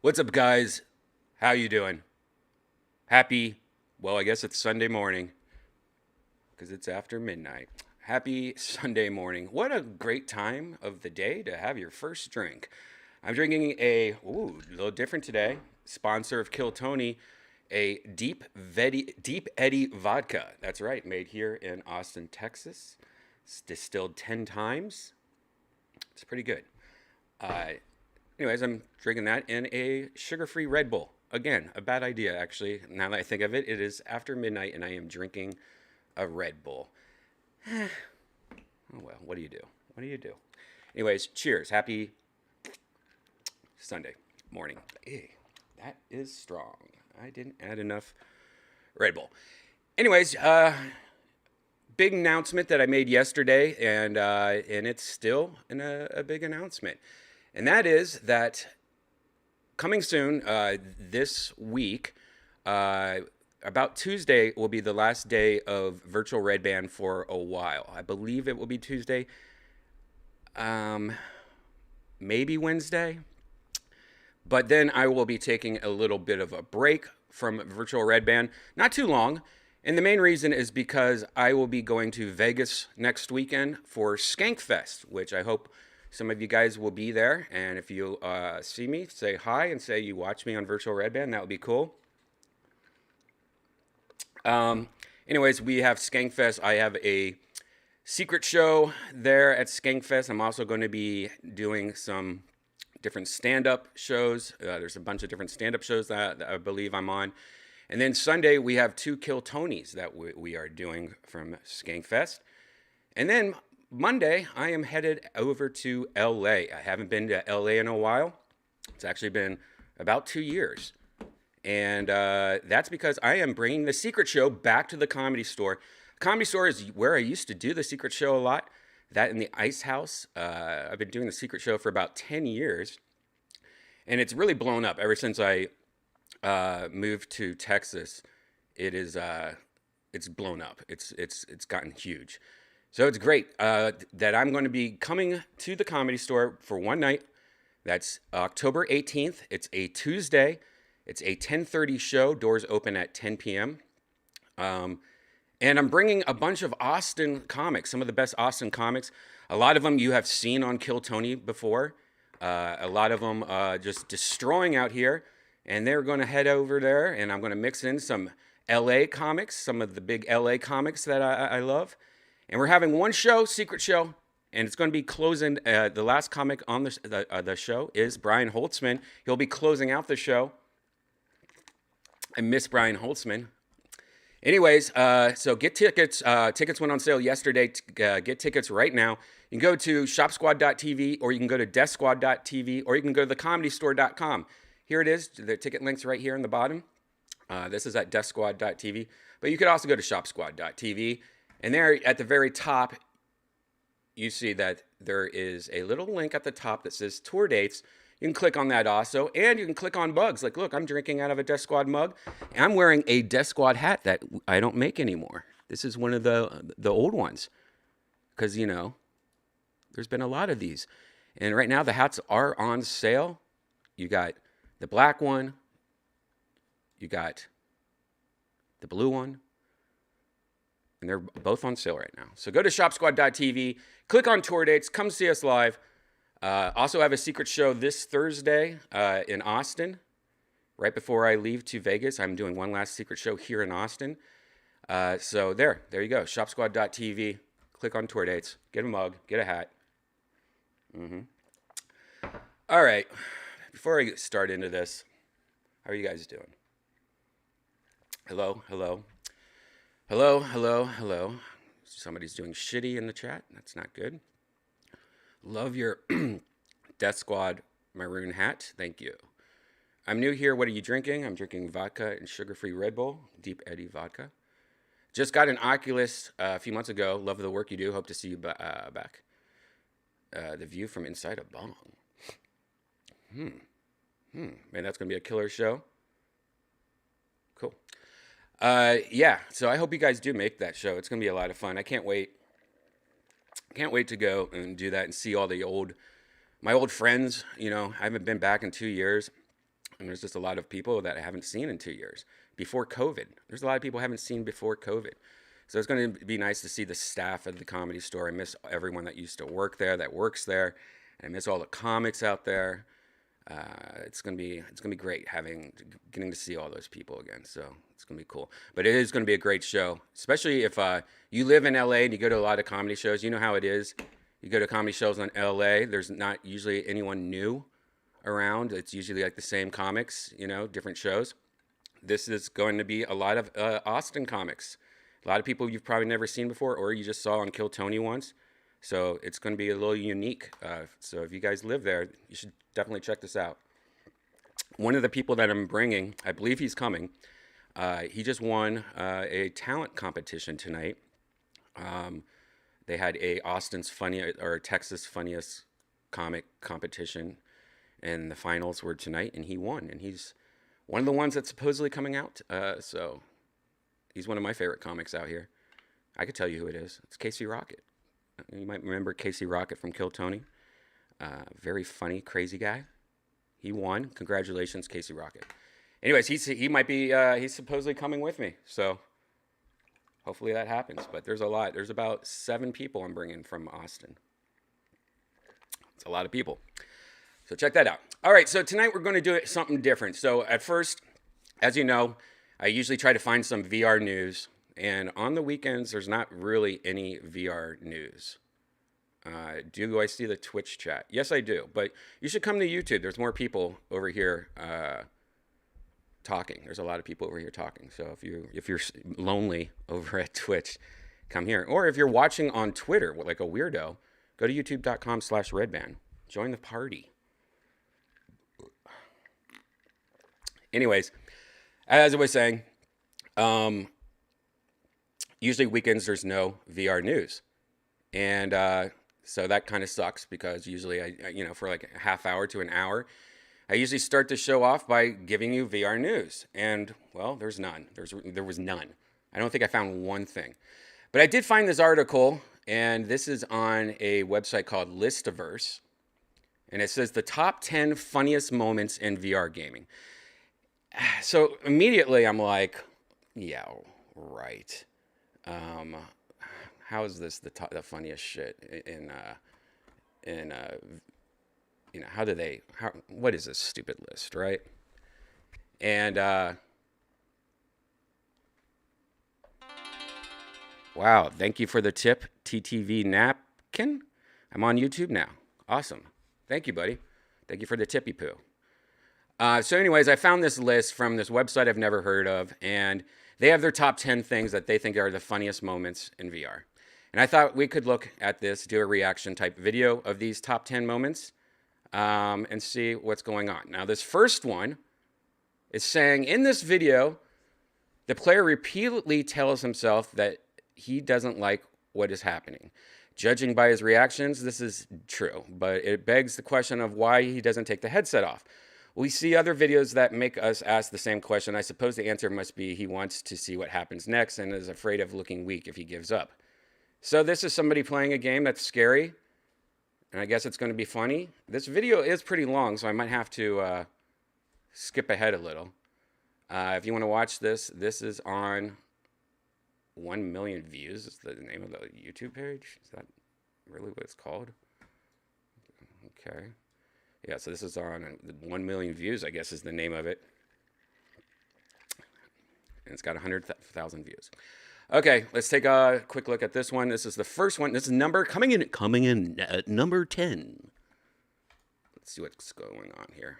What's up, guys? How you doing? Happy, well, I guess it's Sunday morning because it's after midnight. Happy Sunday morning. What a great time of the day to have your first drink. I'm drinking a little different today. Sponsor of Kill Tony, a Deep Eddy vodka. That's right, made here in Austin, Texas. It's distilled 10 times. It's pretty good. Anyways, I'm drinking that in a sugar-free Red Bull. Again, a bad idea, actually. Now that I think of it, it is after midnight, and I am drinking a Red Bull. Oh, well, what do you do? What do you do? Anyways, cheers. Happy Sunday morning. Hey, that is strong. I didn't add enough Red Bull. Anyways, big announcement that I made yesterday, and it's still a big announcement. And that is that coming soon, this week, about Tuesday will be the last day of virtual Redban for a while. I believe it will be Tuesday, maybe Wednesday. But then I will be taking a little bit of a break from virtual Redban, not too long. And the main reason is because I will be going to Vegas next weekend for Skankfest, which I hope some of you guys will be there. And if you see me, say hi and say you watch me on virtual Redban. That would be cool. Anyways, we have Skankfest. I have a secret show there at Skankfest. I'm also going to be doing some different stand-up shows. There's a bunch of different stand-up shows that I believe I'm on. And then Sunday, we have 2 Kill Tonys that we are doing from Skankfest. And then Monday, I am headed over to LA. I haven't been to LA in a while. It's actually been about 2 years. And that's because I am bringing the secret show back to the Comedy Store. Comedy Store is where I used to do the secret show a lot. That in the Ice House. I've been doing the secret show for about 10 years. And it's really blown up ever since I moved to Texas. It's blown up. It's gotten huge. So it's great that I'm going to be coming to the Comedy Store for one night. That's October 18th. It's a Tuesday. It's a 10:30 show. Doors open at 10 p.m. And I'm bringing a bunch of Austin comics, some of the best Austin comics. A lot of them you have seen on Kill Tony before. A lot of them just destroying out here. And they're going to head over there, and I'm going to mix in some LA comics, some of the big LA comics that I love. And we're having one show, secret show, and it's going to be closing. The last comic on the show is Brian Holtzman. He'll be closing out the show. I miss Brian Holtzman. Anyways, so get tickets. Tickets went on sale yesterday. Get tickets right now. You can go to shopsquad.tv, or you can go to deathsquad.tv, or you can go to thecomedystore.com. Here it is. The ticket link's right here in the bottom. This is at deathsquad.tv. But you could also go to shopsquad.tv. And there at the very top, you see that there is a little link at the top that says tour dates. You can click on that also, and you can click on mugs. Like, look, I'm drinking out of a Death Squad mug. And I'm wearing a Death Squad hat that I don't make anymore. This is one of the old ones. Because, you know, there's been a lot of these. And right now the hats are on sale. You got the black one. You got the blue one. And they're both on sale right now. So go to shopsquad.tv, click on tour dates, come see us live. Also have a secret show this Thursday in Austin. Right before I leave to Vegas, I'm doing one last secret show here in Austin. So there you go. Shopsquad.tv, click on tour dates, get a mug, get a hat. All right, before I start into this, how are you guys doing? Hello, hello. Hello, hello, hello. Somebody's doing shitty in the chat. That's not good. Love your Death Squad maroon hat. Thank you. I'm new here. What are you drinking? I'm drinking vodka and sugar-free Red Bull, Deep Eddy vodka. Just got an Oculus a few months ago. Love the work you do. Hope to see you back. The view from inside a bong. Man, that's going to be a killer show. Cool. Yeah, so I hope you guys do make that show. It's going to be a lot of fun. I can't wait. Can't wait to go and do that and see all my old friends. You know, I haven't been back in 2 years. And there's just a lot of people that I haven't seen in 2 years. Before COVID. There's a lot of people I haven't seen before COVID. So it's going to be nice to see the staff at the Comedy Store. I miss everyone that used to work there, that works there. And I miss all the comics out there. It's gonna be great getting to see all those people again. So it's gonna be cool. But it is gonna be a great show, especially if you live in LA and you go to a lot of comedy shows. You know how it is. You go to comedy shows in LA. There's not usually anyone new around. It's usually like the same comics, you know, different shows. This is going to be a lot of Austin comics. A lot of people you've probably never seen before, or you just saw on Kill Tony once. So it's going to be a little unique. So if you guys live there, you should definitely check this out. One of the people that I'm bringing, I believe he's coming. He just won a talent competition tonight. They had a Texas funniest comic competition, and the finals were tonight, and he won. And he's one of the ones that's supposedly coming out. So he's one of my favorite comics out here. I could tell you who it is. It's Casey Rocket. You might remember Casey Rocket from Kill Tony. Very funny, crazy guy. He won. Congratulations, Casey Rocket. Anyways, he might be, he's supposedly coming with me. So hopefully that happens. But there's a lot. There's about 7 people I'm bringing from Austin. It's a lot of people. So check that out. All right, so tonight we're going to do something different. So at first, as you know, I usually try to find some VR news. And on the weekends, there's not really any VR news. Do I see the Twitch chat? Yes, I do. But you should come to YouTube. There's more people over here talking. There's a lot of people over here talking. So if you're lonely over at Twitch, come here. Or if you're watching on Twitter like a weirdo, go to youtube.com/Redban. Join the party. Anyways, as I was saying, usually weekends there's no VR news, and so that kind of sucks because usually I for like a half hour to an hour, I usually start the show off by giving you VR news, and well, there's none. There was none. I don't think I found one thing, but I did find this article, and this is on a website called Listiverse, and it says the top 10 funniest moments in VR gaming. So immediately I'm like, yeah, right. How is this the funniest shit what is this stupid list, right? And wow, thank you for the tip, TTV Napkin. I'm on YouTube now. Awesome. Thank you, buddy. Thank you for the tippy poo. So anyways, I found this list from this website I've never heard of, and they have their top 10 things that they think are the funniest moments in VR. And I thought we could look at this, do a reaction type video of these top 10 moments, and see what's going on. Now, this first one is saying, in this video, the player repeatedly tells himself that he doesn't like what is happening. Judging by his reactions, this is true, but it begs the question of why he doesn't take the headset off. We see other videos that make us ask the same question. I suppose the answer must be he wants to see what happens next and is afraid of looking weak if he gives up. So this is somebody playing a game that's scary, and I guess it's going to be funny. This video is pretty long, so I might have to skip ahead a little. If you want to watch this, this is on 1 million views. Is the name of the YouTube page? Is that really what it's called? Okay. Yeah, so this is on 1 million views, I guess is the name of it. And it's got 100,000 views. Okay, let's take a quick look at this one. This is the first one. This is coming in at number 10. Let's see what's going on here.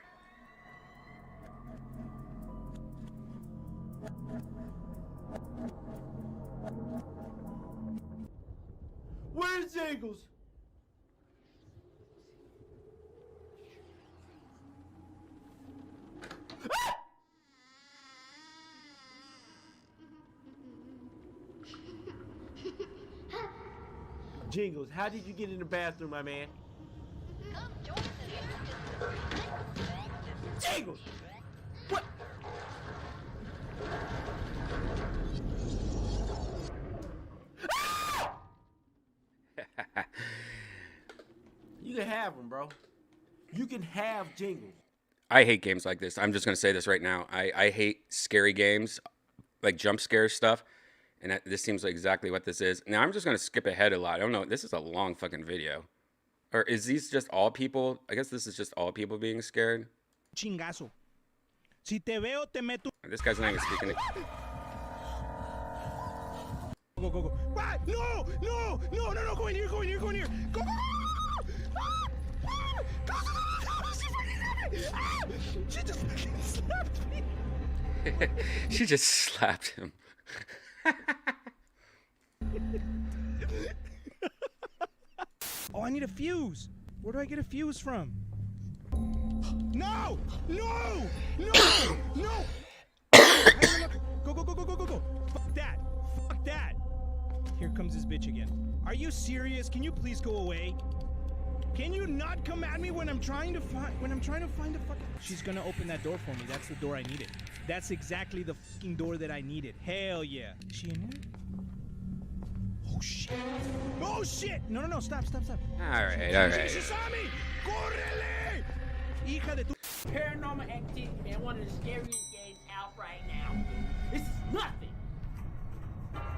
Jingles. Jingles, how did you get in the bathroom, my man? Jingles! What? You can have them, bro. You can have Jingles. I hate games like this. I'm just going to say this right now. I hate scary games, like jump scare stuff. And this seems like exactly what this is. Now, I'm just going to skip ahead a lot. I don't know. This is a long fucking video. Or is these just all people? I guess this is just all people being scared. Chingazo. Si te veo, te meto. This guy's not even speaking. Go, go, go. Ah, no, no, no, no, no. Go in here, go in here, go in here. Go, go, go. She just slapped me. She just slapped him. Oh, I need a fuse. Where do I get a fuse from? No! No! No! No! Go, go, go, go, go, go, go. Fuck that. Fuck that. Here comes this bitch again. Are you serious? Can you please go away? Can you not come at me when I'm trying to find a fucking... She's gonna open that door for me. That's the door I needed. That's exactly the fucking door that I needed. Hell yeah. Is she in here? Oh shit. Oh shit! No, no, no, stop, stop, stop. Alright, alright. She saw me! Correle! Hija de tu... Paranormal Activity, man, one of the scariest games out right now. It's nothing.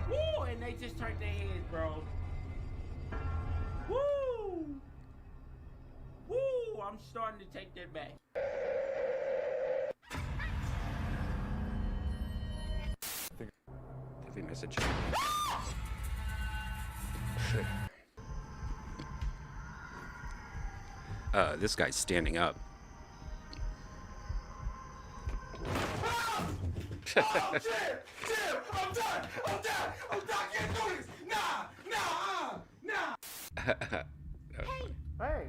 Woo! And they just turned their heads, bro. Woo! Woo! I'm starting to take that back. Did we miss a check? Shit. This guy's standing up. Oh, Jim! Jim! I'm done! I'm done! I'm done! I can't do this! Nah! Nah! Hey.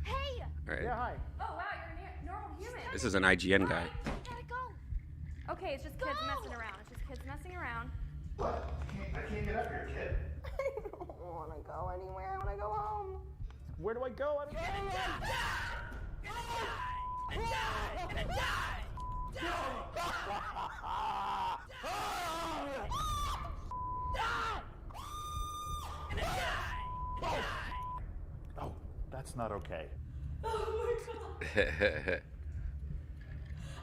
Hey! All right. Yeah, hi. Oh wow, you're a normal human. This is an IGN guy. Gotta go. Okay, it's just kids messing around. It's just kids messing around. What? I can't get up here, kid. I don't want to go anywhere. I want to go home. Where do I go? I don't know. Oh, that's not okay. Oh my god.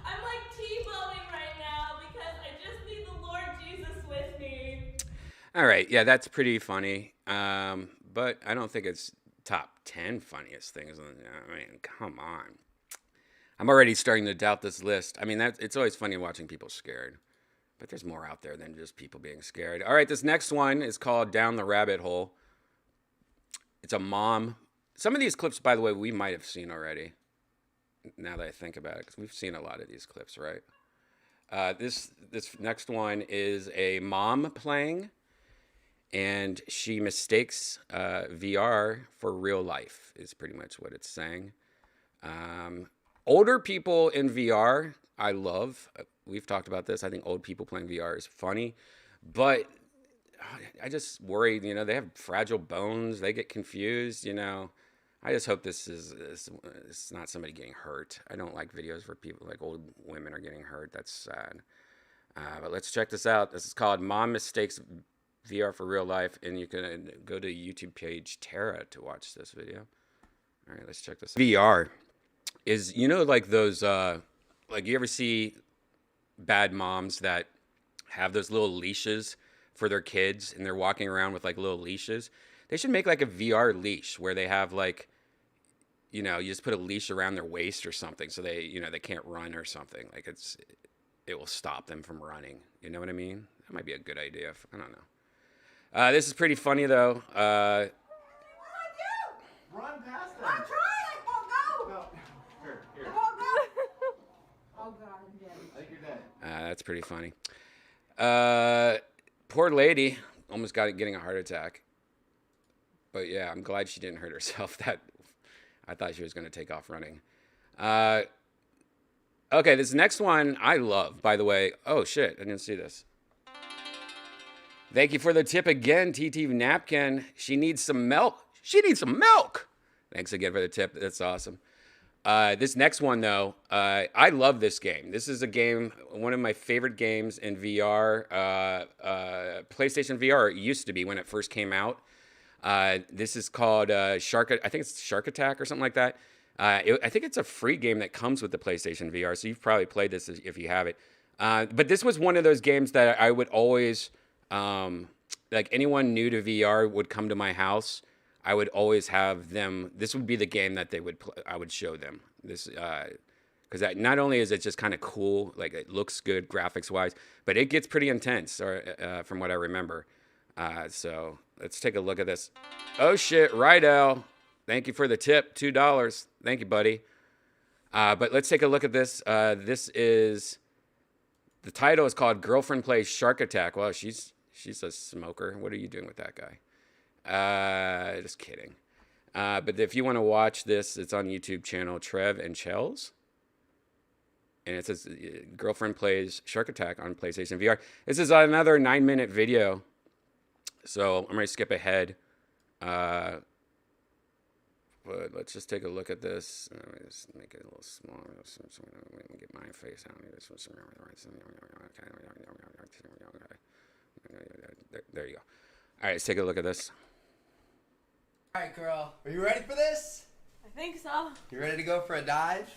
I'm like T-boning right now because I just need the Lord Jesus with me. All right, yeah, that's pretty funny. But I don't think it's top 10 funniest things. I mean, come on. I'm already starting to doubt this list. I mean, it's always funny watching people scared. But there's more out there than just people being scared. All right, this next one is called Down the Rabbit Hole. It's a mom. Some of these clips, by the way, we might have seen already. Now that I think about it, because we've seen a lot of these clips, right? This next one is a mom playing, and she mistakes VR for real life, is pretty much what it's saying. Older people in VR, I love. We've talked about this. I think old people playing VR is funny, but I just worry, they have fragile bones. They get confused, I just hope this is not somebody getting hurt. I don't like videos where people, like old women, are getting hurt. That's sad. But let's check this out. This is called Mom Mistakes VR for Real Life, and you can go to YouTube page Tara to watch this video. All right, let's check this out. VR is, like those, like you ever see bad moms that have those little leashes for their kids, and they're walking around with like little leashes? They should make like a VR leash where they have like, you just put a leash around their waist or something, so they, they can't run or something. Like it will stop them from running. You know what I mean? That might be a good idea. I don't know. This is pretty funny though. What do I do? Run past them. I'm trying. I won't go. No. Here. I won't go. Oh God, I'm dead. I think you're dead. That's pretty funny. Poor lady almost getting a heart attack. But yeah, I'm glad she didn't hurt herself. That I thought she was going to take off running. Okay, this next one I love, by the way. Oh, shit. I didn't see this. Thank you for the tip again, TT Napkin. She needs some milk. She needs some milk. Thanks again for the tip. That's awesome. This next one, though, I love this game. This is a game, one of my favorite games in VR. PlayStation VR, it used to be when it first came out. This is called I think it's Shark Attack or something like that. I think it's a free game that comes with the PlayStation VR, so you've probably played this if you have it. But this was one of those games that I would always, like anyone new to VR would come to my house. I would always have them. This would be the game that they would. I would show them this because not only is it just kind of cool, like it looks good graphics wise, but it gets pretty intense. Or from what I remember. So let's take a look at this. Oh shit, Rydell. Thank you for the tip, $2. Thank you, buddy. But let's take a look at this. This is the title is called "Girlfriend Plays Shark Attack." Well, she's a smoker. What are you doing with that guy? Just kidding. But if you want to watch this, it's on YouTube channel Trev and Chels. And it says girlfriend plays Shark Attack on PlayStation VR. This is another 9-minute video. So I'm going to skip ahead. But let's just take a look at this. Let me just make it a little smaller. Let me get my face out. There you go. All right, let's take a look at this. All right, girl. Are you ready for this? I think so. You ready to go for a dive?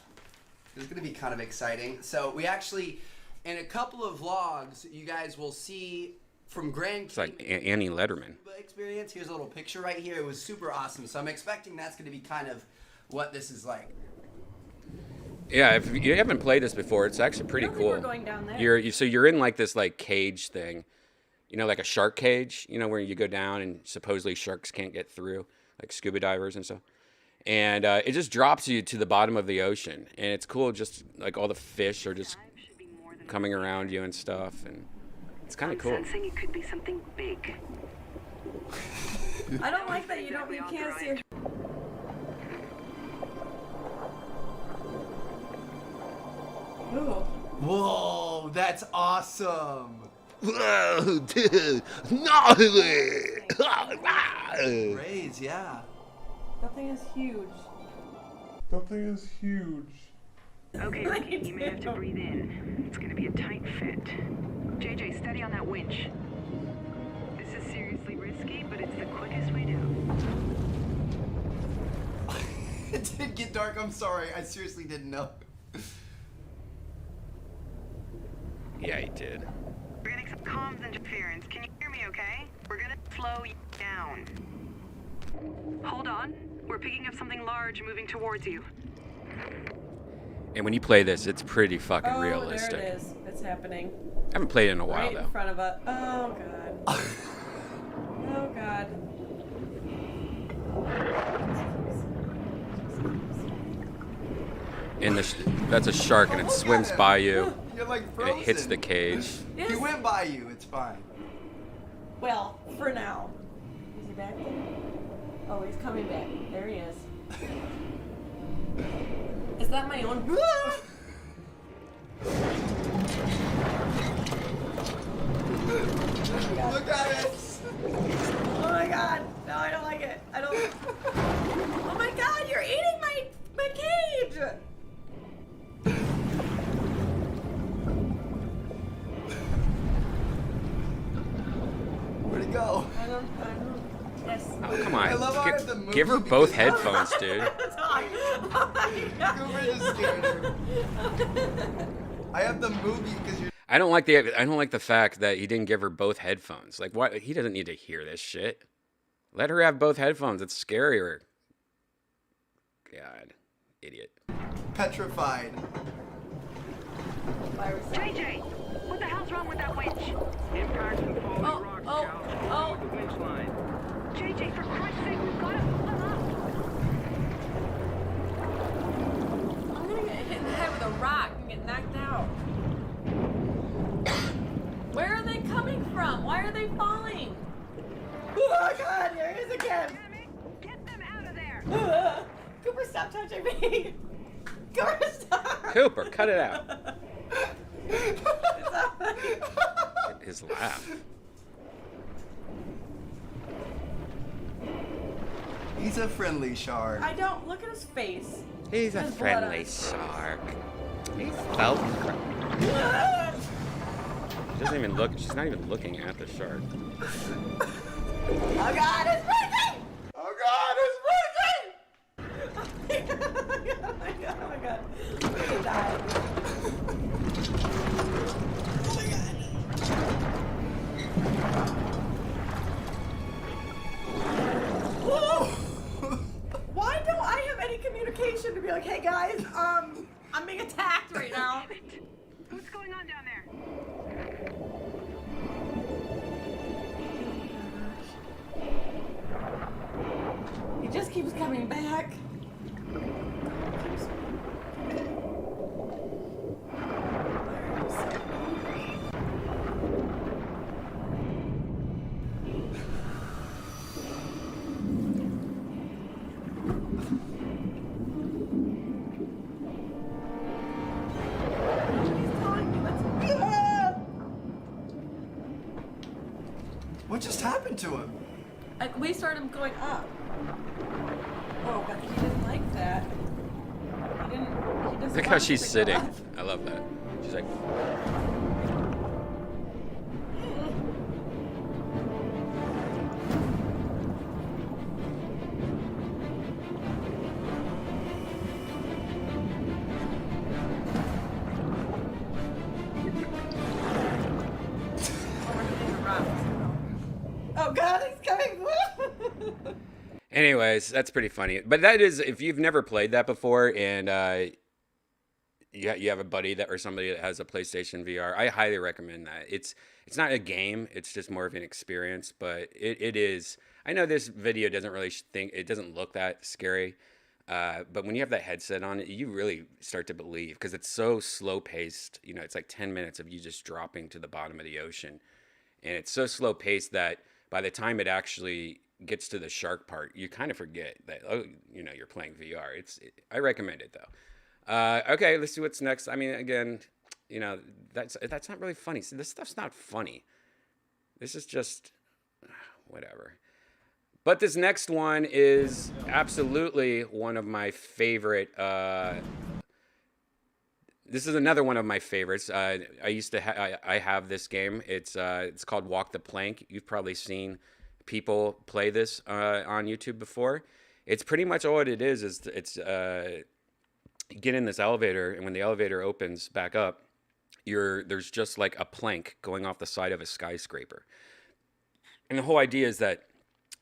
This is going to be kind of exciting. So we actually, in a couple of vlogs, you guys will see from Grand It's like Annie Letterman. experience. Here's a little picture right here. It was super awesome. So I'm expecting that's going to be kind of what this is like. Yeah, if you haven't played this before, it's actually pretty cool. We're going down there. So you're in like this like cage thing, you know, like a shark cage, you know, where you go down and supposedly sharks can't get through, like scuba divers and stuff. And it just drops you to the bottom of the ocean, and it's cool. Just like all the fish are just coming around you and stuff, and it's kind of cool. Sensing it could be something big. I don't like that you can't see it. Ooh. Whoa, that's awesome. Whoa, dude. Gnarly. Rays, yeah. That thing is huge. That thing is huge. Okay, Ricky, you may have to breathe in. It's gonna be a tight fit. JJ, steady on that winch. This is seriously risky, but it's the quickest way down. It did get dark. I'm sorry. I seriously didn't know. Yeah, he did. We're getting some comms interference. Can you hear me okay? We're gonna slow you down. Hold on. We're picking up something large moving towards you. And when you play this, it's pretty fucking realistic. There it is. It's happening. I haven't played it in a while Right though. in front of us. Oh god. Oh god. And that's a shark, and it swims by you, You're like and frozen. it hits the cage. Yes. He went by you. It's fine. Well, for now. Is he back there? Oh, he's coming back. There he is. Is that my own? Look at it. Oh my god. No, I don't like it. I don't. Oh my god, you're eating my cage. Where'd it go? I don't. Yes. Oh, come I on. love how I have the movie Give her both because- headphones, dude. Oh my god. Cooper just scared her. I have the movie because you're. I don't like the fact that he didn't give her both headphones. Like, what? He doesn't need to hear this shit. Let her have both headphones. It's scarier. God, idiot. Petrified. JJ, what the hell's wrong with that winch? Impact and falling rocks, oh, Cal. oh. The winch line. JJ, for Christ's sake, we've got to pull them up. I'm gonna get hit in the head with a rock and get knocked out. Where are they coming from? Why are they falling? Oh my god, there he is again. Cooper, stop touching me. Cooper, stop. Cooper, cut it out. His laugh. He's a friendly shark. I don't look at his face. He's a There's blood on friendly his face. shark. He's velcro. She doesn't even look. She's not even looking at the shark. Oh God, it's breaking! Oh God, it's breaking! Oh my God, oh my God, oh my God. I'm gonna die. Why don't I have any communication to be like, hey guys, I'm being attacked right now. What's going on down there? He just keeps coming back. What just happened to him? We started going up. Oh, but he didn't like that. He doesn't Look how want us she's to go sitting. up. I love that. She's like, Oh God, he's coming! anyways, that's pretty funny. But that is, if you've never played that before, and you have a buddy that or somebody that has a PlayStation VR, I highly recommend that. It's not a game; it's just more of an experience. But it is. I know this video doesn't really it doesn't look that scary, but when you have that headset on, you really start to believe because it's so slow paced. You know, it's like 10 minutes of you just dropping to the bottom of the ocean, and it's so slow paced that by the time it actually gets to the shark part, you kind of forget that, oh, you know, you're playing VR. I recommend it though. Okay, let's see what's next. I mean, again, you know, that's not really funny. See, this stuff's not funny. This is just whatever. But this next one is absolutely one of my favorite. This is another one of my favorites. I used to I have this game. It's called Walk the Plank. You've probably seen people play this on YouTube before. It's pretty much all it is it's you get in this elevator, and when the elevator opens back up, there's just like a plank going off the side of a skyscraper. And the whole idea is that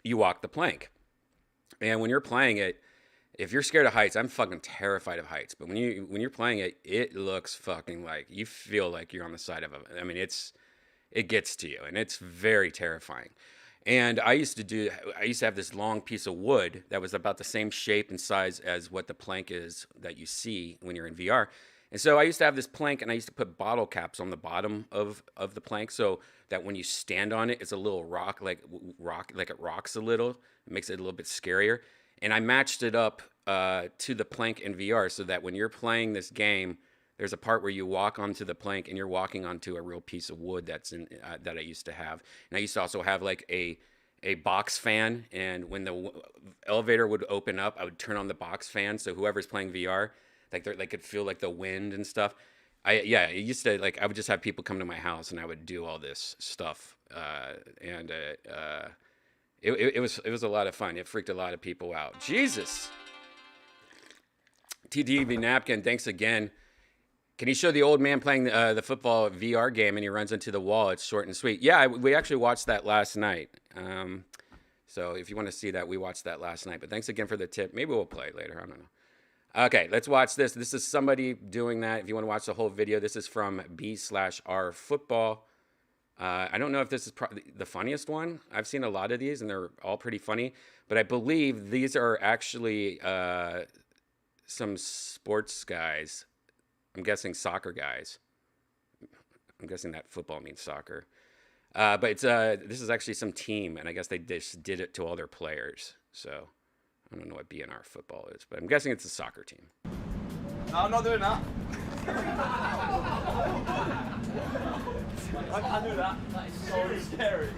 you walk the plank. And when you're playing it, if you're scared of heights, I'm fucking terrified of heights. But when you're playing it, it looks fucking like you feel like you're on the side of a. I mean, it gets to you, and it's very terrifying. And I used to have this long piece of wood that was about the same shape and size as what the plank is that you see when you're in VR. And so I used to have this plank, and I used to put bottle caps on the bottom of the plank so that when you stand on it, it's a little rock, like it rocks a little. It makes it a little bit scarier. And I matched it up to the plank in VR so that when you're playing this game, there's a part where you walk onto the plank and you're walking onto a real piece of wood that I used to have. And I used to also have like a box fan. And when the elevator would open up, I would turn on the box fan. So whoever's playing VR, like they could feel like the wind and stuff. It used to I would just have people come to my house and I would do all this stuff. It was a lot of fun. It freaked a lot of people out. Jesus. TDV Napkin, thanks again. Can you show the old man playing the football VR game and he runs into the wall? It's short and sweet. Yeah, we actually watched that last night. So if you want to see that, we watched that last night. But thanks again for the tip. Maybe we'll play it later. I don't know. Okay, let's watch this. This is somebody doing that. If you want to watch the whole video, this is from B/R Football. I don't know if this is the funniest one. I've seen a lot of these, and they're all pretty funny. But I believe these are actually some sports guys. I'm guessing soccer guys. I'm guessing that football means soccer. But this is actually some team, and I guess they just did it to all their players. So I don't know what BNR football is, but I'm guessing it's a soccer team. No, I'm not doing that. I can't do that. That is so scary.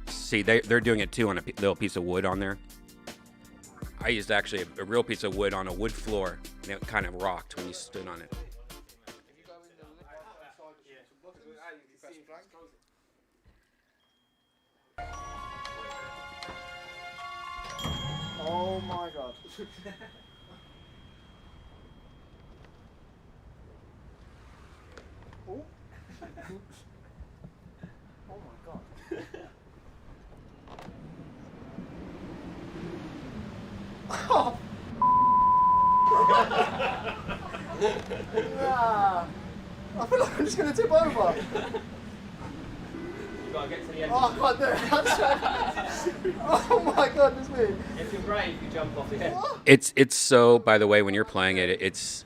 See, they're doing it too on a little piece of wood on there. I used actually a real piece of wood on a wood floor, and it kind of rocked when you stood on it. Oh my god. Oh. Oh my god. Oh. Nah. I feel like I'm just gonna tip over. Gotta get to the end. Oh, I can't do it. I'm sorry. Oh my goodness me. If you're brave, you jump off the edge. It's so, by the way, when you're playing it, it's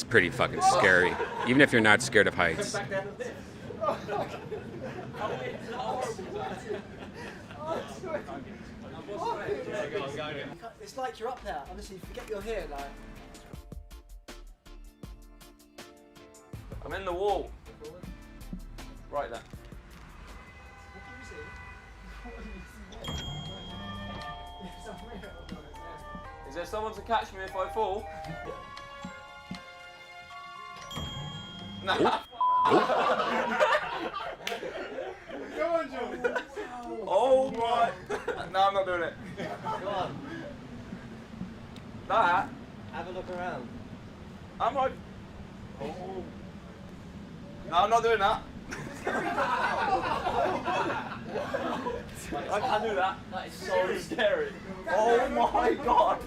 pretty fucking scary, even if you're not scared of heights. Back down to this. It's like you're up there. Honestly, forget you're here. Like. I'm in the wall. Right there. Is there someone to catch me if I fall? No. Go on, Joe. Oh my. No, I'm not doing it. Go on. That. Have a look around. I'm like. Oh. No, I'm not doing that. I can't do that. That is so Scary. Oh my god.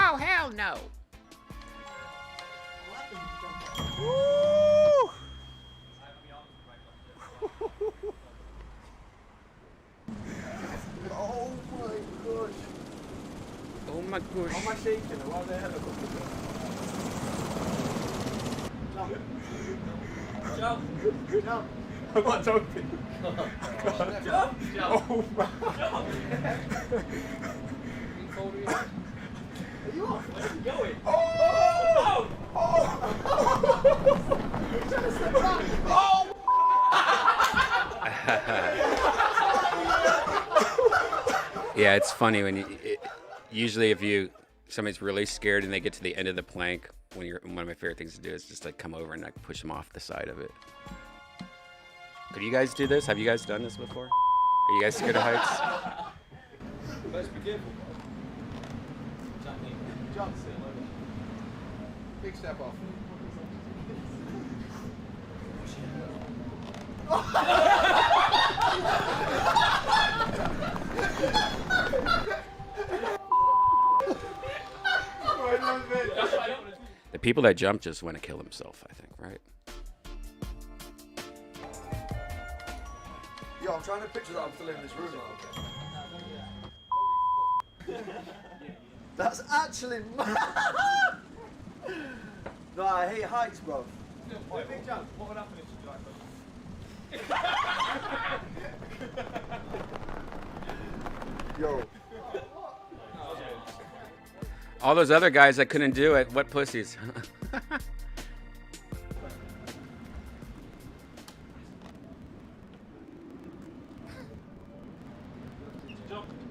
Oh, hell no. Woo! Oh my gosh. Oh my gosh. How am I shaking? Why the helicopter? Jump. Jump. I'm not jumping. Jump. Oh my. Jump. Are you off? Where's it going? Oh! Yeah, it's funny when usually if somebody's really scared and they get to the end of the plank, one of my favorite things to do is just like come over and like push them off the side of it. Could you guys do this? Have you guys done this before? Are you guys scared of heights? Let's be careful. Jump. Big step off. The people that jump just want to kill themselves, I think, right? Yo, I'm trying to picture that I'm still in this room now. That's actually No, I hate heights, bro. Big jump. What would happen if you Yo. All those other guys that couldn't do it, what pussies?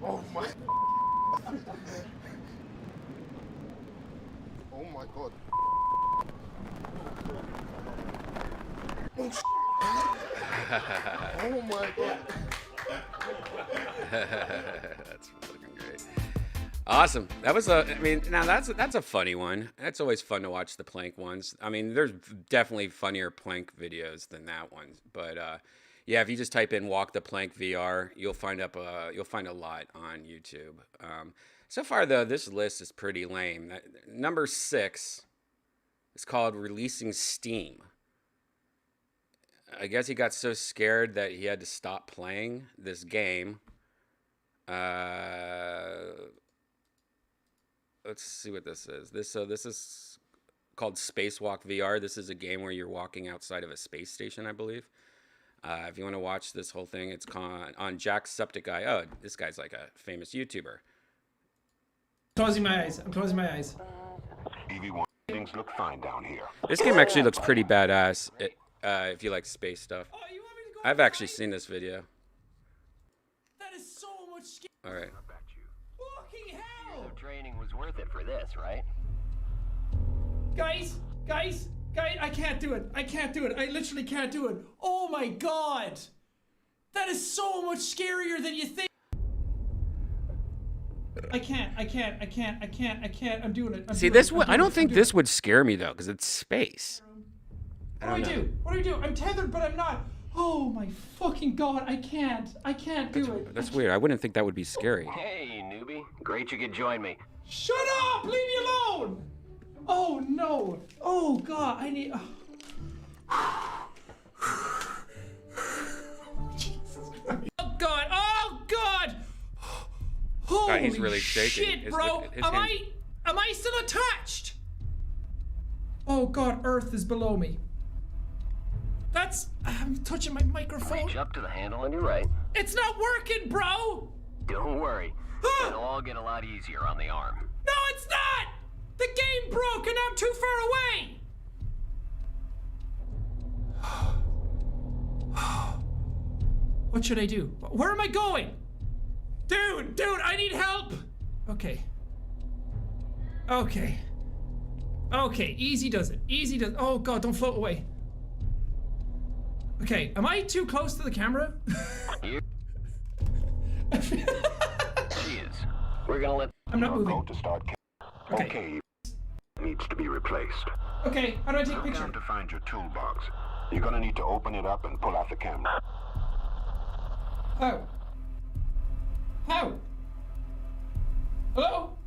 Oh my. Oh my god. Oh my god. That's fucking great. Awesome. That was now that's a funny one. That's always fun to watch the plank ones. I mean, there's definitely funnier plank videos than that one. But yeah, if you just type in "Walk the Plank VR," you'll find a lot on YouTube. So far though, this list is pretty lame. Number 6 is called "Releasing Steam." I guess he got so scared that he had to stop playing this game. Let's see what this is. This is called Spacewalk VR. This is a game where you're walking outside of a space station, I believe. If you want to watch this whole thing, it's on Jacksepticeye. Oh, this guy's like a famous YouTuber. Closing my eyes. I'm closing my eyes. EV1, things look fine down here. This game actually looks pretty badass if you like space stuff. Oh, you want me to go I've actually seen this video. That is so much scary. All right. Fucking hell! The training was worth it for this, right? Guys, I can't do it. I can't do it. I literally can't do it. Oh my god! That is so much scarier than you think. I can't. I'm doing it. See, this would. I don't think this would scare me though, because it's space. What do I do? What do I do? I'm tethered, but I'm not. Oh my fucking god! I can't do it. That's weird. I wouldn't think that would be scary. Hey, newbie. Great you could join me. Shut up! Leave me alone! Oh no! Oh god! I need. Oh god! Oh god! Holy God, he's really shaking. shit, bro! Am I still attached? Oh god! Earth is below me. I'm touching my microphone. Reach up to the handle on your right. It's not working, bro! Don't worry. It'll all get a lot easier on the arm. No, it's not! The game broke and I'm too far away! What should I do? Where am I going? Dude, I need help! Okay, easy does it. Oh god, don't float away. Okay, am I too close to the camera? She is. We're gonna let. I'm not moving. To start. Okay. Needs to be replaced. Okay, how do I take a picture? Time to find your toolbox. You're gonna need to open it up and pull out the camera. How? Hello?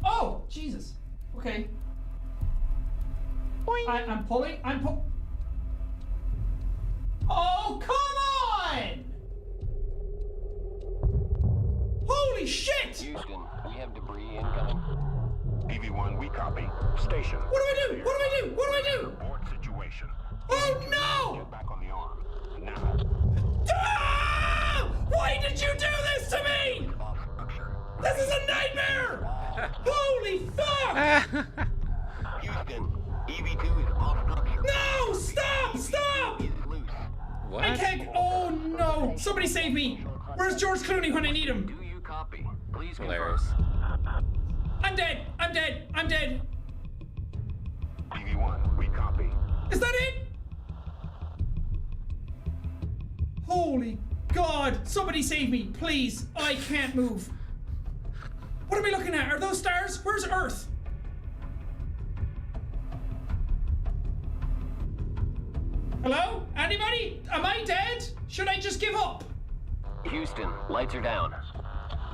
Oh, Jesus. Okay. I'm pulling. Oh, come on! Holy shit! Houston, we have debris incoming. EV1, we copy. Station. What do I do? Abort situation. Oh no! Get back on the arm. Now. Ah! Why did you do this to me? This is a nightmare! Holy fuck! Houston, EV2 is off structure. No! Stop! What? I can't. Oh no! Somebody save me! Where's George Clooney when I need him? Do you copy? Please Hilarious. I'm dead! EV1, we copy. Is that it? Holy God! Somebody save me, please! I can't move. What are we looking at? Are those stars? Where's Earth? Hello? Anybody? Am I dead? Should I just give up? Houston, lights are down.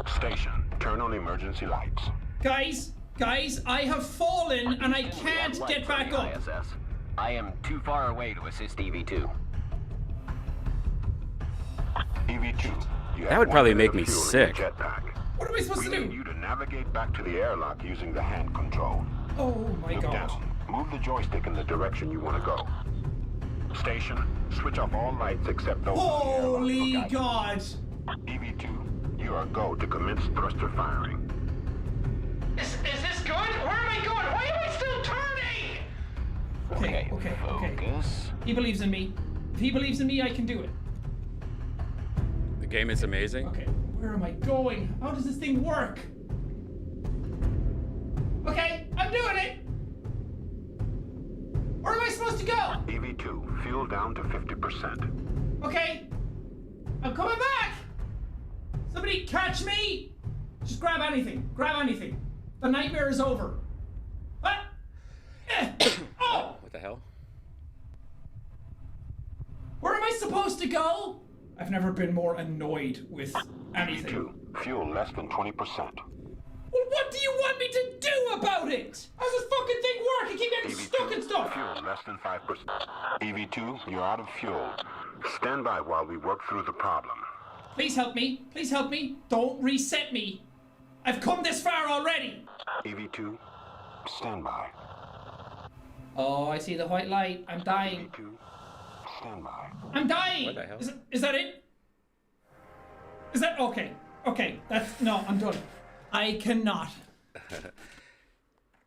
Station, turn on emergency lights. Guys, I have fallen and I can't get back up. ISS. I am too far away to assist EV2. EV2, you That have would one probably minute make of me fuel in sick. your jetpack. What am I supposed We to need do? you to navigate back to the airlock using the hand control. Oh my Look God. down. Move the joystick in the direction you want to go. Station, switch off all lights except those. Holy God. EV2, you are go to commence thruster firing. Is this good? Where am I going? Why am I still turning? Okay. Focus. He believes in me. If he believes in me, I can do it. The game is amazing. Okay, where am I going? How does this thing work? Okay, I'm doing it. Where am I supposed to go? EV2, fuel down to 50%. Okay, I'm coming back. Somebody catch me. Just grab anything. The nightmare is over. Ah! Oh! What the hell? Where am I supposed to go? I've never been more annoyed with anything. EV2, fuel less than 20%. Well, what do you want me to do about it? How's this fucking thing work? I keep getting stuck and stuff. Fuel less than 5%. EV2, you're out of fuel. Stand by while we work through the problem. Please help me. Don't reset me. I've come this far already. EV2, stand by. Oh, I see the white light. I'm dying. Stand by. I'm dying. What the hell? Is that it? Is that okay? Okay, no. I'm done. I cannot.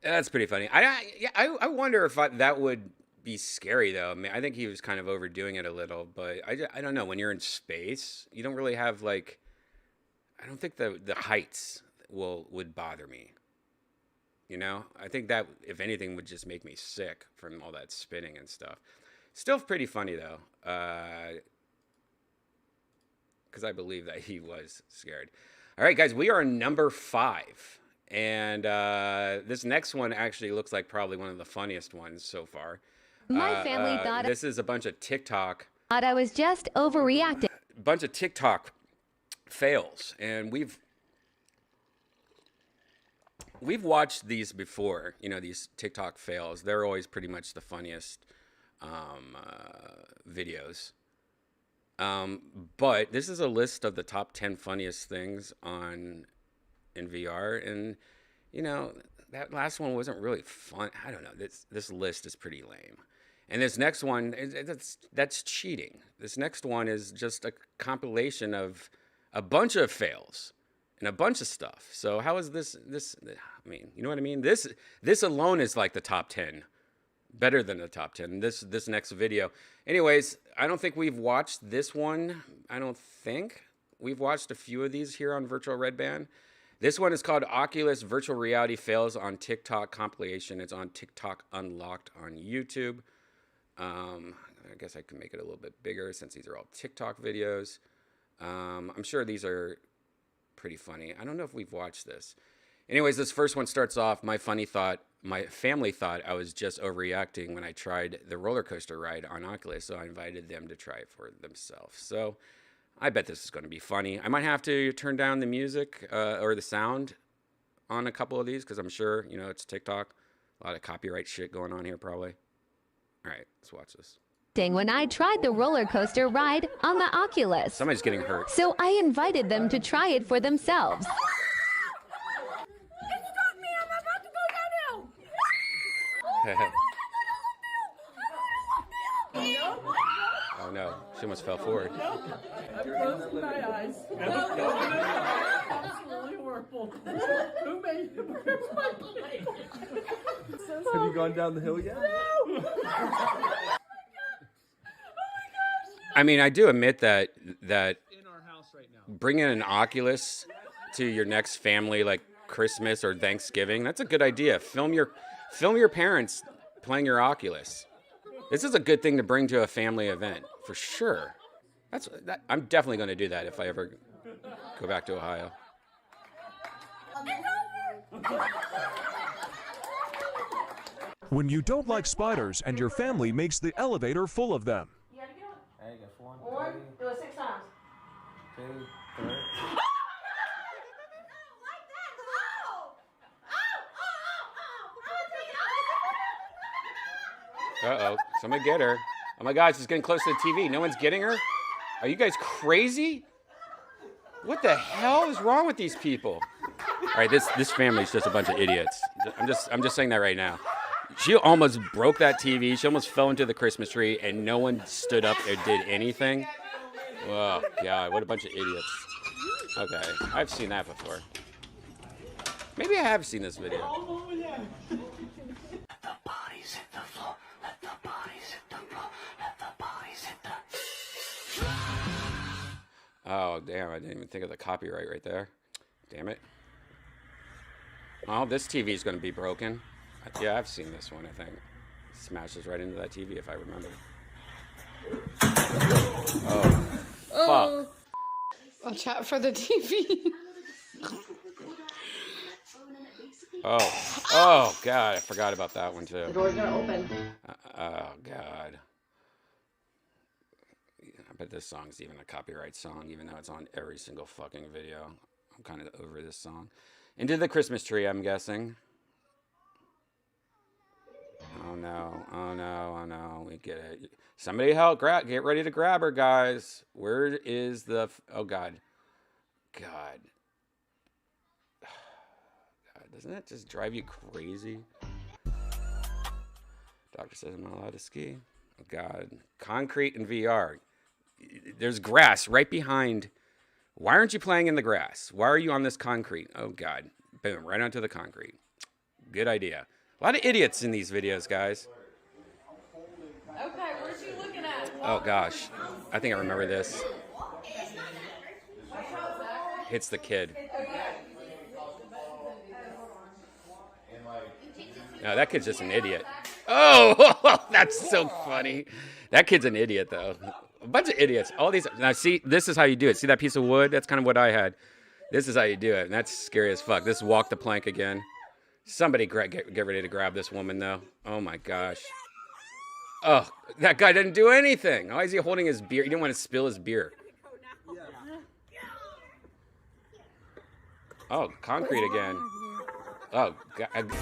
That's pretty funny. I wonder if that would be scary though. I mean, I think he was kind of overdoing it a little, but I don't know. When you're in space, you don't really have like. I don't think the heights would bother me. You know, I think that if anything would just make me sick from all that spinning and stuff. Still pretty funny though, because I believe that he was scared. All right, guys, we are number 5. And this next one actually looks like probably one of the funniest ones so far. My family thought this is a bunch of TikTok. I was just overreacting. Bunch of TikTok fails, and we've watched these before. You know, these TikTok fails. They're always pretty much the funniest videos. But this is a list of the top 10 funniest things in VR, and you know that last one wasn't really fun. I don't know. This list is pretty lame, and this next one that's cheating. This next one is just a compilation of a bunch of fails and a bunch of stuff. So how is this? I mean, you know what I mean. This alone is like the top 10, better than the top 10. This next video. Anyways, I don't think we've watched this one. I don't think we've watched a few of these here on Virtual Redban. This one is called Oculus Virtual Reality Fails on TikTok compilation. It's on TikTok Unlocked on YouTube. I guess I can make it a little bit bigger since these are all TikTok videos. I'm sure these are pretty funny. I don't know if we've watched this. Anyways, this first one starts off, my family thought I was just overreacting when I tried the roller coaster ride on Oculus, so I invited them to try it for themselves. So I bet this is going to be funny. I might have to turn down the music or the sound on a couple of these because I'm sure, you know, it's TikTok. A lot of copyright shit going on here probably. All right, let's watch this. When I tried the roller coaster ride on the Oculus. Somebody's getting hurt. So I invited them to try it for themselves. Oh no, she almost fell forward. I'm closing my eyes. No. Absolutely horrible. Who made my leg? Have you gone down the hill yet? No! I mean, I do admit that bringing an Oculus to your next family, like Christmas or Thanksgiving, that's a good idea. Film your parents playing your Oculus. This is a good thing to bring to a family event, for sure. I'm definitely going to do that if I ever go back to Ohio. When you don't like spiders and your family makes the elevator full of them. You gotta go. There you go. One, do it 6 times. 2, 3. Uh-oh, somebody get her. Oh my God, she's getting close to the TV. No one's getting her? Are you guys crazy? What the hell is wrong with these people? All right, this family's just a bunch of idiots. I'm just saying that right now. She almost broke that TV. She almost fell into the Christmas tree, and no one stood up or did anything. Oh God, what a bunch of idiots. Okay, I've seen that before. Maybe I have seen this video. Oh, damn, I didn't even think of the copyright right there. Damn it. Oh, this TV is going to be broken. Yeah, I've seen this one, I think. Smashes right into that TV, if I remember. Oh, fuck. Watch out for the TV. Oh, God, I forgot about that one, too. The door's gonna open. Oh, God. I bet this song's even a copyright song, even though it's on every single fucking video. I'm kind of over this song. Into the Christmas tree, I'm guessing. Oh no, we get it. Somebody help, get ready to grab her, guys. Where is the, oh God. God, doesn't that just drive you crazy? Doctor says I'm not allowed to ski. Oh, God. Concrete and VR. There's grass right behind. Why aren't you playing in the grass? Why are you on this concrete? Oh, God. Boom. Right onto the concrete. Good idea. A lot of idiots in these videos, guys. Okay, where's you looking at? Oh, gosh. I think I remember this. Hits the kid. No, that kid's just an idiot. Oh, that's so funny. That kid's an idiot, though. A bunch of idiots. All these. Now, see, this is how you do it. See that piece of wood? That's kind of what I had. This is how you do it. And that's scary as fuck. This walk the plank again. Somebody get ready to grab this woman, though. Oh, my gosh. Oh, that guy didn't do anything. Why is he holding his beer? He didn't want to spill his beer. Oh, concrete again. Oh, God.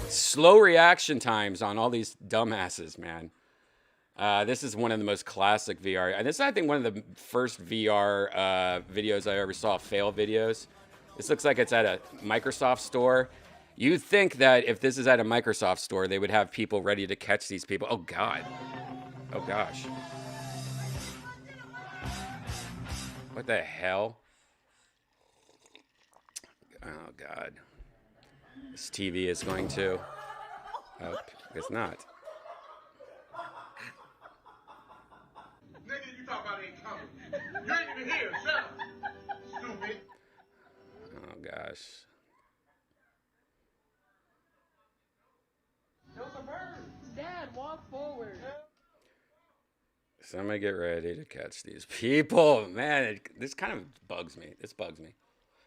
Slow reaction times on all these dumbasses, man. This is one of the most classic VR. And this is, I think, one of the first VR videos I ever saw, fail videos. This looks like it's at a Microsoft store. You'd think that if this is at a Microsoft store, they would have people ready to catch these people. Oh, God. Oh, gosh. What the hell? Oh, God. This TV is going to... Oh, I guess not. Nigga, you talk about ain't coming. You ain't even here. Shut up. Stupid. Oh, gosh. Those are birds. Dad, walk forward. Somebody get ready to catch these people. Man, this kind of bugs me. This bugs me.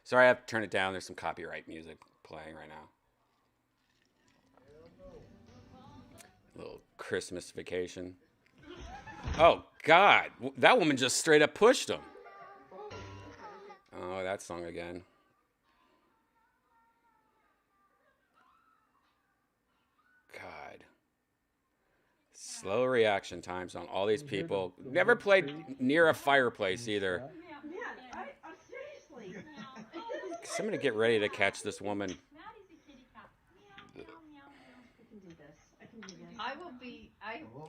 Sorry, I have to turn it down. There's some copyright music playing right now. A little Christmas vacation. Oh, God. That woman just straight up pushed him. Oh, that song again. God. Slow reaction times on all these people. Never played near a fireplace either. Somebody get ready to catch this woman. I will be.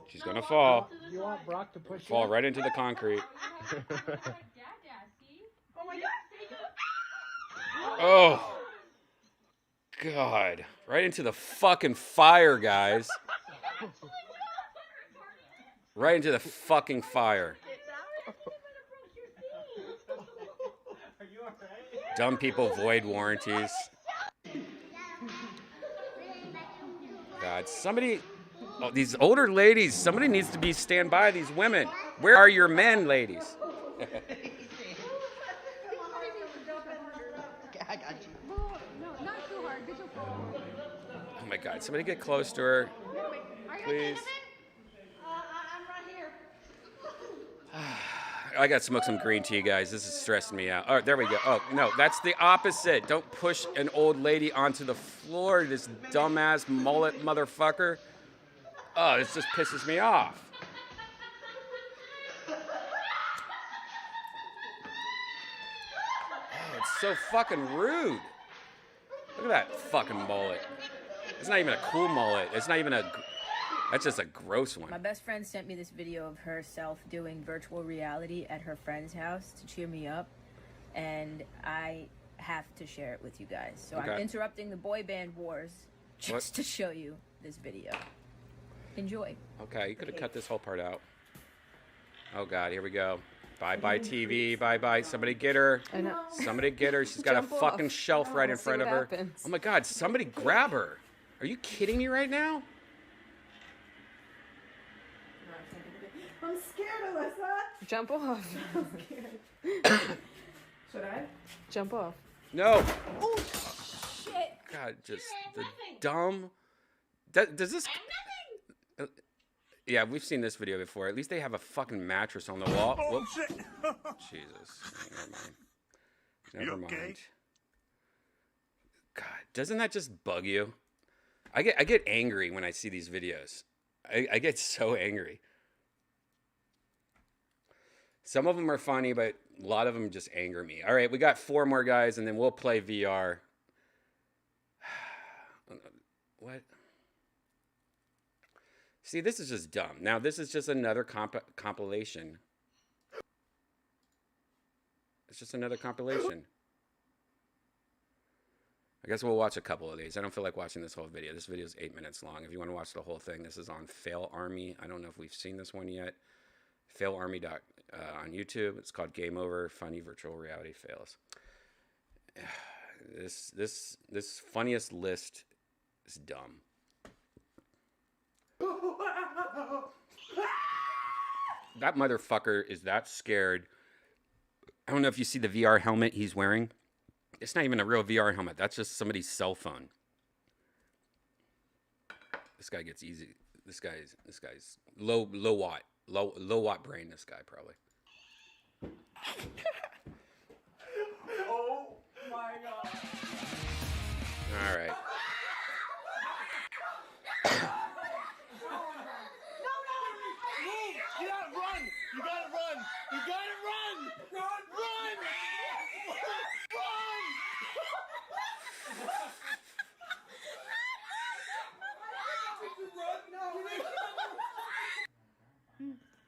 She's gonna fall. You want Brock to push Fall right into the concrete. Oh my God! Oh. God. Right into the fucking fire, guys. Right into the fucking fire. Dumb people void warranties. God, somebody... Oh, these older ladies, somebody needs to be stand by these women. Where are your men, ladies? I got you. No, not too hard. Get your phone. Oh my God, somebody get close to her. Please. I'm right here. I gotta smoke some green tea, guys. This is stressing me out. Oh, there we go. Oh, no, that's the opposite. Don't push an old lady onto the floor, this dumbass mullet motherfucker. Oh, this just pisses me off. Oh, it's so fucking rude. Look at that fucking mullet. It's not even a cool mullet. It's not even a... That's just a gross one. My best friend sent me this video of herself doing virtual reality at her friend's house to cheer me up, and I have to share it with you guys. So Okay. I'm interrupting the boy band wars just to show you this video. Enjoy. Okay, you could have cut this whole part out. Oh, God, here we go. Bye-bye, TV. Bye-bye. Somebody get her. I know. Somebody get her. She's got a Jump off. fucking shelf right in See front of what her. happens. Oh, my God. Somebody grab her. Are you kidding me right now? I'm scared, Alyssa. Jump off. I'm scared. Should I? Jump off. No. Oh, shit. God, just the dumb... Does this... Yeah, we've seen this video before. At least they have a fucking mattress on the wall. Oh, Whoops. shit. Jesus. Never mind. You Never okay? mind. God, doesn't that just bug you? I get angry when I see these videos. I get so angry. Some of them are funny, but a lot of them just anger me. All right, we got 4 more guys, and then we'll play VR. What? See, See, this is just dumb. Now, this is just another compilation. It's just another compilation. I guess we'll watch a couple of these. I don't feel like watching this whole video. This video is 8 minutes long. If you want to watch the whole thing, this is on Fail Army. I don't know if we've seen this one yet. Fail Army on YouTube. It's called Game Over, Funny Virtual Reality Fails. This funniest list is dumb. That motherfucker is that scared. I don't know if you see the VR helmet he's wearing. It's not even a real VR helmet. That's just somebody's cell phone. This guy gets easy. This guy's low watt brain. This guy probably. Oh my god. All right. You gotta run! You gotta run! You gotta run! Run! Run!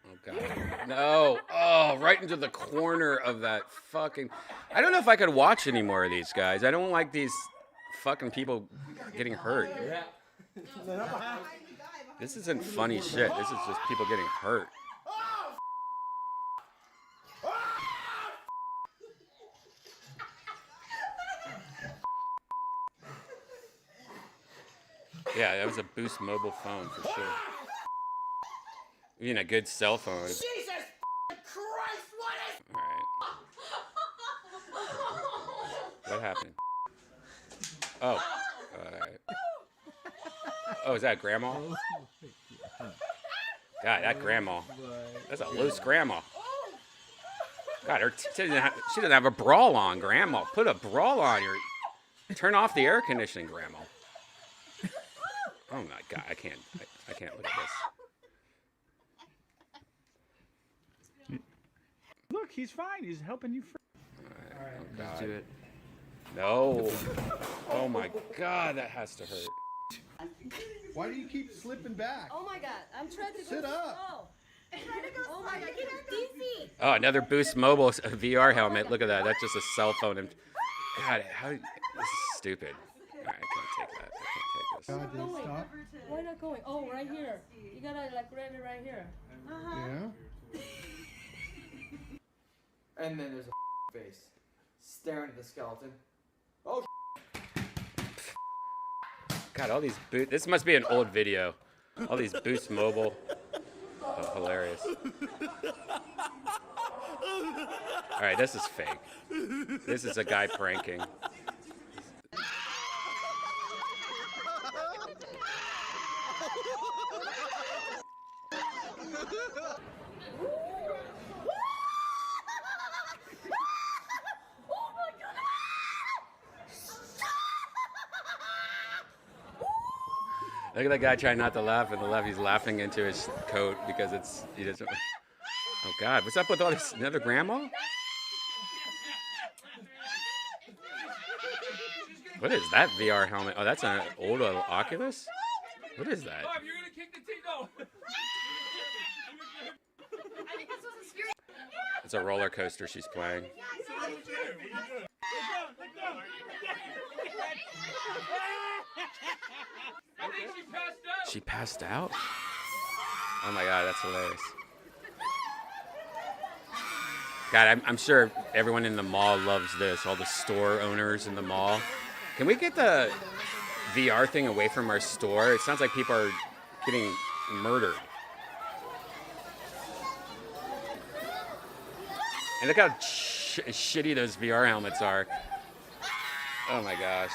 Oh god. No. Oh, right into the corner of that fucking. I don't know if I could watch any more of these guys. I don't like these fucking people getting hurt. This isn't funny shit. This is just people getting hurt. Yeah, that was a Boost mobile phone for sure. Even a good cell phone. Jesus Christ, what is... Alright. What happened? Oh. Alright. Oh, is that grandma? God, that grandma. That's a loose grandma. God, she doesn't have a bra on, grandma. Put a bra on your... Turn off the air conditioning, grandma. Oh my god, I can't look at this. Look, he's fine. He's helping you. All right, let's do it. No. Oh my god, that has to hurt. Why do you keep slipping back? Oh my god, I'm trying to go Sit up. slow. I'm trying to go slow. Oh my god, get dizzy. Oh, another Boost Mobile VR helmet. Look at that. That's just a cell phone. And God, this is stupid. All right, I can't take that. God, did it stop? Why not going? Oh, right here. You gotta like grab it right here. Yeah. And then there's a face staring at the skeleton. Oh. God, all these Boost. This must be an old video. All these Boost Mobile. Oh, hilarious. All right, this is fake. This is a guy pranking. Look at that guy trying not to laugh, and he's laughing into his coat because he doesn't. Oh God, what's up with all this? Another grandma? What is that VR helmet? Oh, that's an old Oculus? What is that? It's a roller coaster she's playing. She passed out? Oh my God, that's hilarious. God, I'm sure everyone in the mall loves this. All the store owners in the mall. Can we get the VR thing away from our store? It sounds like people are getting murdered. And look how shitty those VR helmets are. Oh my gosh.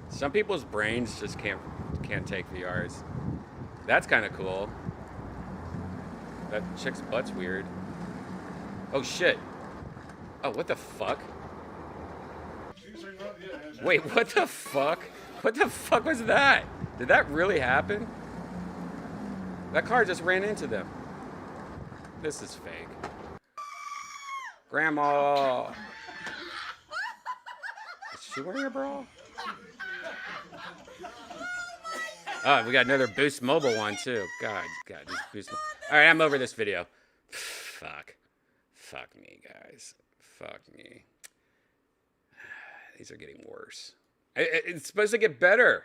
Some people's brains just can't take VRs. That's kind of cool. That chick's butt's weird. Oh shit. Oh, what the fuck? Wait, what the fuck? What the fuck was that? Did that really happen? That car just ran into them. This is fake. Grandma! Is she wearing a bra? Oh, we got another Boost Mobile one too. God, this Boost. All right, I'm over this video. Fuck me, guys. Fuck me. These are getting worse. It's supposed to get better.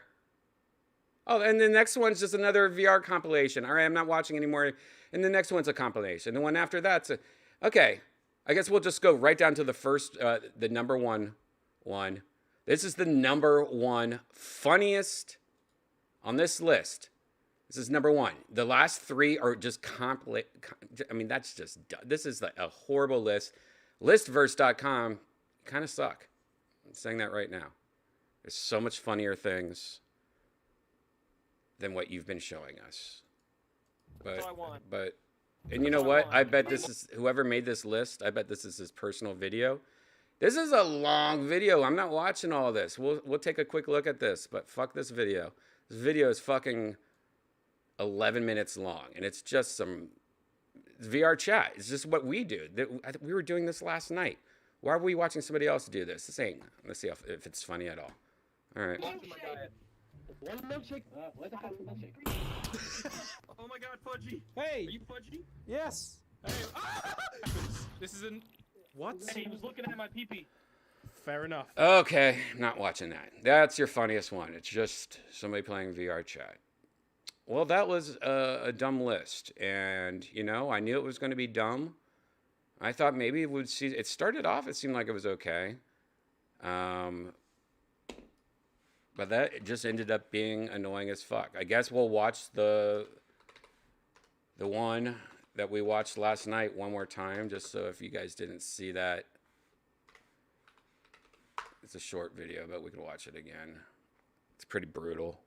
Oh, and the next one's just another VR compilation. All right, I'm not watching anymore. And the next one's a compilation. The one after that's a... Okay, I guess we'll just go right down to the first, the number one. This is the number one funniest on this list. This is number one. The last three are just I mean, that's just... This is a horrible list. Listverse.com kind of suck. I'm saying that right now. There's so much funnier things than what you've been showing us. But and you know what? I bet this is whoever made this list. I bet this is his personal video. This is a long video. I'm not watching all this. We'll take a quick look at this, but fuck this video. This video is fucking 11 minutes long, and it's just some VR chat. It's just what we do. We were doing this last night. Why are we watching somebody else do this? This ain't. Let's see if it's funny at all. All right. One milkshake. What the fuck is a milkshake? Oh my god, Fudgy. Hey. Are you Fudgy? Yes. Hey. Ah! This isn't. What? Hey, he was looking at my pee-pee. Fair enough. Okay, not watching that. That's your funniest one. It's just somebody playing VR chat. Well, that was a dumb list, and you know, I knew it was going to be dumb. I thought maybe it would see. It started off. It seemed like it was okay. But that just ended up being annoying as fuck. I guess we'll watch the one that we watched last night one more time, just so if you guys didn't see that. It's a short video, but we can watch it again. It's pretty brutal.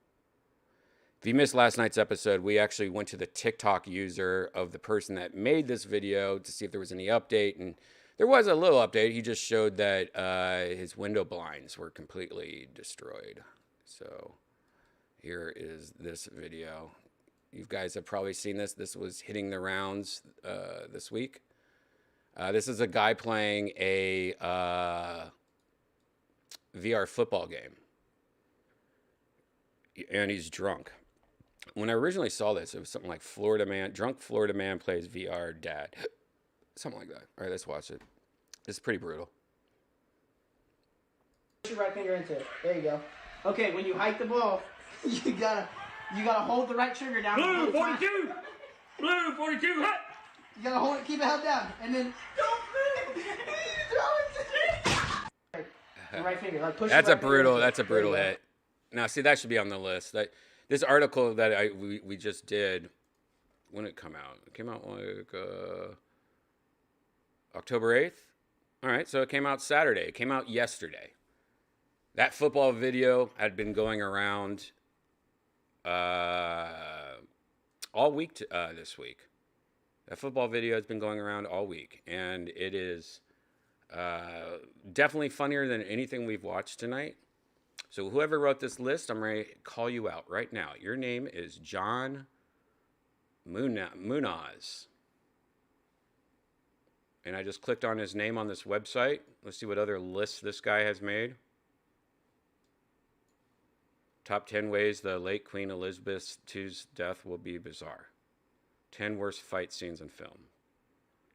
If you missed last night's episode, we actually went to the TikTok user of the person that made this video to see if there was any update, and there was a little update. He just showed that his window blinds were completely destroyed. So here is this video. You guys have probably seen this. This was hitting the rounds this week. This is a guy playing a VR football game. And he's drunk. When I originally saw this, it was something like drunk Florida man plays VR dad. Something like that. All right, let's watch it. This is pretty brutal. Put your right finger into it. There you go. Okay, when you hike the ball, you gotta hold the right trigger down. Blue 42. Blue 42. Hut. You gotta hold it, keep it held down, and then don't move. The right finger, like push. That's a brutal hit. Now, see, that should be on the list. This article that we just did, when did it come out? It came out like October 8th. All right, so it came out Saturday. It came out yesterday. That football video had been going around all week this week. That football video has been going around all week, and it is definitely funnier than anything we've watched tonight. So whoever wrote this list, I'm ready to call you out right now. Your name is John Munaz. And I just clicked on his name on this website. Let's see what other lists this guy has made. Top 10 ways the late Queen Elizabeth II's death will be bizarre. 10 worst fight scenes in film.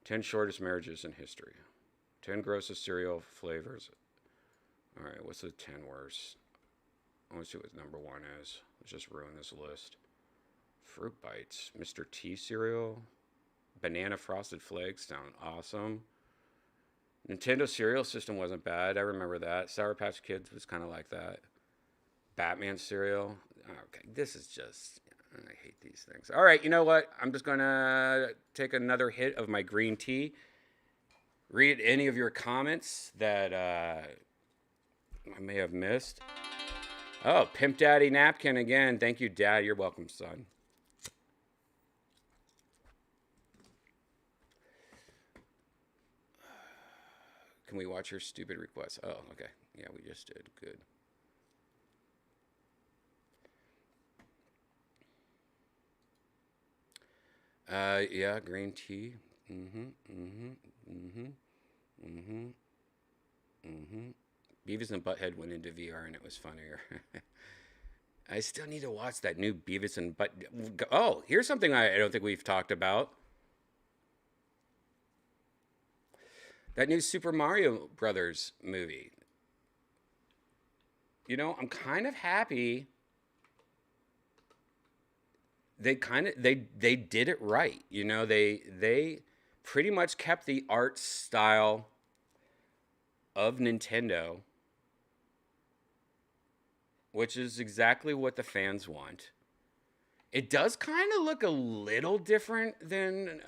10 shortest marriages in history. 10 grossest cereal flavors. All right, what's the 10 worst? I want to see what number one is. Let's just ruin this list. Fruit Bites. Mr. T cereal. Banana Frosted Flakes sound awesome. Nintendo cereal system wasn't bad. I remember that. Sour Patch Kids was kind of like that. Batman cereal. Okay, this is just... I hate these things. All right, you know what? I'm just going to take another hit of my green tea. Read any of your comments that I may have missed. Oh, Pimp Daddy Napkin again. Thank you, Dad. You're welcome, son. Can we watch your stupid request? Oh, okay. Yeah, we just did. Good. Yeah, green tea. Beavis and Butthead went into VR and it was funnier. I still need to watch that new Beavis and Butt. Oh, here's something I don't think we've talked about. That new Super Mario Brothers movie. You know, I'm kind of happy. They did it right. You know, they pretty much kept the art style of Nintendo, which is exactly what the fans want. It does kind of look a little different than,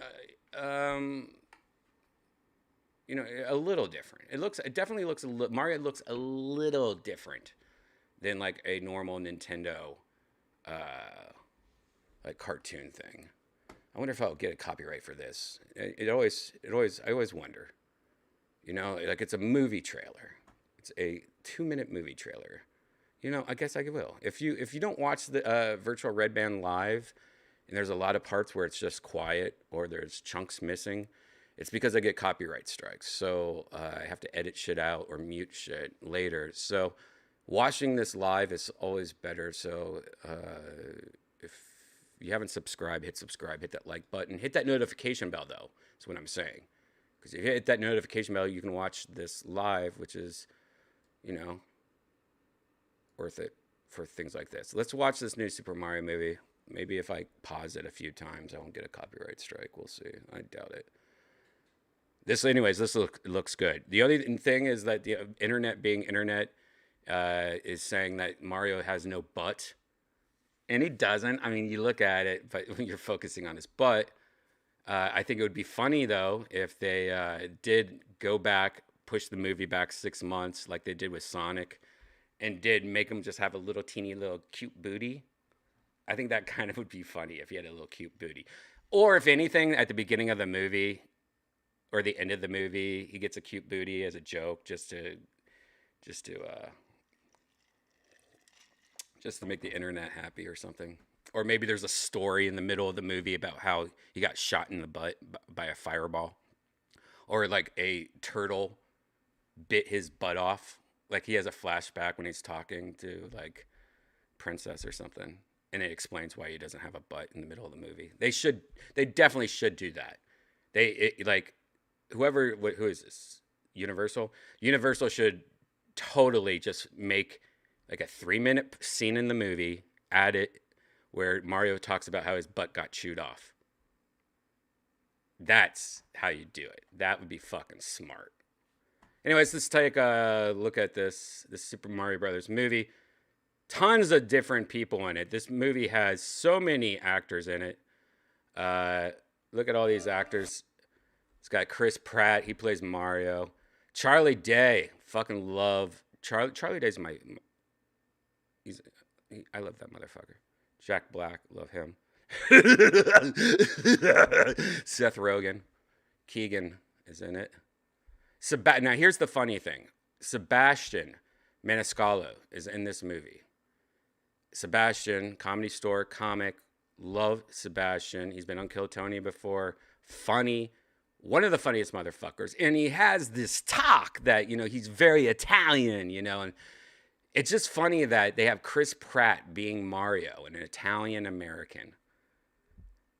you know, a little different. It definitely looks Mario looks a little different than like a normal Nintendo, like cartoon thing. I wonder if I'll get a copyright for this. I always wonder. You know, like it's a movie trailer. It's a 2-minute movie trailer. You know, I guess I will. If you don't watch the virtual Redban live, and there's a lot of parts where it's just quiet or there's chunks missing, it's because I get copyright strikes. So I have to edit shit out or mute shit later. So watching this live is always better. So if you haven't subscribed, hit subscribe, hit that like button, hit that notification bell though. That's what I'm saying. Because if you hit that notification bell, you can watch this live, which is, you know, worth it for things like this. Let's watch this new Super Mario movie. Maybe if I pause it a few times, I won't get a copyright strike. We'll see. I doubt it. This looks good. The only thing is that the internet being internet is saying that Mario has no butt. And he doesn't. I mean, you look at it, but when you're focusing on his butt, I think it would be funny, though, if they did go back, push the movie back 6 months like they did with Sonic, and did make him just have a little teeny little cute booty. I think that kind of would be funny if he had a little cute booty. Or if anything, at the beginning of the movie or the end of the movie, he gets a cute booty as a joke just to make the internet happy or something. Or maybe there's a story in the middle of the movie about how he got shot in the butt by a fireball. Or like a turtle bit his butt off. Like he has a flashback when he's talking to like Princess or something. And it explains why he doesn't have a butt in the middle of the movie. They definitely should do that. Who is this? Universal? Universal should totally just make like a 3-minute scene in the movie, add it where Mario talks about how his butt got chewed off. That's how you do it. That would be fucking smart. Anyways, let's take a look at this Super Mario Brothers movie. Tons of different people in it. This movie has so many actors in it. Look at all these actors. It's got Chris Pratt. He plays Mario. Charlie Day. Fucking love. Charlie Day's I love that motherfucker. Jack Black. Love him. Seth Rogen. Keegan is in it. Now, here's the funny thing. Sebastian Maniscalco is in this movie. Sebastian, Comedy Store comic. Love Sebastian. He's been on Kill Tony before. Funny. One of the funniest motherfuckers. And he has this talk that, you know, he's very Italian, you know. And it's just funny that they have Chris Pratt being Mario, an Italian American.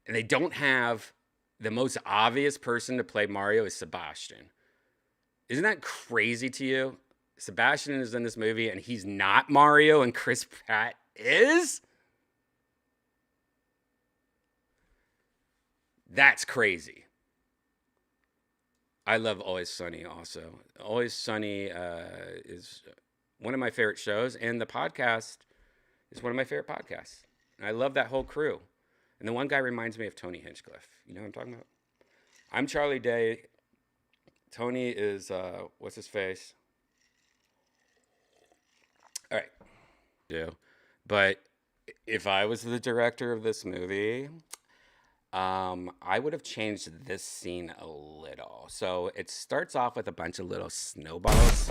And they don't have the most obvious person to play Mario is Sebastian. Isn't that crazy to you? Sebastian is in this movie and he's not Mario and Chris Pratt is? That's crazy. I love Always Sunny also. Always Sunny is one of my favorite shows, and the podcast is one of my favorite podcasts. And I love that whole crew. And the one guy reminds me of Tony Hinchcliffe. You know what I'm talking about? I'm Charlie Day. Tony is, what's his face? All right. Yeah. But if I was the director of this movie, I would have changed this scene a little. So it starts off with a bunch of little snowballs,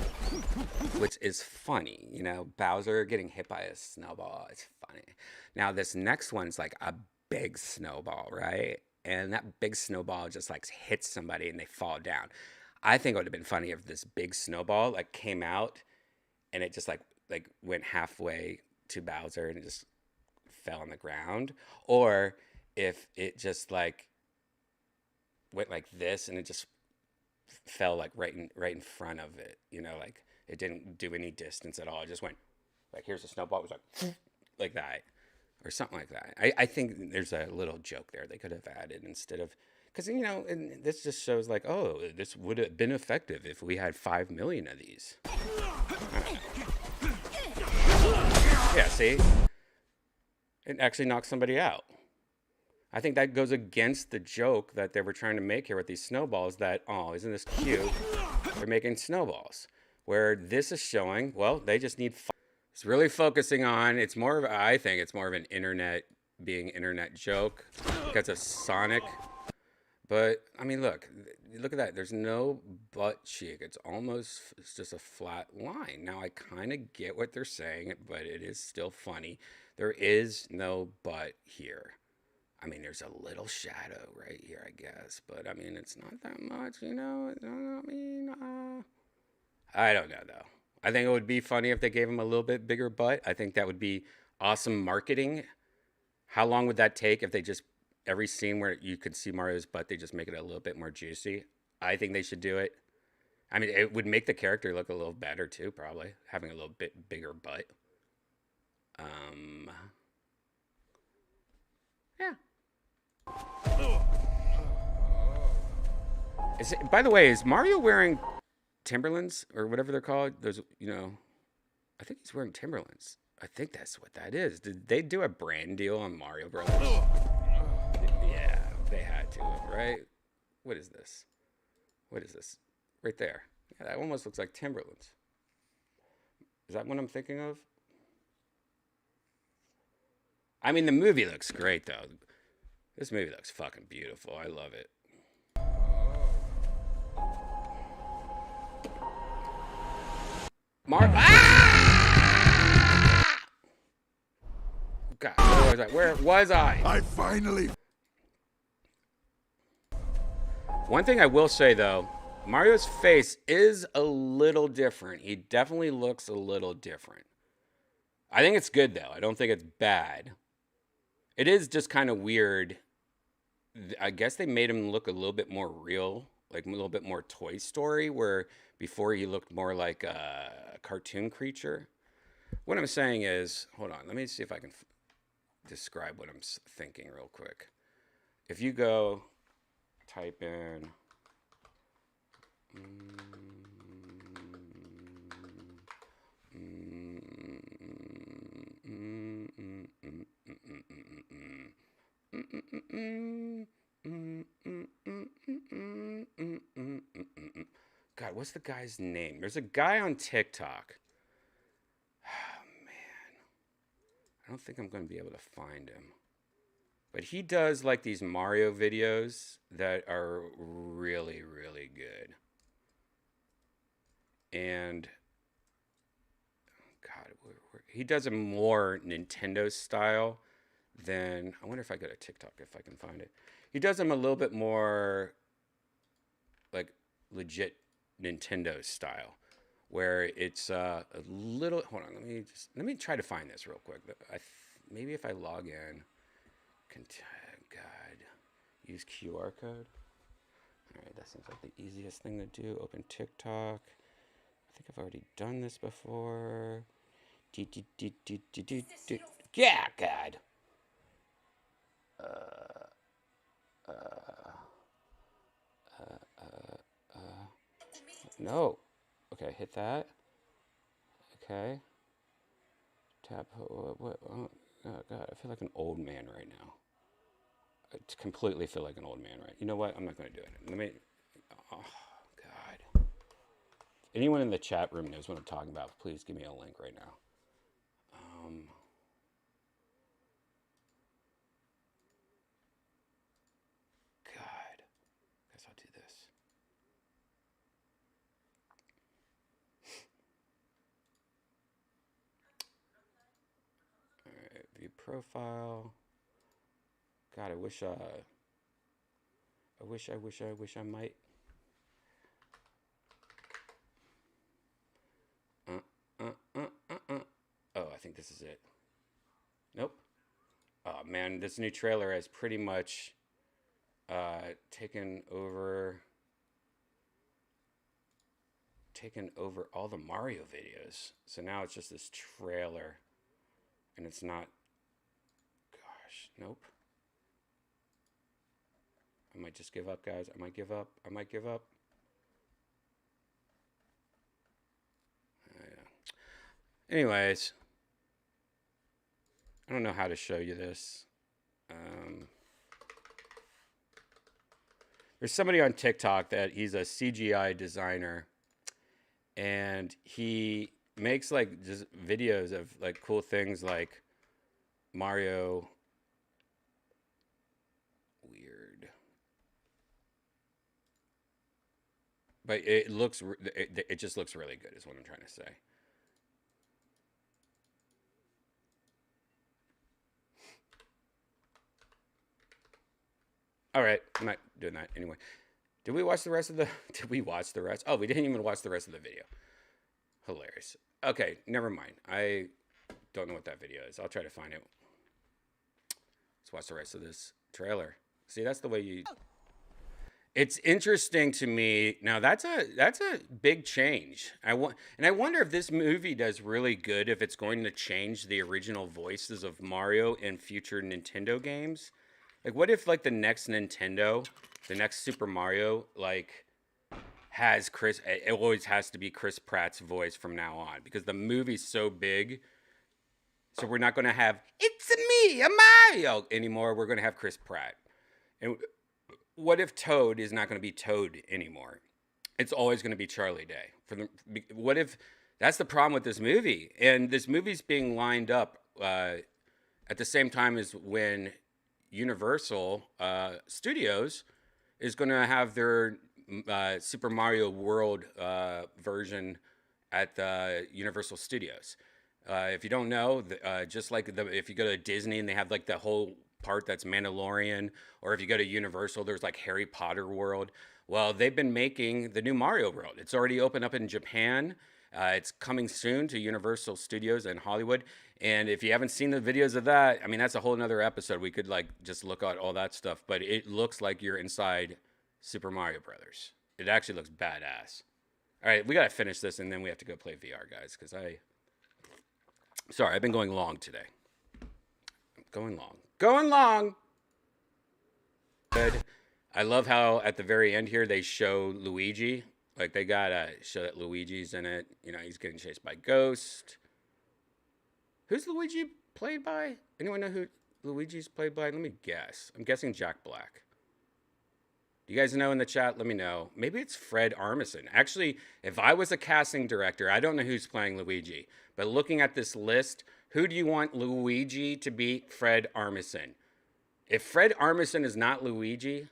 which is funny. You know, Bowser getting hit by a snowball. It's funny. Now, this next one's like a big snowball, right? And that big snowball just like hits somebody and they fall down. I think it would have been funny if this big snowball like came out and it just like went halfway to Bowser and it just fell on the ground, or if it just like went like this and it just fell like right in front of it, you know, like it didn't do any distance at all. It just went like, here's a snowball. It was like that, or something like that. I think there's a little joke there they could have added instead of, because, you know, and this just shows like, oh, this would have been effective if we had 5 million of these. Yeah, see? It actually knocks somebody out. I think that goes against the joke that they were trying to make here with these snowballs, that, oh, isn't this cute? They're making snowballs. Where this is showing, well, they just need... It's really focusing on, it's more of, I think it's more of an internet joke because of Sonic. But, I mean, look at that. There's no butt cheek. It's just a flat line. Now, I kind of get what they're saying, but it is still funny. There is no butt here. I mean, there's a little shadow right here, I guess. But, I mean, it's not that much, you know? I don't know, though. I think it would be funny if they gave him a little bit bigger butt. I think that would be awesome marketing. How long would that take if they just... Every scene where you could see Mario's butt, they just make it a little bit more juicy. I think they should do it. I mean, it would make the character look a little better too, probably. Having a little bit bigger butt. Yeah. By the way, is Mario wearing Timberlands or whatever they're called? Those, you know, I think he's wearing Timberlands. I think that's what that is. Did they do a brand deal on Mario Brothers? Yeah, they had to, right? What is this? What is this? Right there. Yeah, that almost looks like Timberlands. Is that what I'm thinking of? I mean, the movie looks great, though. This movie looks fucking beautiful. I love it. Ah! God, where was I? Where was I? I finally... One thing I will say, though, Mario's face is a little different. He definitely looks a little different. I think it's good, though. I don't think it's bad. It is just kind of weird. I guess they made him look a little bit more real, like a little bit more Toy Story, where before he looked more like a cartoon creature. What I'm saying is, hold on, let me see if I can describe what I'm thinking real quick. If you go... type in God, what's the guy's name? There's a guy on TikTok. Oh, man. I don't think I'm going to be able to find him. But he does like these Mario videos that are really, really good. And God, he does a more Nintendo style than, I wonder if I go to TikTok if I can find it. He does them a little bit more like legit Nintendo style, where it's a little, hold on, let me try to find this real quick. Maybe if I log in. God, use QR code. All right, that seems like the easiest thing to do. Open TikTok. I think I've already done this before. Yeah, God. No. Okay, hit that. Okay. Tap. What? Oh, God, I feel like an old man right now. I completely feel like an old man, right? You know what? I'm not going to do it. Let me... Oh, God. Anyone in the chat room knows what I'm talking about. Please give me a link right now. God. Guess I'll do this. All right. View profile. God, I wish I might. Oh, I think this is it. Nope. Oh man, this new trailer has pretty much taken over all the Mario videos. So now it's just this trailer, and it's not. Gosh, nope. I might just give up, guys. I might give up. I might give up. Anyways, I don't know how to show you this. There's somebody on TikTok that he's a CGI designer, and he makes like just videos of like cool things like Mario. Weird. But it looks, it just looks really good is what I'm trying to say. All right, I'm not doing that anyway. Did we watch the rest of the? Did we watch the rest? Oh, we didn't even watch the rest of the video. Hilarious. Okay, never mind. I don't know what that video is. I'll try to find it. Let's watch the rest of this trailer. See, that's the way you. It's interesting to me. Now that's a big change. I wonder if this movie does really good if it's going to change the original voices of Mario in future Nintendo games. Like, what if, like, the next Nintendo, the next Super Mario, like, has Chris... It always has to be Chris Pratt's voice from now on. Because the movie's so big. So we're not going to have, it's me, a Mario, anymore. We're going to have Chris Pratt. And what if Toad is not going to be Toad anymore? It's always going to be Charlie Day. What if... That's the problem with this movie. And this movie's being lined up at the same time as when... Universal Studios is going to have their Super Mario World version at the Universal Studios. If you don't know, just like if you go to Disney and they have like the whole part that's Mandalorian, or if you go to Universal, there's like Harry Potter World. Well, they've been making the new Mario World. It's already opened up in Japan. It's coming soon to Universal Studios in Hollywood. And if you haven't seen the videos of that, I mean, that's a whole nother episode. We could like just look at all that stuff, but it looks like you're inside Super Mario Brothers. It actually looks badass. All right, we got to finish this and then we have to go play VR, guys, because sorry, I've been going long today. Going long. Good. I love how at the very end here, they show Luigi. Like, they got to show that Luigi's in it. You know, he's getting chased by Ghost. Who's Luigi played by? Anyone know who Luigi's played by? Let me guess. I'm guessing Jack Black. Do you guys know in the chat? Let me know. Maybe it's Fred Armisen. Actually, if I was a casting director, I don't know who's playing Luigi. But looking at this list, who do you want Luigi to be? Fred Armisen. If Fred Armisen is not Luigi...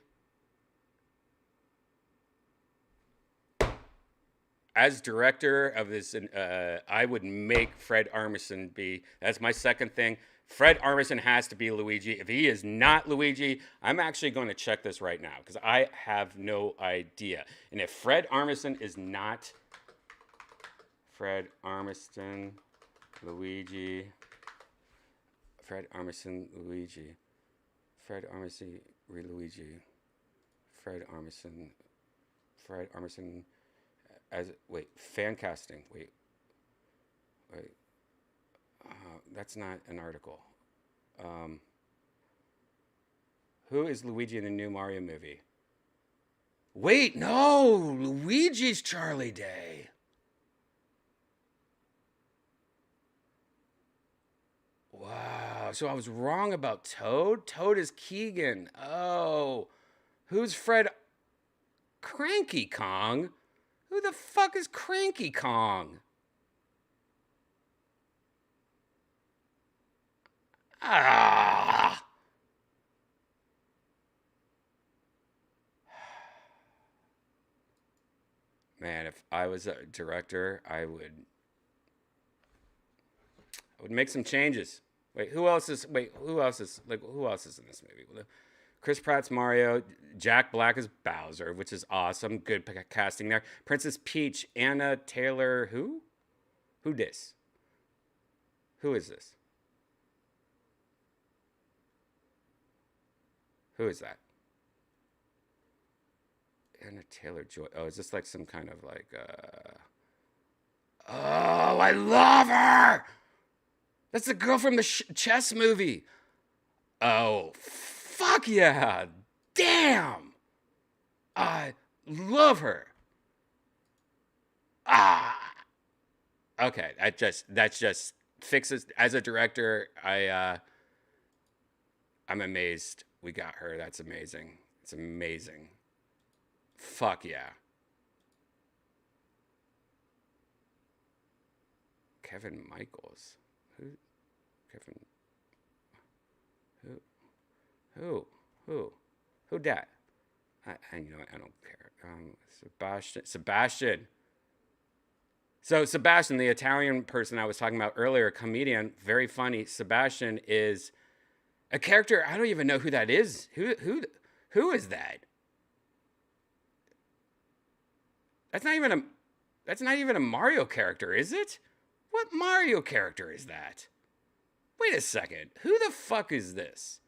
As director of this, I would make Fred Armisen be. That's my second thing. Fred Armisen has to be Luigi. If he is not Luigi, I'm actually going to check this right now because I have no idea. And if Fred Armisen is not Fred Armisen, Luigi, Fred Armisen, Luigi, Fred Armisen, Luigi, Fred Armisen, Fred Armisen. Fan casting. Wait. That's not an article. Who is Luigi in the new Mario movie? Wait, no! Luigi's Charlie Day. Wow. So I was wrong about Toad? Toad is Keegan. Oh. Who's Fred? Cranky Kong? Who the fuck is Cranky Kong? Ah! Man, if I was a director, I would make some changes. Who else is in this movie? Chris Pratt's Mario, Jack Black is Bowser, which is awesome. Good casting there. Princess Peach, Anna Taylor, who? Who this? Who is this? Who is that? Anna Taylor-Joy. Oh, is this like some kind of like, Oh, I love her! That's the girl from the chess movie. Oh, fuck yeah! Damn! I love her. Ah! Okay, that's just fixes. As a director, I'm amazed we got her. That's amazing. It's amazing. Fuck yeah. Kevin Michaels. Who? Kevin. Who dat? You know what? I don't care. Sebastian. So Sebastian, the Italian person I was talking about earlier, comedian, very funny. Sebastian is a character. I don't even know who that is. Who is that? That's not even a Mario character, is it? What Mario character is that? Wait a second. Who the fuck is this?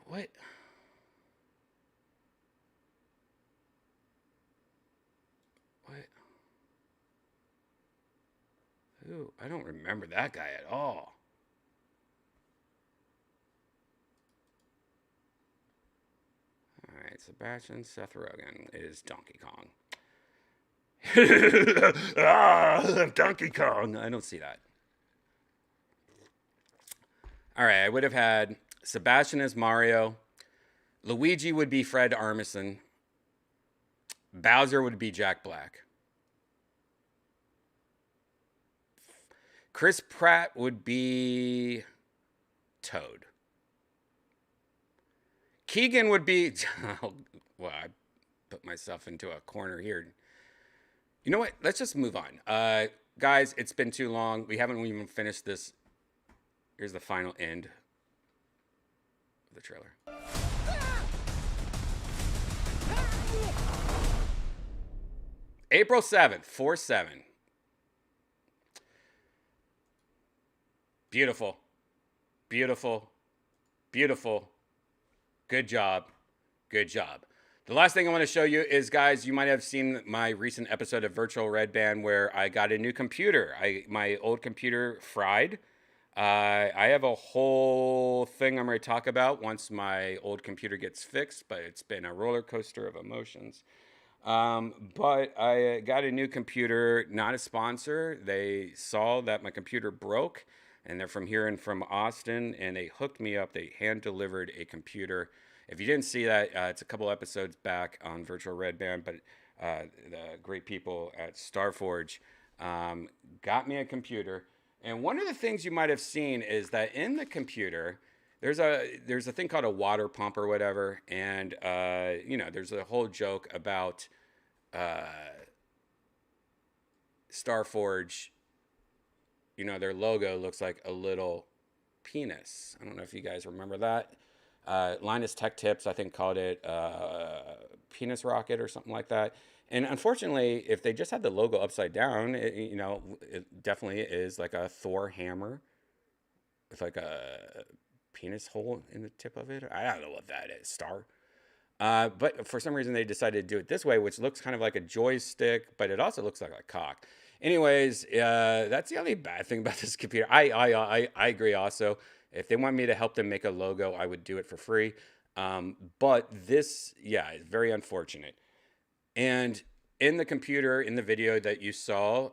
What? Who? I don't remember that guy at all. All right, Sebastian Seth Rogen is Donkey Kong. Donkey Kong. I don't see that. All right, I would have had Sebastian as Mario. Luigi would be Fred Armisen. Bowser would be Jack Black. Chris Pratt would be Toad. Keegan would be... well, I put myself into a corner here. You know what? Let's just move on. Guys, it's been too long. We haven't even finished this. Here's the final end of the trailer. April 7th, 4/7. Beautiful. Beautiful. Beautiful. Good job. Good job. The last thing I want to show you is, guys, you might have seen my recent episode of Virtual Redban where I got a new computer. My old computer fried. I have a whole thing I'm going to talk about once my old computer gets fixed, but it's been a roller coaster of emotions. But I got a new computer, not a sponsor. They saw that my computer broke, and they're from here and from Austin, and they hooked me up. They hand-delivered a computer. If you didn't see that, it's a couple episodes back on Virtual Redban, but the great people at Starforge got me a computer. And one of the things you might have seen is that in the computer, there's a thing called a water pump or whatever, and there's a whole joke about Starforge. Their logo looks like a little penis. I don't know if you guys remember that. Linus Tech Tips, I think, called it penis rocket or something like that. And unfortunately, if they just had the logo upside down, it definitely is like a Thor hammer with like a penis hole in the tip of it. I don't know what that is. Star. But for some reason, they decided to do it this way, which looks kind of like a joystick, but it also looks like a cock. Anyways, that's the only bad thing about this computer. I agree also. If they want me to help them make a logo, I would do it for free. But this, is very unfortunate. And in the computer, in the video that you saw,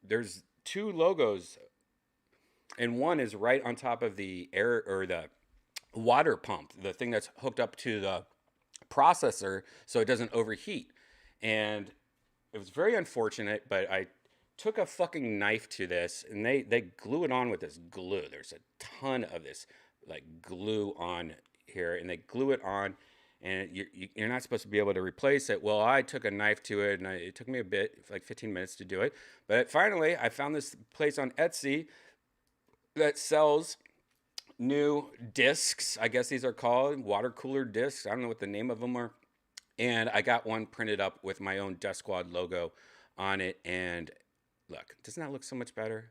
there's two logos. And one is right on top of the air or the water pump, the thing that's hooked up to the processor so it doesn't overheat. And it was very unfortunate, but I took a fucking knife to this, and they glue it on with this glue. There's a ton of this like glue on here, and they glue it on, and you're not supposed to be able to replace it. Well, I took a knife to it, and it took me a bit, like 15 minutes to do it. But finally, I found this place on Etsy that sells new discs. I guess these are called water cooler discs. I don't know what the name of them are. And I got one printed up with my own Death Squad logo on it, and look, doesn't that look so much better?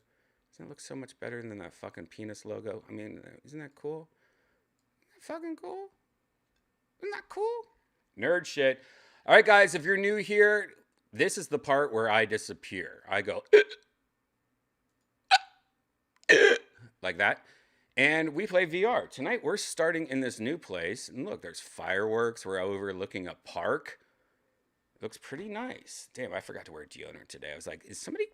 Doesn't it look so much better than that fucking penis logo? I mean, isn't that cool? fucking cool? Isn't that cool? Nerd shit. All right, guys, if you're new here, this is the part where I disappear. I go like that. And we play VR. Tonight, we're starting in this new place. And look, there's fireworks. We're overlooking a park. It looks pretty nice. Damn, I forgot to wear deodorant today. I was like, is somebody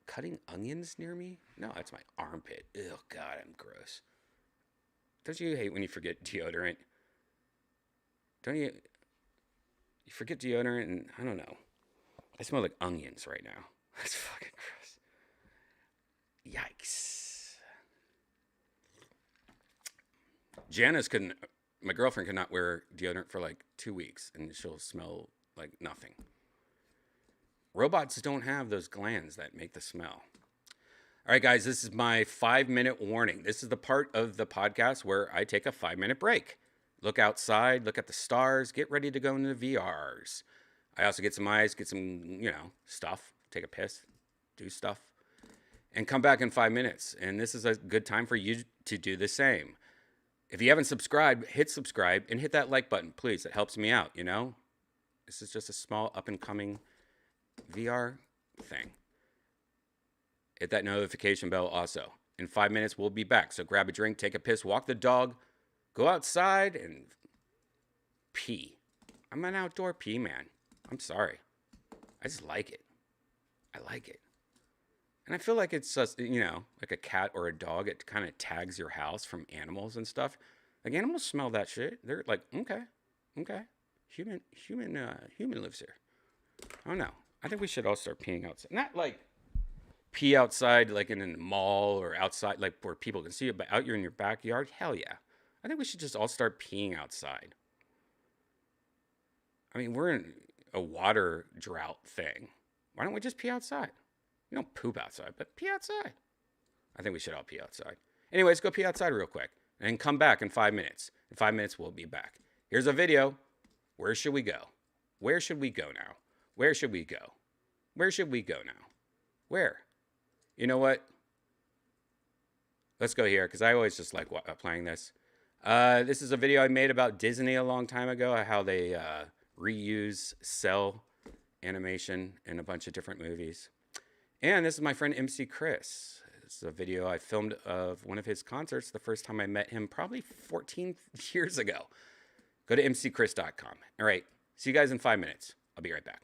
cutting onions near me? No, that's my armpit. Oh, God, I'm gross. Don't you hate when you forget deodorant? Don't you? You forget deodorant and, I don't know. I smell like onions right now. That's fucking gross. Yikes. My girlfriend could not wear deodorant for like 2 weeks and she'll smell like nothing. Robots don't have those glands that make the smell. All right, guys, this is my 5-minute warning. This is the part of the podcast where I take a 5-minute break. Look outside, look at the stars, get ready to go into the VRs. I also get some ice, get some, stuff, take a piss, do stuff, and come back in 5 minutes. And this is a good time for you to do the same. If you haven't subscribed, hit subscribe and hit that like button, please. It helps me out, This is just a small up-and-coming VR thing. Hit that notification bell also. In 5 minutes, we'll be back. So grab a drink, take a piss, walk the dog, go outside, and pee. I'm an outdoor pee man. I'm sorry. I just like it. I like it. And I feel like it's just, like a cat or a dog. It kind of tags your house from animals and stuff. Like, animals smell that shit. They're like, okay. Human lives here. I don't know. I think we should all start peeing outside. Not like pee outside, like in a mall or outside, like where people can see you, but out here in your backyard. Hell yeah. I think we should just all start peeing outside. I mean, we're in a water drought thing. Why don't we just pee outside? You don't poop outside, but pee outside. I think we should all pee outside. Anyways, go pee outside real quick and come back in 5 minutes. In 5 minutes, we'll be back. Here's a video. Where should we go? Where should we go now? Where should we go? Where should we go now? Where? You know what? Let's go here because I always just like playing this. This is a video I made about Disney a long time ago, how they reuse cell animation in a bunch of different movies. And this is my friend MC Chris. This is a video I filmed of one of his concerts the first time I met him, probably 14 years ago. Go to mcchris.com. All right, see you guys in 5 minutes. I'll be right back.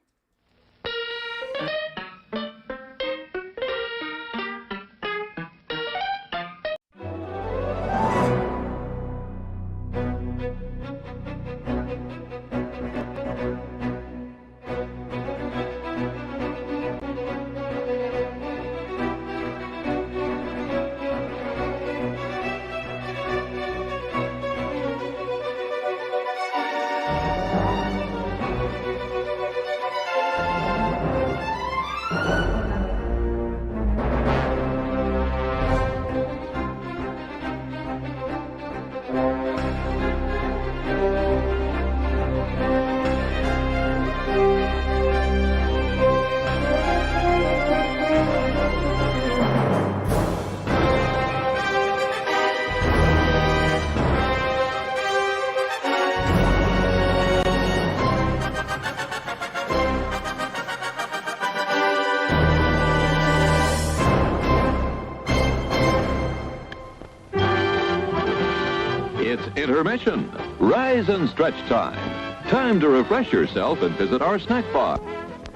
Intermission. Rise and stretch time. Time to refresh yourself and visit our snack bar.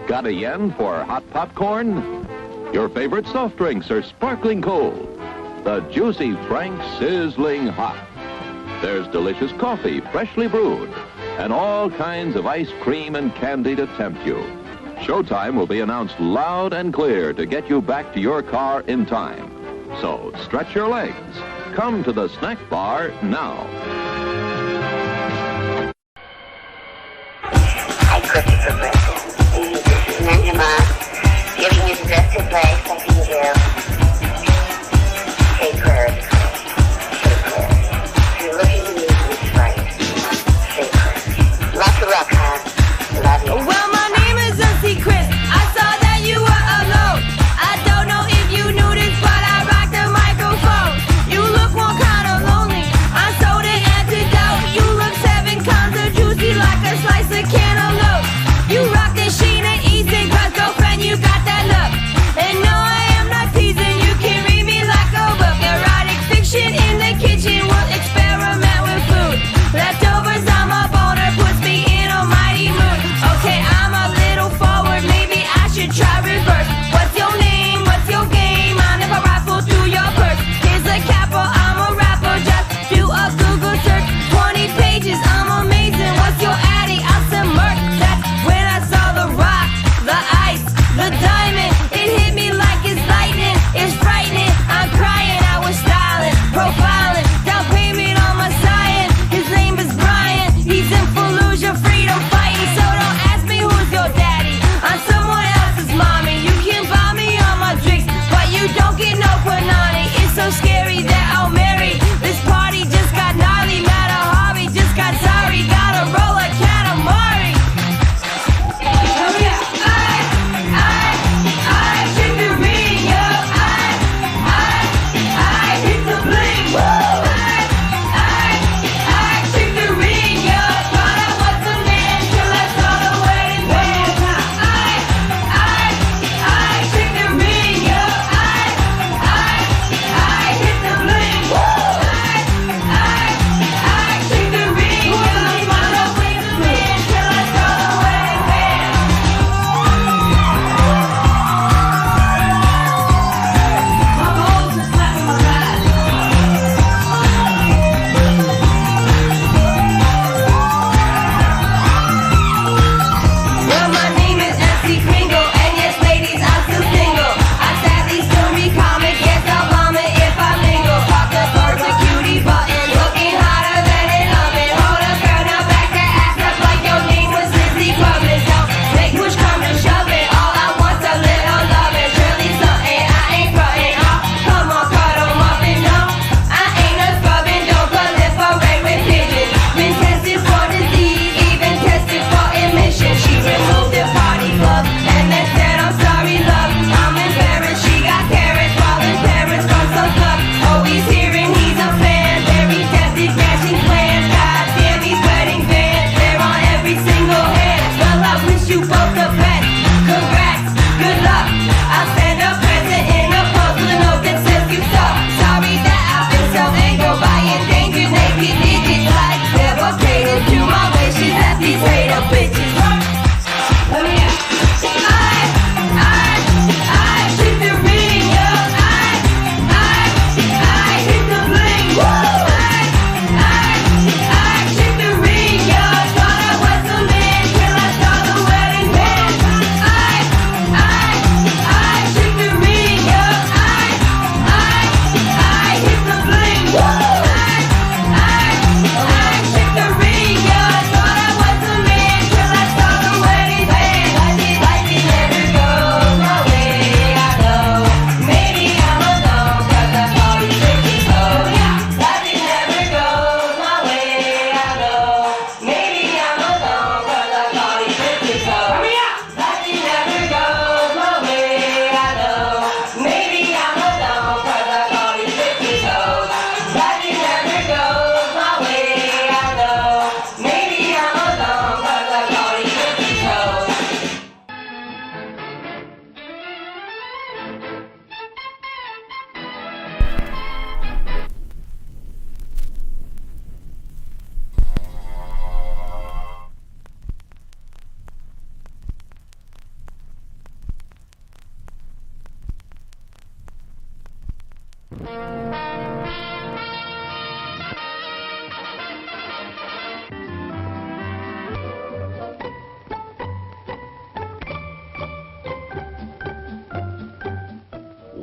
Got a yen for hot popcorn? Your favorite soft drinks are sparkling cold. The juicy Frank sizzling hot. There's delicious coffee, freshly brewed, and all kinds of ice cream and candy to tempt you. Showtime will be announced loud and clear to get you back to your car in time. So stretch your legs. Come to the snack bar now. I cooked it for breakfast. This is Ninja Mom, giving you the best advice I can give. Say prayers. Say prayers. If you're looking to meet me right, say prayers. Lots of luck, huh? Love you. Well, my name is MC Chris. I saw that you were alone. I don't know if you knew this, but I rock the microphone. You look one kind of lonely. I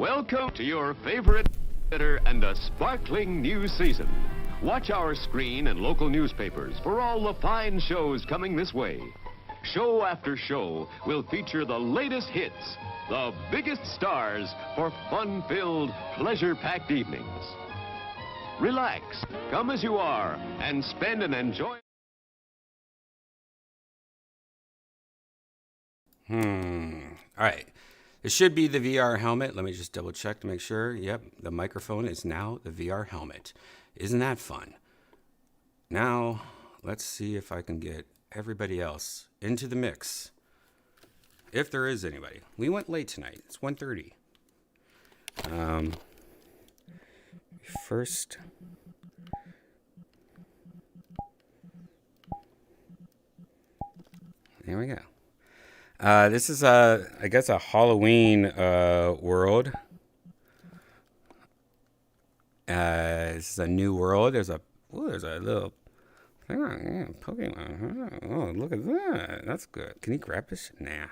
Welcome to your favorite theater and a sparkling new season. Watch our screen and local newspapers for all the fine shows coming this way. Show after show will feature the latest hits, the biggest stars for fun-filled, pleasure-packed evenings. Relax, come as you are, and spend and enjoy. All right. It should be the VR helmet. Let me just double check to make sure. Yep, the microphone is now the VR helmet. Isn't that fun? Now, let's see if I can get everybody else into the mix. If there is anybody. We went late tonight. It's 1:30. First... Here we go. This is I guess a Halloween world. This is a new world. There's a little thing on here, Pokemon. Oh, look at that. That's good. Can you grab this? Nah.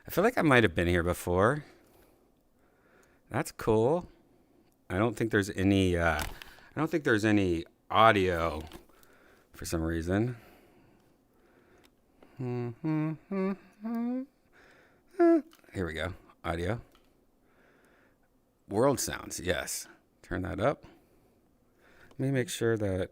I feel like I might have been here before. That's cool. I don't think there's any audio for some reason. Here we go. Audio. World sounds. Yes. Turn that up. Let me make sure that...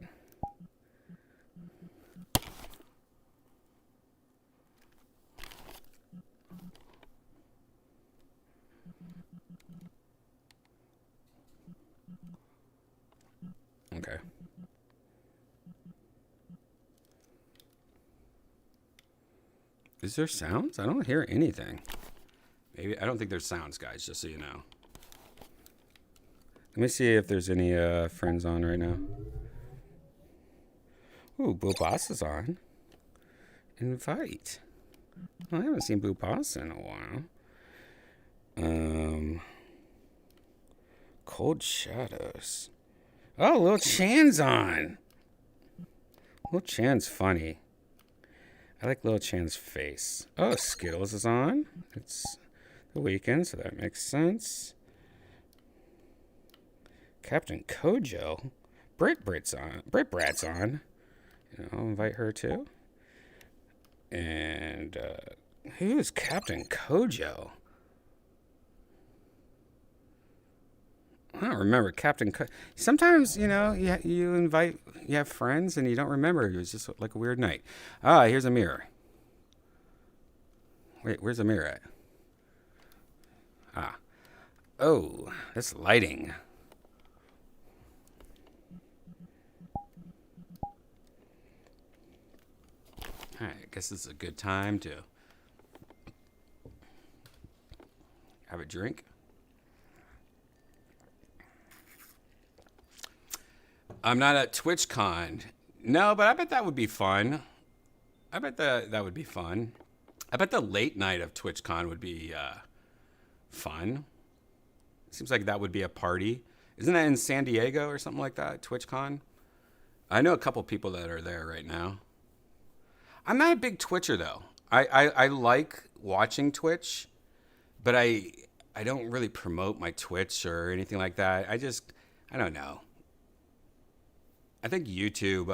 Okay. Is there sounds? I don't hear anything. Maybe I don't think there's sounds, guys, just so you know. Let me see if there's any friends on right now. Ooh, Blue Boss is on. Invite. Well, I haven't seen Blue Boss in a while. Cold Shadows. Oh, Lil Chan's on. Lil Chan's funny. I like Lil Chan's face. Oh, Skittles is on. It's the weekend, so that makes sense. Captain Kojo. Brat's on. You know, I'll invite her too. And who's Captain Kojo? I don't remember Captain Kojo. Sometimes, you know, you have friends and you don't remember. It was just like a weird night. Ah, here's a mirror. Wait, where's the mirror at? Ah. Oh, that's lighting. All right, I guess this is a good time to have a drink. I'm not at TwitchCon. No, but I bet that would be fun. I bet that would be fun. I bet the late night of TwitchCon would be fun. Seems like that would be a party. Isn't that in San Diego or something like that, TwitchCon? I know a couple people that are there right now. I'm not a big Twitcher, though. I like watching Twitch, but I don't really promote my Twitch or anything like that. I don't know. I think YouTube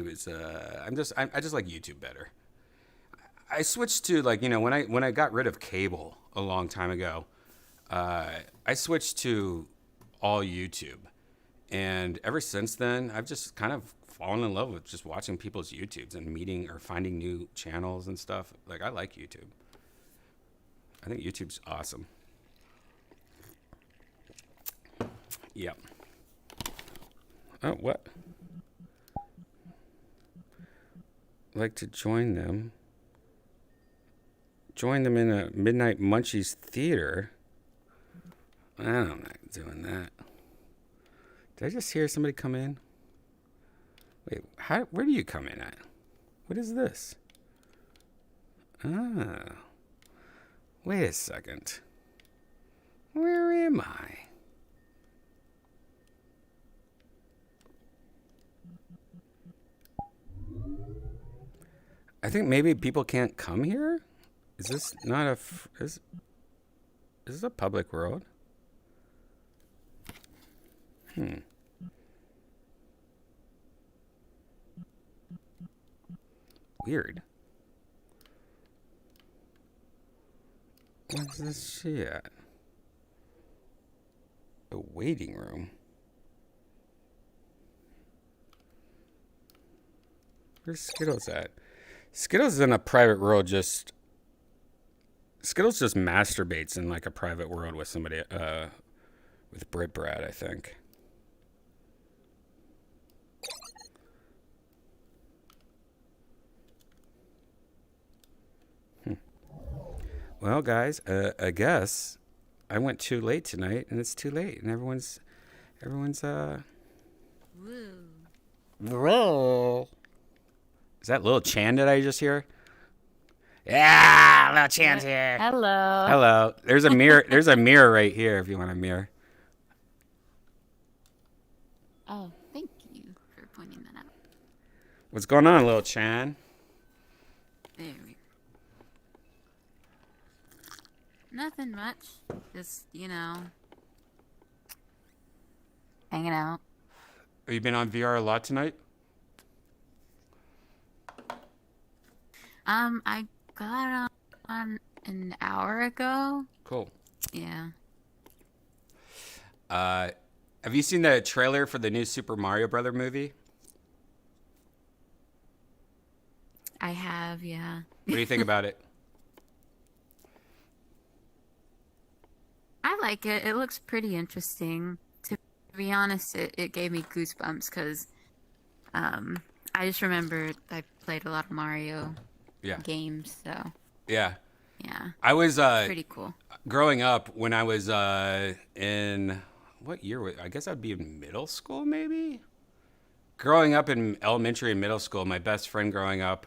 is I just like YouTube better. I switched to, like, you know, when I got rid of cable a long time ago, I switched to all YouTube. And ever since then, I've just kind of fallen in love with just watching people's YouTubes and meeting or finding new channels and stuff. Like, I like YouTube. I think YouTube's awesome. Yep. Oh, what? Like to join them. Join them in a Midnight Munchies theater. I'm not doing that. Did I just hear somebody come in? Wait, where do you come in at? What is this? Ah. Wait a second. Where am I? I think maybe people can't come here? Is this not Is this a public world? Weird. What's this shit at? A waiting room. Where's Skittles at? Skittles is in a private world. Skittles just masturbates in like a private world with somebody. With Brit Brad, I think. Well, guys, I guess I went too late tonight, and it's too late, and everyone's Whoa. Is that Lil Chan that I just hear? Yeah, Lil Chan's here. Hello. Hello. There's a mirror. There's a mirror right here if you want a mirror. Oh, thank you for pointing that out. What's going on, Lil Chan? There we go. Nothing much. Just, hanging out. Have you been on VR a lot tonight? I got on an hour ago. Cool. Yeah. Have you seen the trailer for the new Super Mario Brother movie? I have, yeah. What do you think about it? I like it. It looks pretty interesting. To be honest, it gave me goosebumps because I just remembered I played a lot of Mario games, so Yeah. yeah. I was pretty cool. Growing up when I was in what year? I guess I'd be in middle school, maybe. Growing up in elementary and middle school, my best friend growing up,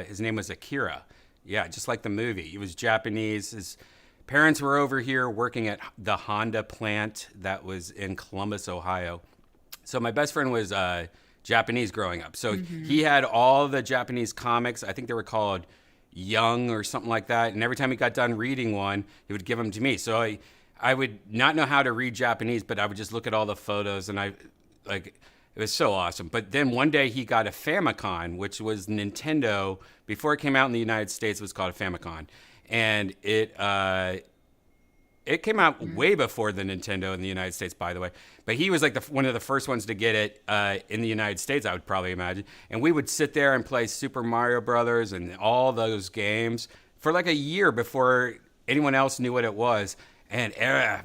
his name was Akira. Yeah, just like the movie. He was Japanese. His parents were over here working at the Honda plant that was in Columbus, Ohio. So my best friend was Japanese growing up. So he had all the Japanese comics. I think they were called Young or something like that. And every time he got done reading one, he would give them to me. So I would not know how to read Japanese, but I would just look at all the photos and it was so awesome. But then one day he got a Famicom, which was Nintendo. Before it came out in the United States, it was called a Famicom. And it came out way before the Nintendo in the United States, by the way. But he was like one of the first ones to get it in the United States, I would probably imagine. And we would sit there and play Super Mario Brothers and all those games for like a year before anyone else knew what it was. And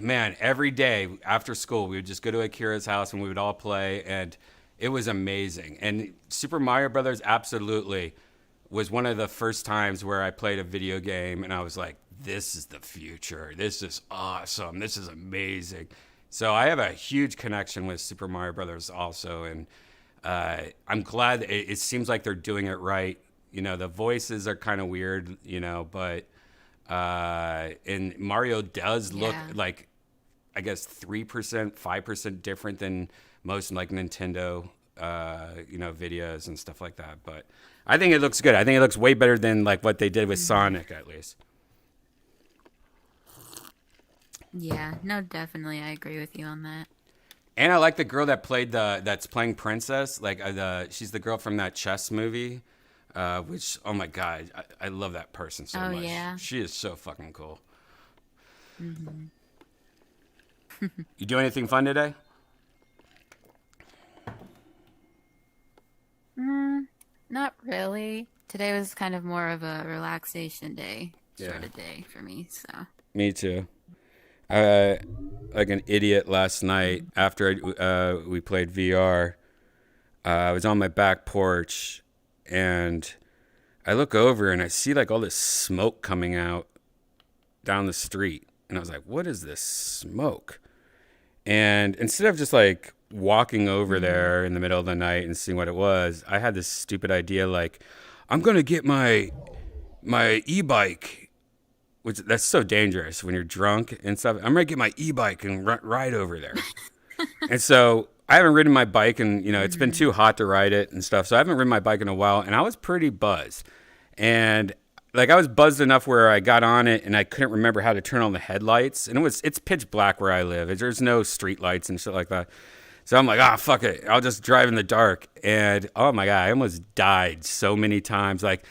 man, every day after school, we would just go to Akira's house and we would all play. And it was amazing. And Super Mario Brothers absolutely was one of the first times where I played a video game and I was like, this is the future. This is awesome. This is amazing. So I have a huge connection with Super Mario Brothers also. And I'm glad it seems like they're doing it right. The voices are kind of weird, but and Mario does look like, I guess, 3%, 5% different than most like Nintendo, videos and stuff like that. But I think it looks good. I think it looks way better than like what they did with Sonic, at least. Yeah, no, definitely. I agree with you on that. And I like the girl that that's playing Princess. Like she's the girl from that chess movie, which, oh my God, I love that person so much. Yeah. She is so fucking cool. Mm-hmm. You do anything fun today? Not really. Today was kind of more of a relaxation day sort of day for me. So. Me too. Like an idiot last night after we played VR, I was on my back porch and I look over and I see like all this smoke coming out down the street. And I was like, what is this smoke? And instead of just like walking over there in the middle of the night and seeing what it was, I had this stupid idea like, I'm going to get my e-bike. Which that's so dangerous when you're drunk and stuff. I'm gonna get my e-bike and ride over there. And so I haven't ridden my bike, and it's been too hot to ride it and stuff. So I haven't ridden my bike in a while, and I was pretty buzzed. And like I was buzzed enough where I got on it and I couldn't remember how to turn on the headlights, and it's pitch black where I live. There's no street lights and shit like that. So I'm like, fuck it, I'll just drive in the dark. And oh my god, I almost died so many times. Like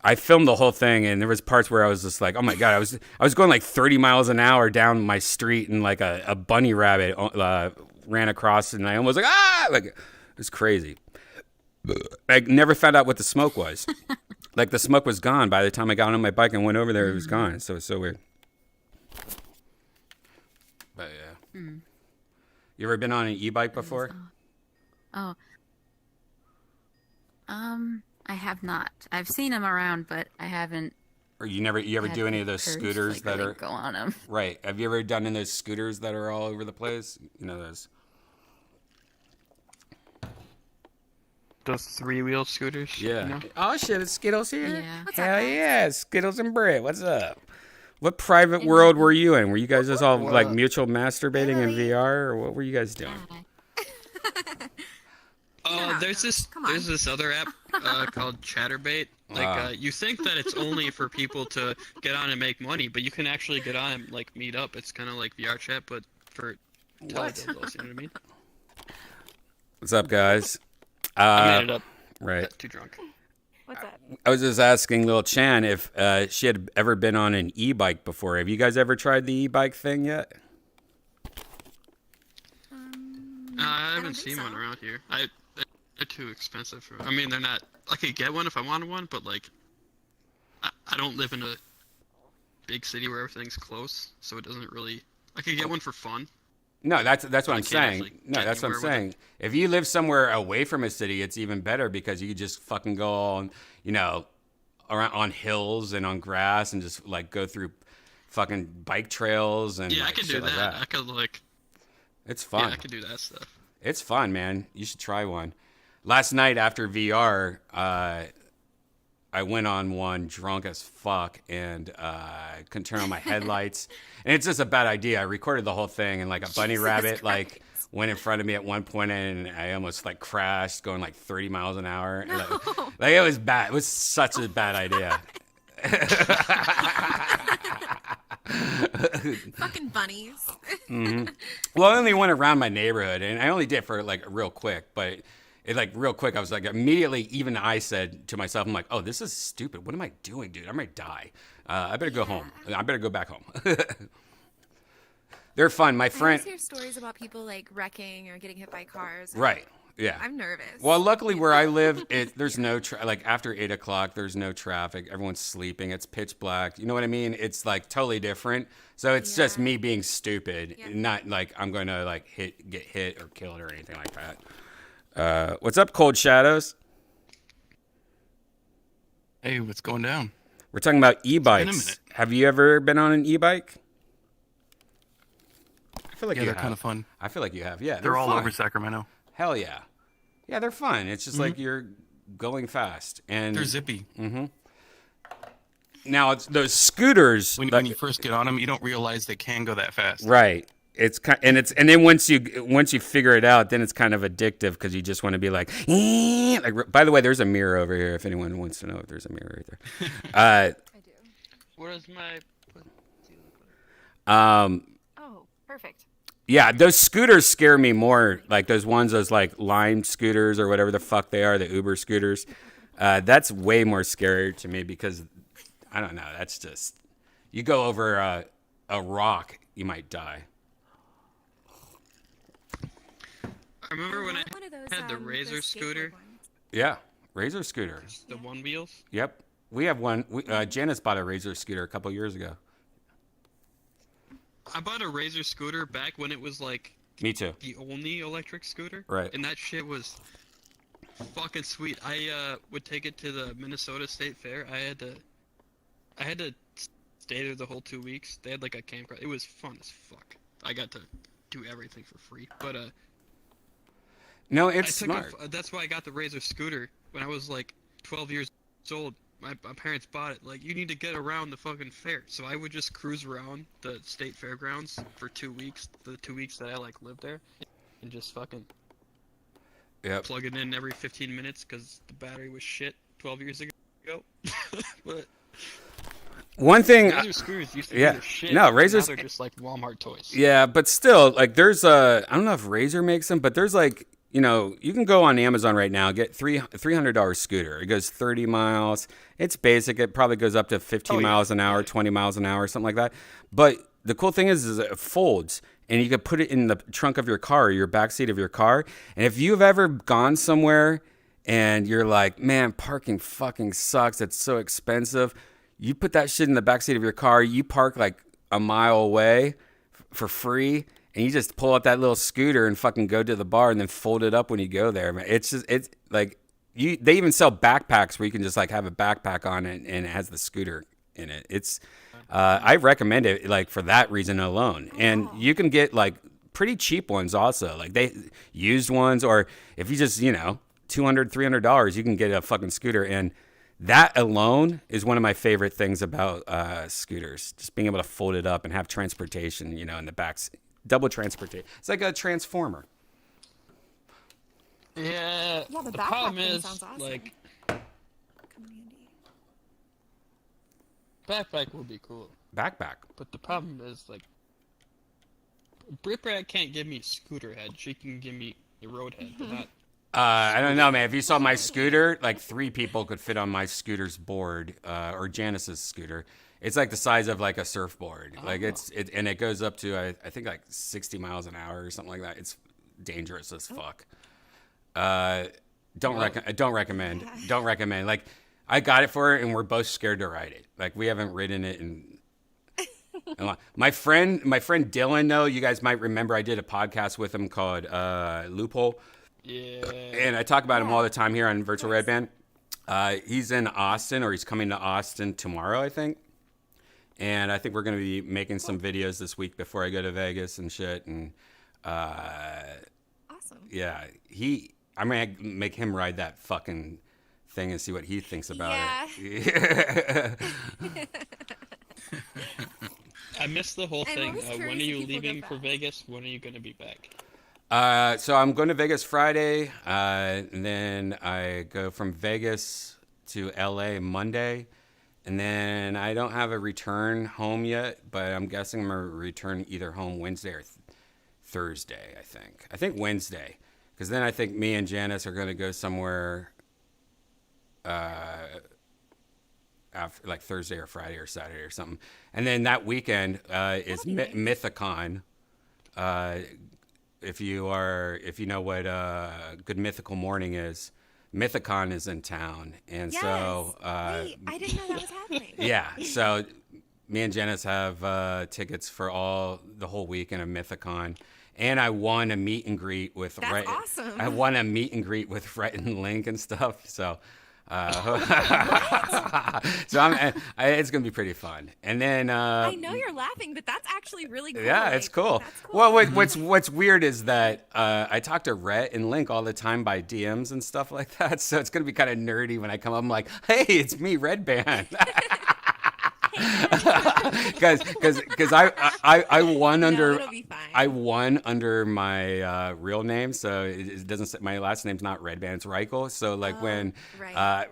I filmed the whole thing, and there was parts where I was just like, oh my god, I was going like 30 miles an hour down my street, and like a bunny rabbit ran across, and I almost like it was crazy. I never found out what the smoke was. Like the smoke was gone by the time I got on my bike and went over there. It was gone. So it's so weird. But yeah. You ever been on an e-bike before? Oh. I have not. I've seen them around, but I haven't. Or you ever do any of those scooters that are go on them? Right. Have you ever done any of those scooters that are all over the place? You know those. Those 3-wheel scooters. Yeah. You know? Oh shit! It's Skittles here. Yeah. Hell yeah! Skittles and bread. What's up? What private world were you in? Were you guys just all like mutual masturbating in VR, or what were you guys doing? There's this other app called Chatterbait. Like you think that it's only for people to get on and make money, but you can actually get on and like meet up. It's kind of like VR chat, but for teledildos. You know what I mean? What's up, guys? I made it up. Right. Too drunk. What's up? I was just asking Lil Chan if she had ever been on an e-bike before. Have you guys ever tried the e-bike thing yet? I haven't seen one around here. They're too expensive. I mean, they're not. I could get one if I wanted one, but like, I don't live in a big city where everything's close, so it doesn't really. I could get one for fun. No, that's what I'm saying. No, that's what I'm saying. If you live somewhere away from a city, it's even better because you just fucking go on, around on hills and on grass and just like go through fucking bike trails and I could do like that. I could like. It's fun. Yeah, I could do that stuff. It's fun, man. You should try one. Last night after VR, I went on one drunk as fuck and couldn't turn on my headlights. And it's just a bad idea. I recorded the whole thing and like a bunny rabbit like went in front of me at one point and I almost like crashed going like 30 miles an hour. No. Like it was bad. It was such a bad idea. Fucking bunnies. Mm-hmm. Well, I only went around my neighborhood and I only did for like real quick, but it like real quick, I was like immediately, even I said to myself, I'm like, oh, this is stupid. What am I doing, dude? I might die. I better go home. I better go back home. They're fun. My friend. I always hear stories about people like wrecking or getting hit by cars. Right. Yeah. I'm nervous. Well, luckily where I live, there's no like after 8 o'clock, there's no traffic. Everyone's sleeping. It's pitch black. You know what I mean? It's like totally different. So it's just me being stupid, not like I'm going to like get hit or killed or anything like that. What's up, Cold Shadows? Hey, what's going down? We're talking about It's been a e-bikes. minute. Have you ever been on an e-bike? I feel like Yeah, you they're have. kind of fun. I feel like you have. Yeah, They're all fun. over Sacramento. Hell yeah. Yeah, they're fun. It's just like you're going fast. And They're zippy. Mm-hmm. Now, it's those scooters. When you first get on them, you don't realize they can go that fast. Right. It's kind, and then once you figure it out, then it's kind of addictive because you just want to be like, "Eh." Like. By the way, there's a mirror over here. If anyone wants to know if there's a mirror right there. I do. Where's my? Oh, perfect. Yeah, those scooters scare me more. Like those like Lime scooters or whatever the fuck they are, the Uber scooters. That's way more scary to me because I don't know. That's just you go over a rock, you might die. I remember when I had the Razor scooter. Yeah, Razor scooter. The one wheels. Yep, we have one. Janice bought a Razor scooter a couple years ago. I bought a Razor scooter back when it was like Me too. the only electric scooter. Right. And that shit was fucking sweet. I would take it to the Minnesota State Fair. I had to stay there the whole 2 weeks. They had like a campground. It was fun as fuck. I got to do everything for free. But no, it's smart. That's why I got the Razor scooter when I was like 12 years old. My parents bought it. Like, you need to get around the fucking fair. So I would just cruise around the state fairgrounds for 2 weeks. The 2 weeks that I like lived there, and just fucking plug it in every 15 minutes because the battery was shit 12 years ago. But One thing, Razor scooters used to be yeah, the shit. no, Now Razor's, they're just like Walmart toys. yeah, but still, like, there's I don't know if Razor makes them, but there's like, you know, you can go on Amazon right now, get $300 scooter. It goes 30 miles. It's basic. It probably goes up to 15 miles an hour, 20 miles an hour, something like that. But the cool thing is it folds, and you can put it in the trunk of your car, your backseat of your car. And if you've ever gone somewhere and you're like, man, parking fucking sucks. It's so expensive. You put that shit in the backseat of your car, you park like a mile away for free, and you just pull out that little scooter and fucking go to the bar and then fold it up when you go there. It's just, it's like, they even sell backpacks where you can just like have a backpack on it and it has the scooter in it. It's, I recommend it like for that reason alone. And you can get like pretty cheap ones also, like they used ones, or if you just, you know, $200, $300, you can get a fucking scooter. And that alone is one of my favorite things about scooters. Just being able to fold it up and have transportation, you know, in the back, double transportation. It's like a transformer. Yeah. Yeah, the the backpack problem thing is sounds awesome. like backpack would be cool. Backpack. But the problem is like Brit Brat can't give me scooter head. She can give me a road head, but not. I don't know, man. If you saw my scooter, like 3 people could fit on my scooter's board, or Janice's scooter. It's like the size of like a surfboard. Like and it goes up to I think like 60 miles an hour or something like that. It's dangerous as fuck. Don't recommend. Don't recommend. Like I got it for her, and we're both scared to ride it. Like we haven't ridden it in. My friend Dylan, though, you guys might remember, I did a podcast with him called Loophole. Yeah. And I talk about him all the time here on Virtual Redban. He's in Austin, or he's coming to Austin tomorrow, I think. And I think we're going to be making some videos this week before I go to Vegas and shit. And awesome. Yeah, I'm going to make him ride that fucking thing and see what he thinks about it. I missed the whole I'm thing. always When are curious you if people leaving go for back. Vegas? When are you going to be back? So I'm going to Vegas Friday, and then I go from Vegas to LA Monday, and then I don't have a return home yet, but I'm guessing I'm going to return either home Wednesday or Thursday, I think Wednesday, because then I think me and Janice are going to go somewhere after, like Thursday or Friday or Saturday or something. And then that weekend is Mythicon. If you know what Good Mythical Morning is, Mythicon is in town, and so Wait, I didn't know that was happening. yeah, so me and Janice have tickets for the whole weekend of Mythicon, and I won a meet and greet with That's awesome. I won a meet and greet with Rhett and Link and stuff. So. It's gonna be pretty fun, and then I know you're laughing, but that's actually really cool. yeah, it's cool. Well, what's weird is that I talk to Rhett and Link all the time by DMs and stuff like that, so it's gonna be kind of nerdy when I come up. I'm like, hey, it's me, Redban. Because I won under I won under my real name, so it doesn't say, my last name's not Redban, it's Reichel. So like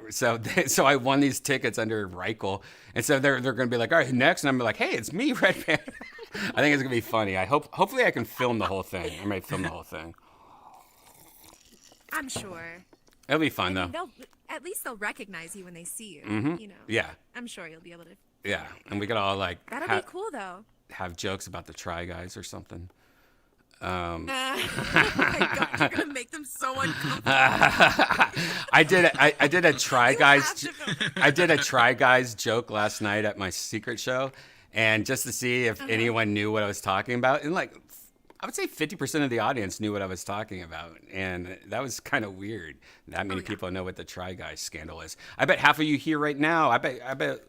so I won these tickets under Reichel, and so they're gonna be like, all right, next, and I'm like, hey, it's me, Redban. I think it's gonna be funny. Hopefully I can film the whole thing. I might film the whole thing. I'm sure. It'll be fun though. At least they'll recognize you when they see you. Mm-hmm. You know. Yeah. I'm sure you'll be able to. Yeah, and we could all like That'll be cool though. Have jokes about the Try Guys or something. Oh my God, you're gonna make them so uncomfortable. I did a Try Guys joke last night at my secret show, and just to see if anyone knew what I was talking about, and like I would say 50% of the audience knew what I was talking about, and that was kind of weird. That many people know what the Try Guys scandal is. I bet half of you here right now. I bet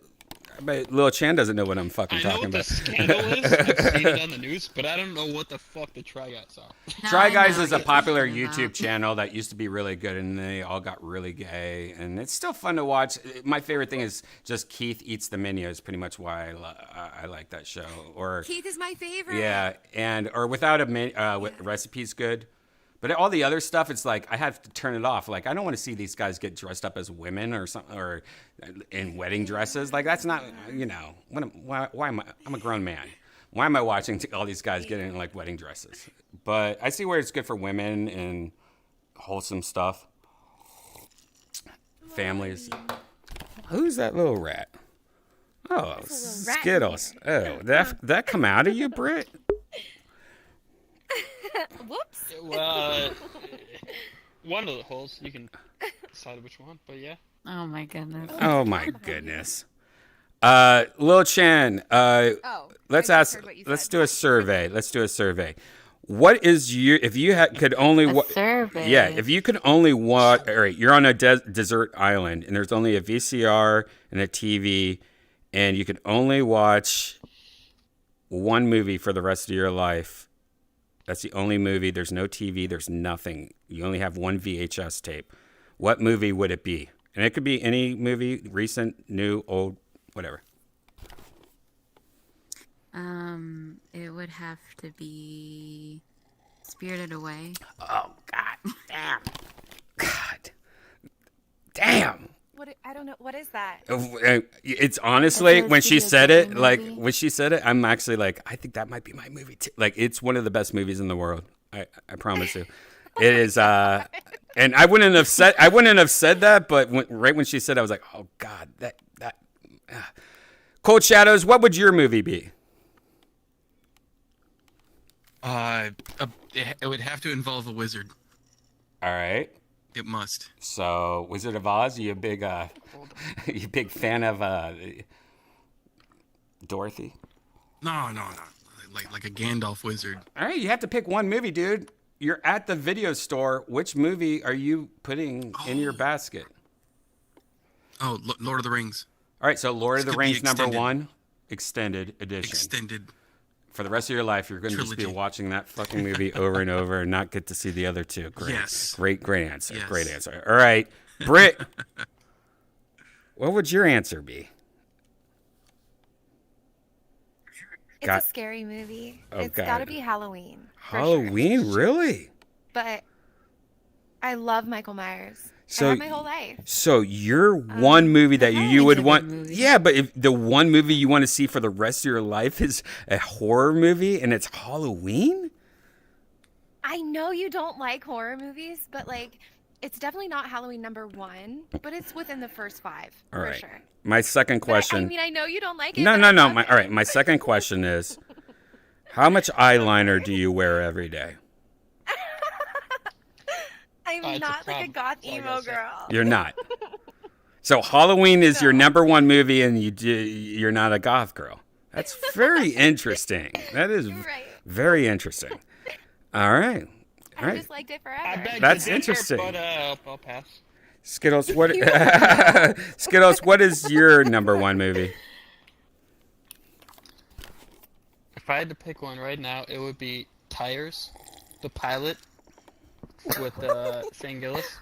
Lil Chan doesn't know what I'm fucking talking about. I know what the scandal is. I've seen it on the news, but I don't know what the fuck the Try Guys are. Try Guys is a popular YouTube channel that used to be really good, and they all got really gay, and it's still fun to watch. My favorite thing is just Keith Eats the Menu is pretty much why I like that show. Or Keith is my favorite. Yeah, or Without a Recipes good. But all the other stuff, it's like I have to turn it off. Like I don't want to see these guys get dressed up as women or something, or in wedding dresses. Like that's not, why am I? I'm a grown man. Why am I watching all these guys getting in like wedding dresses? But I see where it's good for women and wholesome stuff. Families. Who's that little rat? Oh, Skittles. Oh, that come out of you, Britt? Whoops. Well, one of the holes. You can decide which one, but yeah. Oh my goodness. Oh my goodness. Lil Chen, let's do a survey. Let's do a survey. What is if you could only survey? Yeah, if you could only watch. All right, you're on a desert island, and there's only a VCR and a TV, and you could only watch one movie for the rest of your life. That's the only movie. There's no TV. There's nothing. You only have one VHS tape. What movie would it be? And it could be any movie, recent, new, old, whatever. It would have to be Spirited Away. Oh, God damn. God damn. I don't know. What is that? It's honestly, when she said it, I'm actually like, I think that might be my movie too. Like, it's one of the best movies in the world. I promise you. It is, and I wouldn't have said that, but right when she said it, I was like, oh God, that. Cold Shadows, what would your movie be? It would have to involve a wizard. All right. It must. So, Wizard of Oz, you a big fan of Dorothy? No. Like a Gandalf wizard. All right, you have to pick one movie, dude. You're at the video store. Which movie are you putting in your basket? Oh, Lord of the Rings. All right, so Lord of the Rings #1, extended edition. Extended. For the rest of your life, you're going to just be watching that fucking movie over and over and not get to see the other two. Great. Yes. Great answer. Yes. Great answer. All right, Britt, what would your answer be? It's a scary movie. Oh, it's got to be Halloween. Halloween, sure. Really? But I love Michael Myers. I have my whole life. So your one movie that you would want, yeah, but if the one movie you want to see for the rest of your life is a horror movie and it's Halloween? I know you don't like horror movies, but like, it's definitely not Halloween #1, but it's within the first 5 All for right. sure. My second question. I mean, I know you don't like it. No. All right. My second question is, how much eyeliner do you wear every day? I'm not like a goth emo girl. You're not. So Halloween is your #1 movie, and you're not a goth girl. That's very interesting. That is very interesting. All right. I just liked it forever. That's interesting. But I'll pass. Skittles, what? Skittles, what is your #1 movie? If I had to pick one right now, it would be Tires, the pilot with Shane Gillis.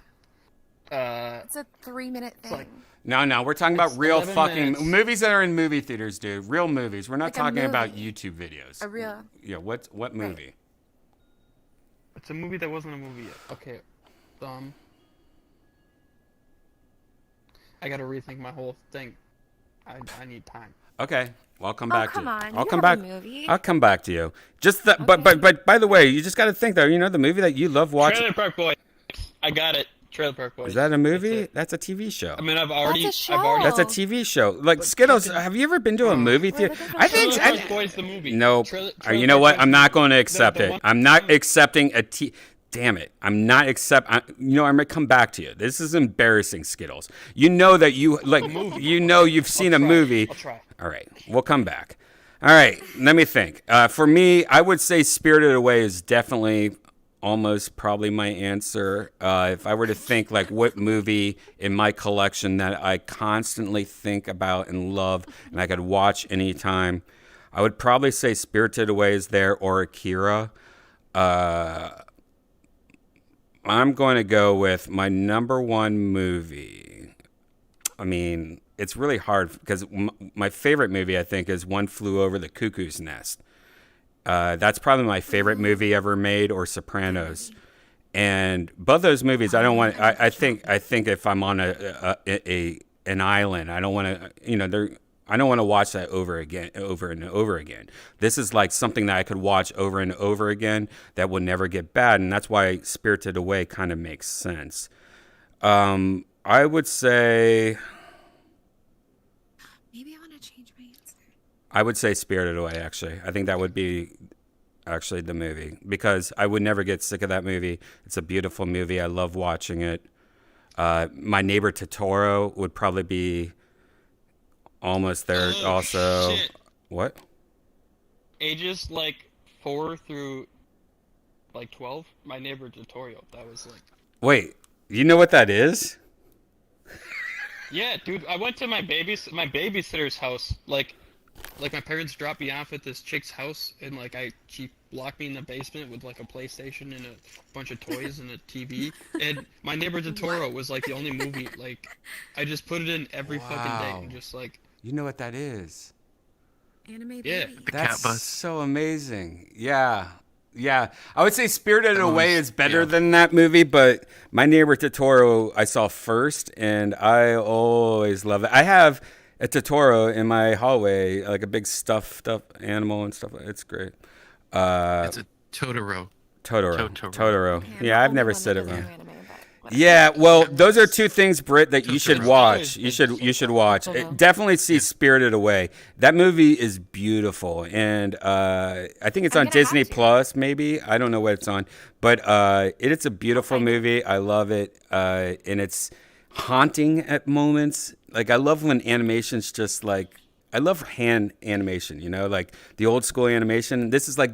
It's a 3-minute thing. No, we're talking about real 11 fucking minutes. movies that are in movie theaters, dude. Real movies. We're not Like a talking about movie. YouTube videos. A real. Yeah. What movie? It's a movie that wasn't a movie yet. Okay. I gotta rethink my whole thing. I need time. Okay. Well, I'll come back to you. come on. I'll You come have back. a movie. I'll come back to you. Just that, but by the way, you just got to think though. You know the movie that you love watching. Trailer Park Boys. I got it. Trailer Park Boys. Is that a movie? That's a TV show. I mean, I've already. That's a TV show. Like Skittles, have you ever been to a movie theater? I think. Trailer Park Boys the movie. No. Trailer You know what? Park I'm Boys not going to the accept it. one- I'm not accepting a T. Damn it! I'm not you know, I'm gonna come back to you. This is embarrassing, Skittles. You know that you like. You know you've seen a movie. I'll try. All right, we'll come back. All right, let me think. For me, I would say Spirited Away is definitely almost probably my answer. If I were to think like what movie in my collection that I constantly think about and love and I could watch anytime, I would probably say Spirited Away is there or Akira. I'm going to go with my #1 movie. I mean, it's really hard because my favorite movie, I think, is One Flew Over the Cuckoo's Nest. That's probably my favorite movie ever made, or Sopranos. And both those movies, I don't want. I think if I'm on an island, I don't want to. I don't want to watch that over and over again. This is like something that I could watch over and over again that will never get bad, and that's why Spirited Away kind of makes sense. I would say. Maybe I want to change my answer. I would say Spirited Away. Actually, I think that would be actually the movie, because I would never get sick of that movie. It's a beautiful movie. I love watching it. My Neighbor Totoro would probably be almost there also. Shit. What? Ages like 4 through like 12. My Neighbor Totoro. That was like. Wait, you know what that is? Yeah, dude. I went to my babysitter's house. Like my parents dropped me off at this chick's house, and like she locked me in the basement with like a PlayStation and a bunch of toys and a TV. And My Neighbor Totoro was like the only movie. Like, I just put it in every fucking day, and just like. You know what that is? Anime Yeah, baby. That's so amazing. Yeah. I would say Spirited Away is better than that movie, but My Neighbor Totoro I saw first, and I always love it. I have a Totoro in my hallway, like a big stuffed up animal and stuff. It's great. It's a Totoro. Totoro. Yeah, I've never said it wrong. Yeah, well, those are two things, Britt, that you should watch. You should watch. Definitely see Spirited Away. That movie is beautiful, and I think it's on Disney Plus. Maybe, I don't know what it's on, but it's a beautiful movie. I love it, and it's haunting at moments. Like, I love when animation's just like, I love hand animation. Like the old school animation. This is like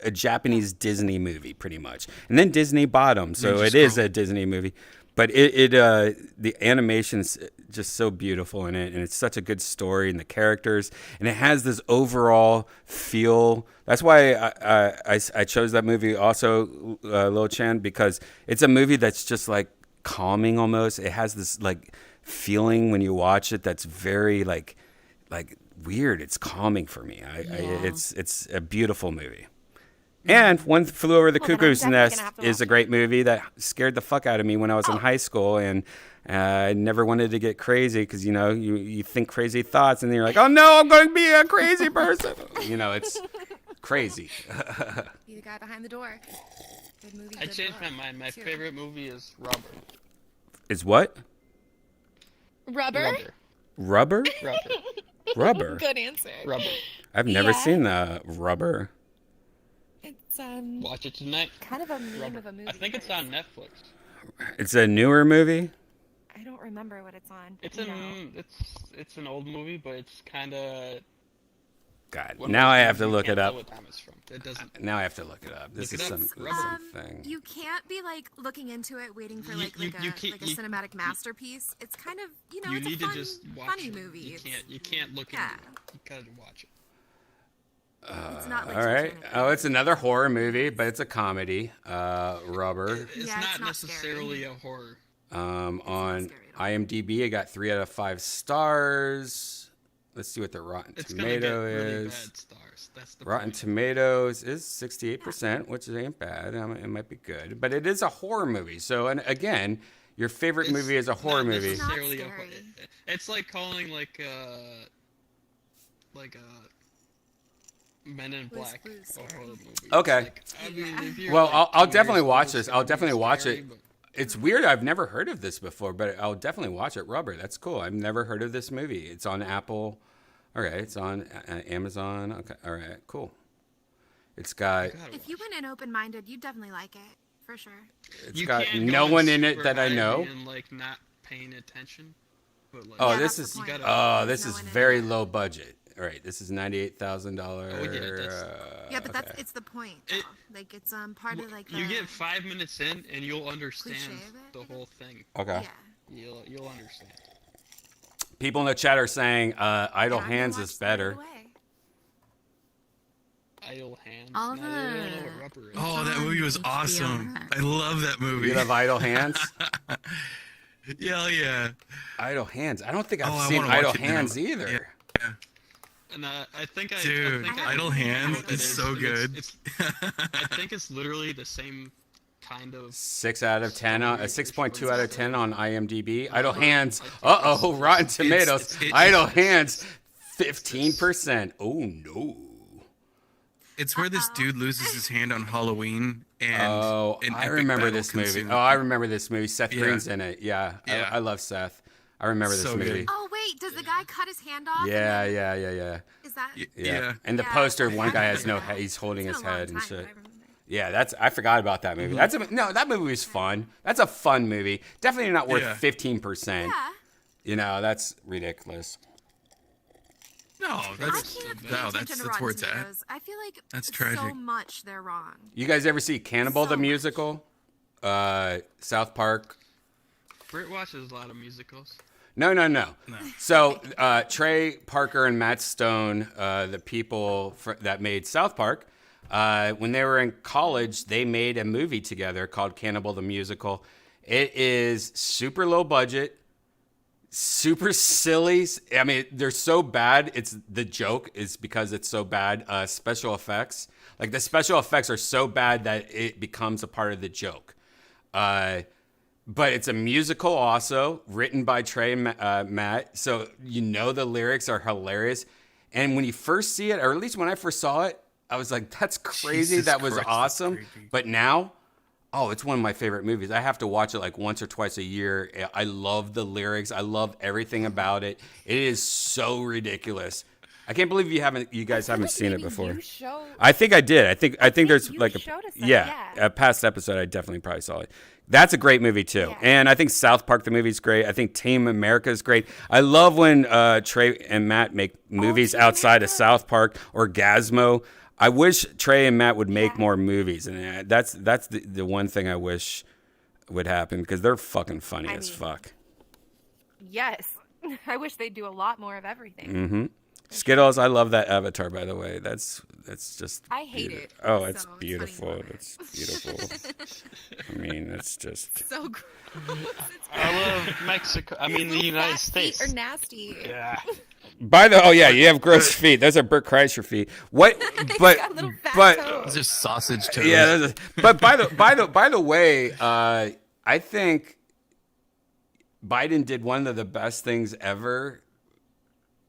a Japanese Disney movie, pretty much, and then Disney bought them, so it is a Disney movie. But the animation's just so beautiful in it, and it's such a good story, and the characters, and it has this overall feel. That's why I chose that movie also, Lil Chan, because it's a movie that's just like calming almost. It has this like feeling when you watch it that's very like weird. It's calming for me. It's a beautiful movie. And One Flew Over the Cuckoo's Nest is a great movie that scared the fuck out of me when I was in high school, and I never wanted to get crazy because, you think crazy thoughts, and then you're like, oh no, I'm going to be a crazy person. It's crazy. Be the guy behind the door. Good movie. I changed my mind. My favorite movie is Rubber. Is what? Rubber? Rubber? Rubber. Good answer. Rubber. I've never seen the Rubber. It's watch it tonight. Kind of a meme of a movie. I think it's on Netflix. It's a newer movie? I don't remember what it's on. It's an old movie, but it's kind of. God, now I have to look it up. It doesn't. Now I have to look it up. This is something. You can't be like looking into it, waiting for like a cinematic masterpiece. It's kind of you it's need a fun, to just watch funny it. movie. You can't look at it. You gotta watch it. It's not like all right. Oh, it's another horror movie, but it's a comedy. Rubber. It's not necessarily a horror. On IMDb, I got 3 out of 5 stars. Let's see what the Rotten Tomato is. Really bad stars. That's the Rotten Tomatoes is 68%, which ain't bad. It might be good, but it is a horror movie. So, and again, your favorite movie is a horror movie. It's like calling like Men in Black a horror movie. Okay. Well, I'll definitely watch this. I'll definitely watch it. It's weird. I've never heard of this before, but I'll definitely watch it. Rubber. That's cool. I've never heard of this movie. It's on Apple. Okay. It's on Amazon. Okay. All right. Cool. It's got. If you went in open-minded, you'd definitely like it for sure. It's got no one in it that I know. And like not paying attention. But, like, oh, this is very low budget. All right, this is $98,000. Yeah, but it's the point. Like it's part of like. You get 5 minutes in, and you'll understand the whole thing. Okay. Yeah. You'll understand. People in the chat are saying Idle Hands is better. Idle Hands. Oh, that movie was awesome. I love that movie. You love Idle Hands? Yeah. Idle Hands. I don't think I've seen Idle Hands either. Yeah. And I think Idle Hands is so good. I think it's literally the same kind of 6 out of 10, a 6.2 out of 10 on IMDb. Idle Hands. Uh-oh, Rotten Tomatoes. Idle Hands, 15%. Oh, no. It's where this dude loses his hand on Halloween. And I remember this movie. Oh, I remember this movie. Seth Green's in it. Yeah. I love Seth. I remember this movie. Good. Oh wait, does the guy cut his hand off? Yeah. Is that? Yeah. And the poster, one guy has no head. He's holding his head and shit. Yeah, I forgot about that movie. That movie was fun. That's a fun movie. Definitely not worth 15%. Yeah. That's ridiculous. No, that's where it's at. I feel like that's tragic. So much they're wrong. You guys ever see Cannibal the musical? South Park. Britt watches a lot of musicals. No. So Trey Parker and Matt Stone, the people that made South Park, when they were in college, they made a movie together called Cannibal the Musical. It is super low budget, super silly. I mean, they're so bad. It's the joke is because it's so bad. Special effects, like the special effects are so bad that it becomes a part of the joke. But it's a musical also, written by Trey and Matt. So the lyrics are hilarious. And when you first see it, or at least when I first saw it, I was like, that's crazy. That was awesome. But now, it's one of my favorite movies. I have to watch it like once or twice a year. I love the lyrics. I love everything about it. It is so ridiculous. I can't believe you guys haven't seen it before. I think I did. I think there's like a past episode. I definitely probably saw it. That's a great movie too. Yeah. And I think South Park the movie's great. I think Team America is great. I love when Trey and Matt make movies outside of South Park or Gazmo. I wish Trey and Matt would make more movies, and that's the one thing I wish would happen because they're fucking funny as fuck. Yes, I wish they'd do a lot more of everything. Mm-hmm. Skittles, I love that avatar, by the way. That's just. I hate it. Oh, it's beautiful. It's beautiful. I mean, it's just. So gross. I love Mexico. I mean, the United States. Feet are nasty. Yeah. You have gross feet. Those are Bert Kreischer feet. What? But those are sausage toes. Yeah. But by the way, I think Biden did one of the best things ever.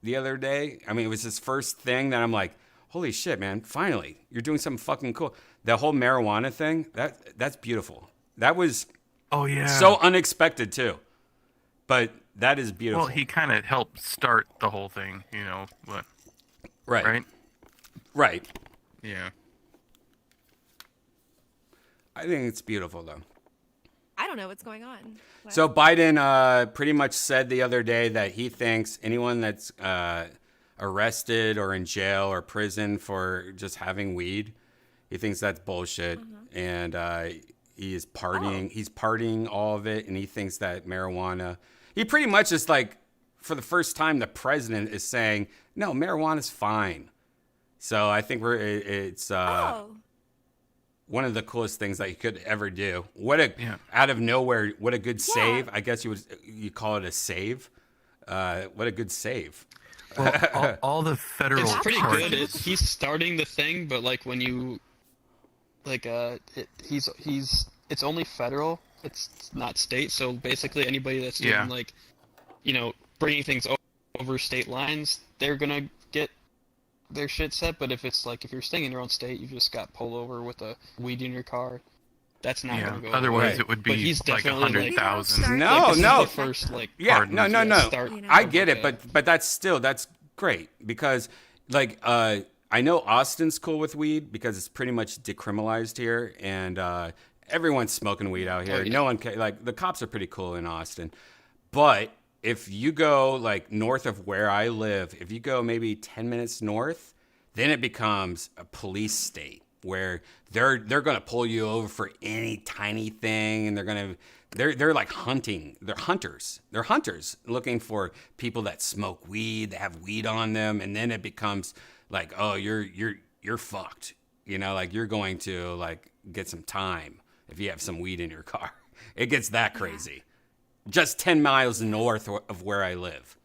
The other day, I mean, it was his first thing that I'm like, holy shit, man! Finally, you're doing something fucking cool. The whole marijuana thing, that's beautiful. That was so unexpected too, but that is beautiful. Well, he kind of helped start the whole thing, but right. Yeah. I think it's beautiful though. I don't know what's going on. So Biden pretty much said the other day that he thinks anyone that's arrested or in jail or prison for just having weed, he thinks that's bullshit. And he is partying. He's partying all of it, and he thinks that marijuana. He pretty much is like, for the first time, the president is saying, no, marijuana's fine. So I think it's one of the coolest things that you could ever do. Out of nowhere, what a good save. I guess you call it a save. What a good save. Well, all the federal. It's pretty good. He's starting the thing, but like when you, it's only federal. It's not state. So basically, anybody that's doing bringing things over state lines, they're gonna get their shit set. But if you're staying in your own state, you just got pulled over with a weed in your car. That's not gonna go. Otherwise, it would be like 100,000. No. First, I get it, but that's great because I know Austin's cool with weed because it's pretty much decriminalized here, and everyone's smoking weed out here. No one the cops are pretty cool in Austin, but if you go north of where I live, if you go maybe 10 minutes north, then it becomes a police state where they're going to pull you over for any tiny thing, and they're like hunting. They're hunters. They're hunters looking for people that smoke weed, that have weed on them, and then it becomes like, oh, you're fucked. You're going to get some time if you have some weed in your car. It gets that crazy. Just 10 miles north of where I live.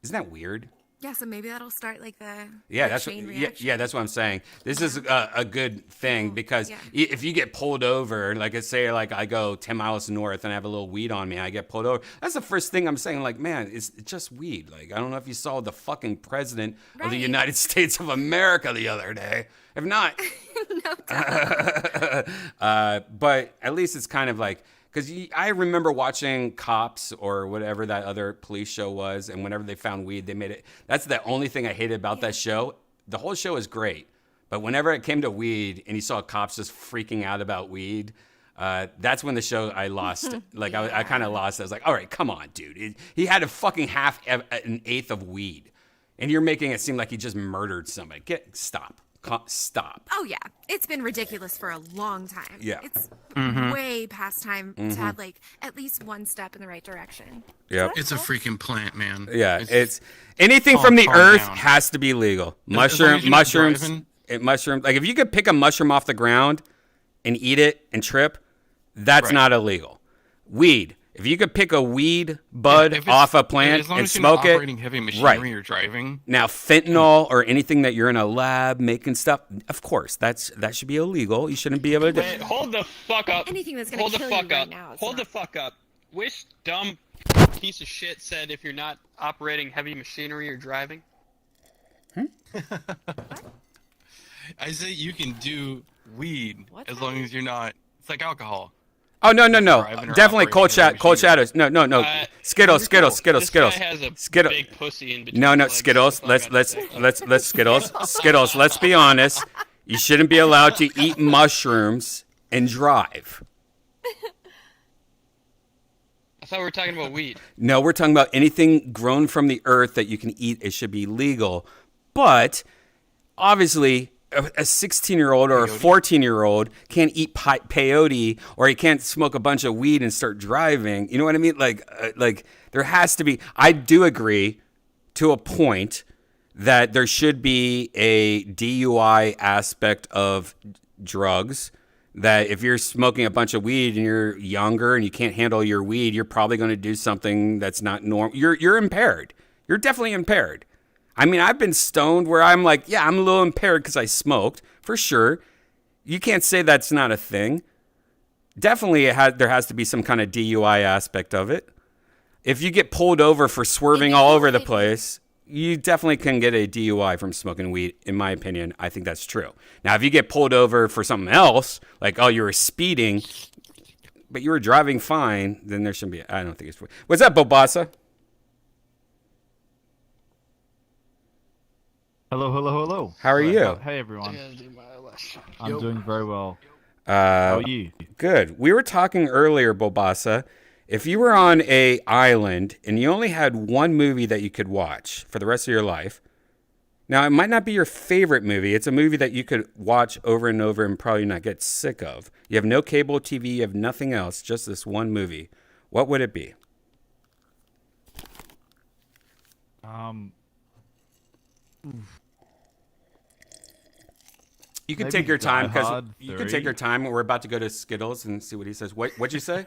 Isn't that weird? Yeah, so maybe that'll start like the Yeah, the that's chain what, reaction. yeah, that's what I'm saying. This is a good thing because if you get pulled over, like I say, like I go 10 miles north and I have a little weed on me, I get pulled over. That's the first thing I'm saying. Like, man, it's just weed. Like, I don't know if you saw the fucking president of the United States of America the other day. If not, but at least it's kind of like. Because I remember watching Cops or whatever that other police show was, and whenever they found weed, they made it. That's the only thing I hated about that show. The whole show is great, but whenever it came to weed and you saw cops just freaking out about weed, that's when the show I lost. Like I kind of lost. I was like, all right, come on, dude. He had a fucking an eighth of weed, and you're making it seem like he just murdered somebody. Stop. Oh yeah, it's been ridiculous for a long time. Yeah. It's Mhm. way past time to Mhm. have like at least one step in the right direction. Yep. It's a freaking plant, man. Yeah, it's anything from the earth has to be legal. As long as you're not Mushrooms, driving. mushrooms. Like if you could pick a mushroom off the ground and eat it and trip, that's Right. not illegal. Weed. If you could pick a weed bud if it's- off a plant as long and as you're not smoke it, operating heavy machinery or driving. Now fentanyl or anything that you're in a lab making stuff, of course, that should be illegal. You shouldn't be able to do. Wait, hold the fuck up. Anything that's gonna hold the kill fuck you up. right now is Hold not- the fuck up. Which dumb piece of shit said if you're not operating heavy machinery or driving? I say you can do weed as long as you're not. It's like alcohol. Oh no! Driving or Definitely cold operating cold shadows. No. Skittles. This Skittles. guy has a Skittles. big pussy in between. No, his legs. Skittles. Let's Skittles. Skittles. Let's be honest. You shouldn't be allowed to eat mushrooms and drive. I thought we were talking about weed. No, we're talking about anything grown from the earth that you can eat. It should be legal. But obviously, a 16-year-old or a 14-year-old can't eat peyote, or he can't smoke a bunch of weed and start driving. You know what I mean? Like there has to be. I do agree to a point that there should be a DUI aspect of drugs. That if you're smoking a bunch of weed and you're younger and you can't handle your weed, you're probably going to do something that's not normal. You're impaired. You're definitely impaired. I mean, I've been stoned where I'm like, yeah, I'm a little impaired because I smoked, for sure. You can't say that's not a thing. Definitely there has to be some kind of DUI aspect of it. If you get pulled over for swerving all over the place, you definitely can get a DUI from smoking weed, in my opinion. I think that's true. Now, if you get pulled over for something else, like, oh, you were speeding, but you were driving fine, then there shouldn't be. I don't think it's. What's up, Bobasa? Hello. How are you? Hey, everyone. I'm doing very well. How How are you? Good. We were talking earlier, Bobasa. If you were on a island and you only had one movie that you could watch for the rest of your life, now it might not be your favorite movie. It's a movie that you could watch over and over and probably not get sick of. You have no cable TV, you have nothing else, just this one movie. What would it be? You can Maybe take your time Die because Hard you can 3. take your time. We're about to go to Skittles and see what he says. What'd you say?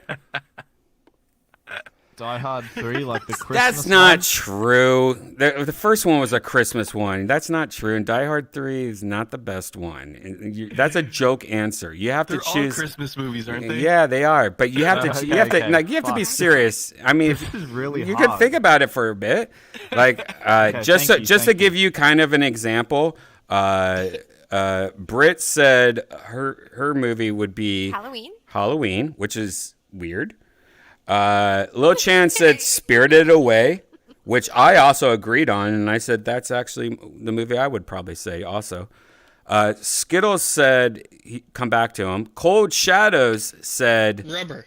Die Hard 3, like the Christmas That's not one? true. The first one was a Christmas one. That's not true. And Die Hard 3 is not the best one. That's a joke answer. You have They're to choose. all Christmas movies, aren't they? Yeah, they are. But you have to. Okay, you have to. okay, Like, you have to be fine. serious. I mean, This is really you could hard. think about it for a bit. Like, just thank you, to thank give you kind of an example. Britt said her movie would be Halloween, which is weird. Lil Chan said Spirited Away, which I also agreed on, and I said that's actually the movie I would probably say also. Skittles said come back to him. Cold Shadows said Rubber.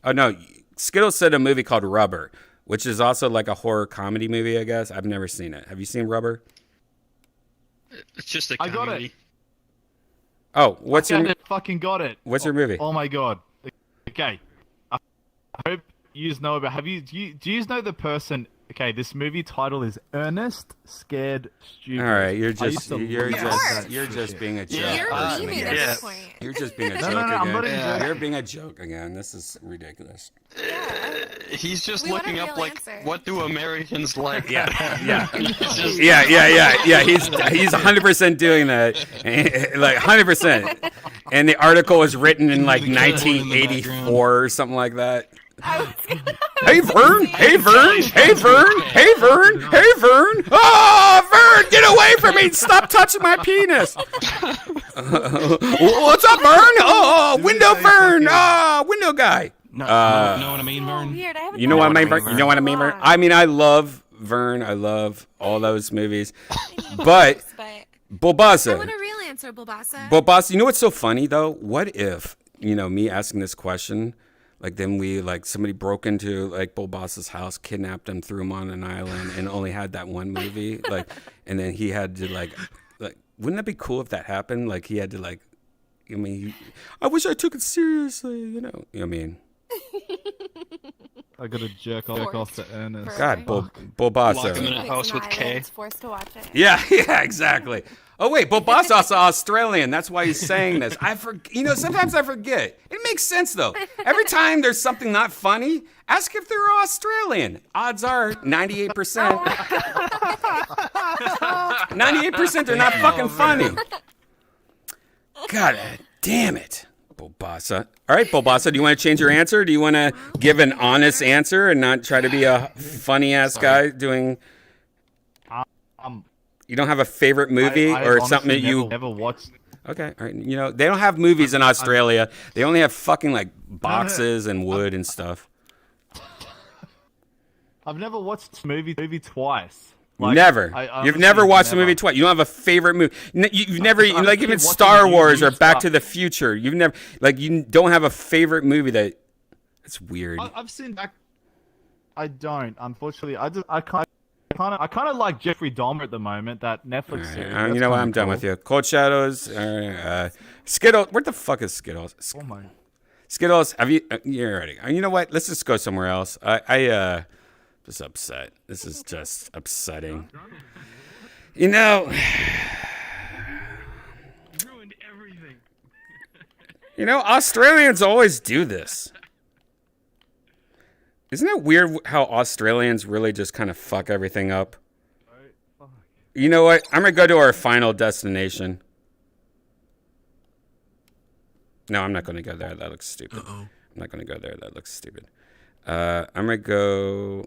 Oh no, Skittles said a movie called Rubber, which is also like a horror comedy movie, I guess. I've never seen it. Have you seen Rubber? It's just a I comedy. got it. Oh, what's your fucking got it. What's your movie? Oh my god. Okay. I hope you know about. Do you know the person Okay, this movie title is Ernest Scared Stupid. All right, you're I used just to you're love just that being a shit. joke. You're memeing at this point. You're just being a No, joke no, no, I'm not again. even joking. You're being a joke again. This is ridiculous. He's just We want a looking up real like, answer. what do Americans like? Yeah. He's just- Yeah. He's 100% doing that, like 100%. And the article was written in like 1984 or something like that. Hey Vern! Hey Vern! Hey Vern! Hey Vern! Hey Vern! Oh, Vern! Get away from me! Stop touching my penis! What's up, Vern? Oh, window Vern! Oh, window guy. You know what I mean, Vern? Weird. I haven't You know thought what I about mean, it Vern? You know what I mean, Vern? long. I mean, I love Vern. I love all those movies, but I Bulbaza. want a real answer, Bulbasa. Bulbaza, you know what's so funny though? What if, me asking this question, like then somebody broke into like Bulbasa's house, kidnapped him, threw him on an island, and only had that one movie, and then he had to like, wouldn't that be cool if that happened? Like he had to like, I wish I took it seriously, You know what I mean? I gotta jerk off to Ernest. God, Fuck. Bulbaza. Lock him in a house with K. It's forced to watch it. Yeah, exactly. Oh wait, Bulbasa's also Australian. That's why he's saying this. Sometimes I forget. It makes sense though. Every time there's something not funny, ask if they're Australian. Odds are 98%. 98% they're not fucking funny. God damn it. Bulbasa. All right, Bulbasa, do you want to change your answer? Do you want to give an honest answer and not try to be a funny ass guy doing? You don't have a favorite movie I or something that honestly you never watched. Okay, all right. They don't have movies in Australia. They only have fucking like boxes and wood and stuff. I've never watched this movie twice. Never. You've never watched a movie twice. You don't have a favorite movie. You've never like even Star Wars or Back to the Future. You've never you don't have a favorite movie that. It's weird. I've seen Back. I don't. Unfortunately, I kind of like Jeffrey Dahmer at the moment. That Netflix series. You know what? I'm done with you. Cold Shadows. Skittles. Where the fuck is Skittles? Oh my. Skittles. Have you? You're ready. You know what? Let's just go somewhere else. Just upset. This is just upsetting. Ruined everything. Australians always do this. Isn't it weird how Australians really just kind of fuck everything up? You know what? I'm going to go to our final destination. No, I'm not going to go there. That looks stupid. I'm not going to go there. That looks stupid. I'm going to go...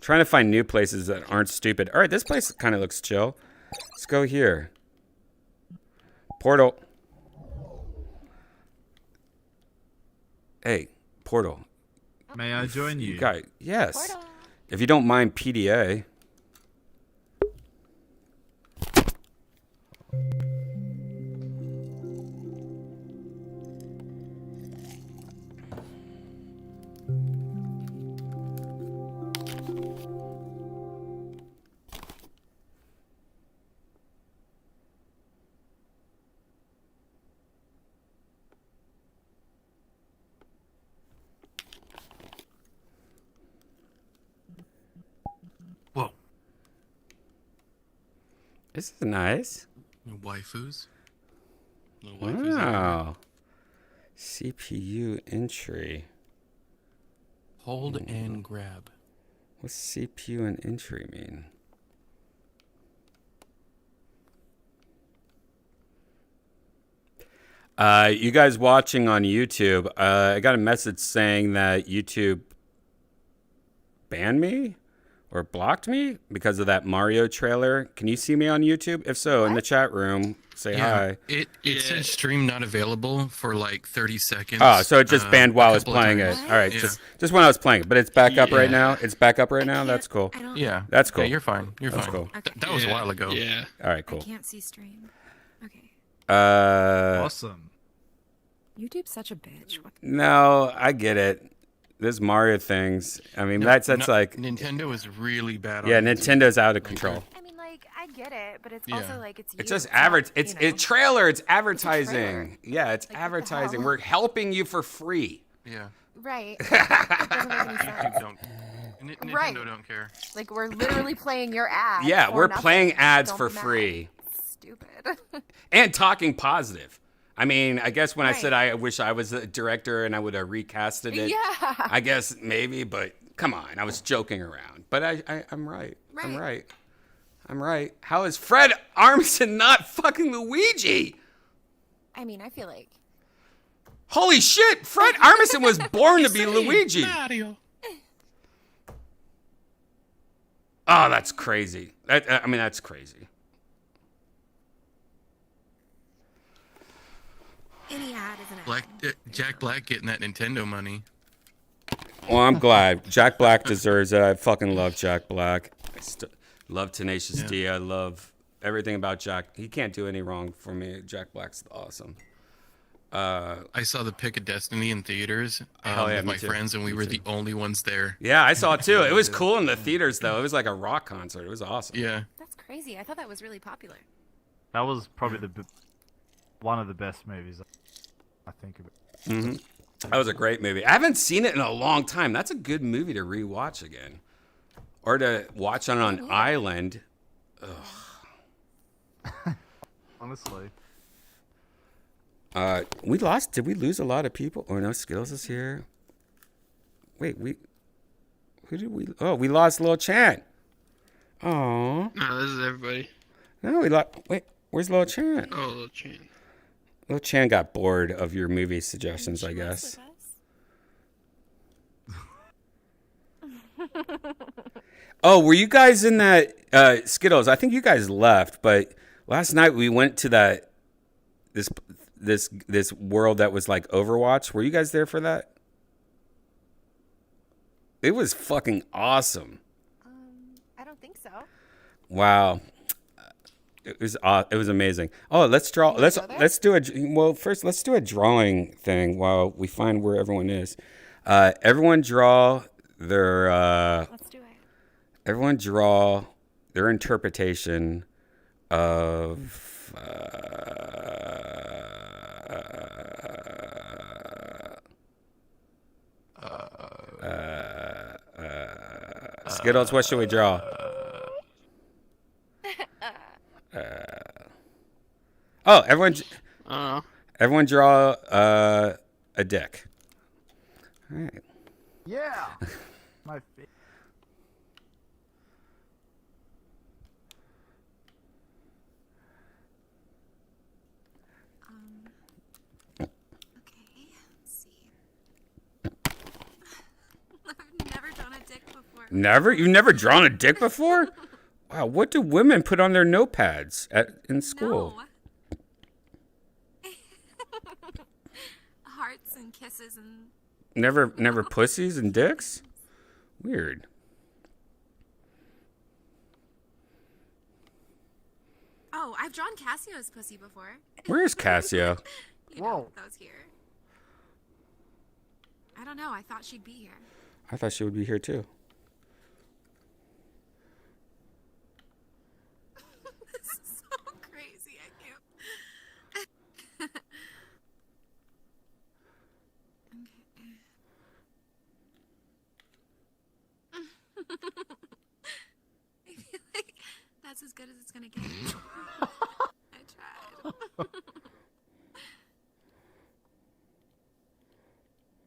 Trying to find new places that aren't stupid. All right, this place kind of looks chill. Let's go here. Portal. Hey, Portal. May I join you? Yes. Portal. If you don't mind PDA. Whoa. This is nice. Waifus. Little waifus. Wow. CPU entry. Hold and grab. What's CPU and entry mean? You guys watching on YouTube, I got a message saying that YouTube banned me or blocked me because of that Mario trailer. Can you see me on YouTube? If so, in the chat room, say hi. It said stream not available for like 30 seconds. Oh, so it just banned while I was playing it. All right, just when I was playing it, but it's back up right now. It's back up right now. That's cool. Yeah, that's cool. Yeah, you're fine. You're That's fine. cool. That was a while ago. Yeah. All right, cool. I can't see stream. Okay. Awesome. YouTube's such a bitch. What the- No, I get it. There's Mario things. I mean, that's like Nintendo is really bad. Yeah, on Nintendo's out of control. I mean, like, I get it, but it's Yeah. also like it's. It's you, just not, It's you know. trailer. It's advertising. trailer. Yeah, it's advertising. We're helping you for free. Yeah. Right. It doesn't make any sense. Don't. Right. Nintendo don't care. Like we're literally playing your ad. Yeah, for we're nothing. playing ads Don't for be mad. free. Stupid. And talking positive. I mean, I guess when I said Right. I wish I was the director and I would have recasted it. Yeah. I guess maybe, but come on, I was joking around. But I'm right. I'm right. I'm right. How is Fred Armisen not fucking Luigi? I mean, I feel like. Holy shit! Fred Armisen was born to be Luigi. Mario. Oh, that's crazy. I mean, that's crazy. Any ad is an ad. Black Jack Black getting that Nintendo money. Well, I'm glad. Jack Black deserves it. I fucking love Jack Black. I love Tenacious D. I love everything about Jack. He can't do any wrong for me. Jack Black's awesome. I saw the Pick of Destiny in theaters Hell yeah, with me my too. friends, and we Me were too. the only ones there. Yeah, I saw it too. It was cool in the theaters, though. It was like a rock concert. It was awesome. Yeah. That's crazy. I thought that was really popular. That was probably one of the best movies I think of it. Mm-hmm. That was a great movie. I haven't seen it in a long time. That's a good movie to rewatch again, or to watch on an island. Ugh. Honestly. We lost. Did we lose a lot of people? Oh no, Skittles is here. Wait, who did we? Oh, we lost Lil Chan. Oh. No, this is everybody. No, we lost. Wait, where's Lil Chan? Oh, Lil Chan. Lil Chan got bored of your movie suggestions, I guess. Oh, were you guys in that Skittles? I think you guys left, but last night we went to that this world that was like Overwatch. Were you guys there for that? It was fucking awesome. I don't think so. Wow. It was amazing. Oh, let's draw. Let's do first let's do a drawing thing while we find where everyone is. Everyone draw their. Let's do it. Everyone draw their interpretation of. Skittles, what should we draw? Oh, everyone draw a dick. All right. Yeah. My favorite. I've never drawn a dick before. Never? You've never drawn a dick before? Wow, what do women put on their notepads in school? No. Hearts and kisses and. Never pussies and dicks? Weird. Oh, I've drawn Cassio's pussy before. Where's Cassio? Whoa. That was here. I don't know. I thought she'd be here. I thought she would be here too. This is so crazy. I can't. I feel like that's as good as it's gonna get. I tried.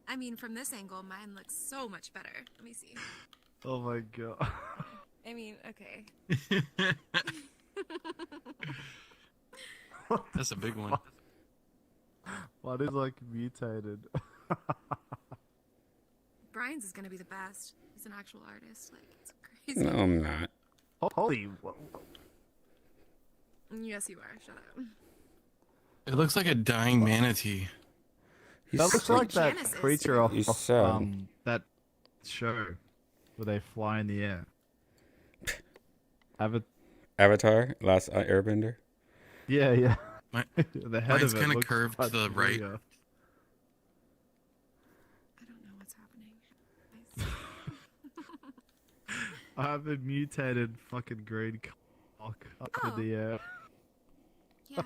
I mean, from this angle, mine looks so much better. Let me see. Oh my god. I mean, okay. That's a big one. What is like mutated? Brian's is gonna be the best. He's an actual artist. Like, it's crazy. No, I'm not. Holy. Yes, you are. Shut up. It looks like a dying manatee. That looks like that Janice is. creature off He's sad. that show where they fly in the air. Avatar, Last Airbender. Yeah. The head mine's of it kind of looks curved to the right. familiar. I don't know what's happening. I have a mutated fucking green cock up in the air. Yeah.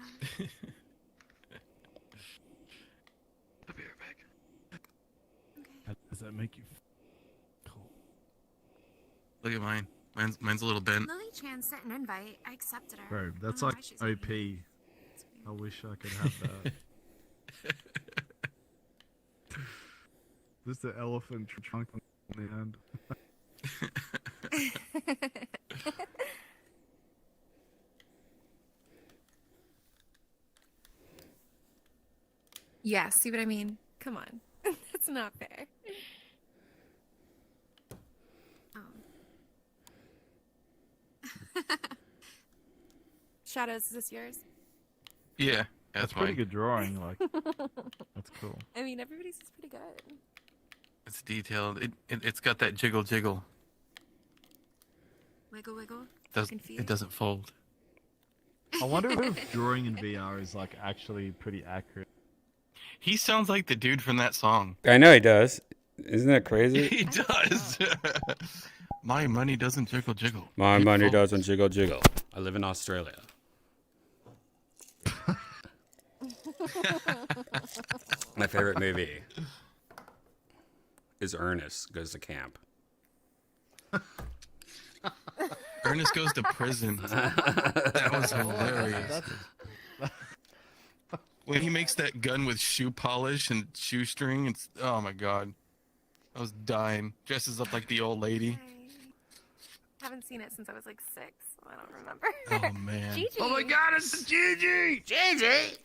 Does that make you cool? Look at mine. Mine's a little bent. Lily Chan sent an invite. I accepted her. Bro, that's I don't know like why she's not OP. here. I wish I could have that. Just the elephant trunk on the end. Yeah, see what I mean? Come on. That's not fair. Shadows, is this yours? Yeah, That's pretty good drawing. Like, that's cool. I mean, everybody's is pretty good. It's detailed. It's got that jiggle jiggle. Wiggle, wiggle. It doesn't fold. I wonder if drawing in VR is like actually pretty accurate. He sounds like the dude from that song. I know he does. Isn't that crazy? He does. My money doesn't jiggle jiggle. My It money folds. doesn't jiggle jiggle. I live in Australia. My favorite movie is Ernest Goes to Camp. Ernest Goes to Prison. That was hilarious. When he makes that gun with shoe polish and shoestring, it's oh my god. I was dying. Dresses up like the old lady. Haven't seen it since I was like 6, so I don't remember. Oh man. Gigi. Oh my god, it's Gigi! Gigi!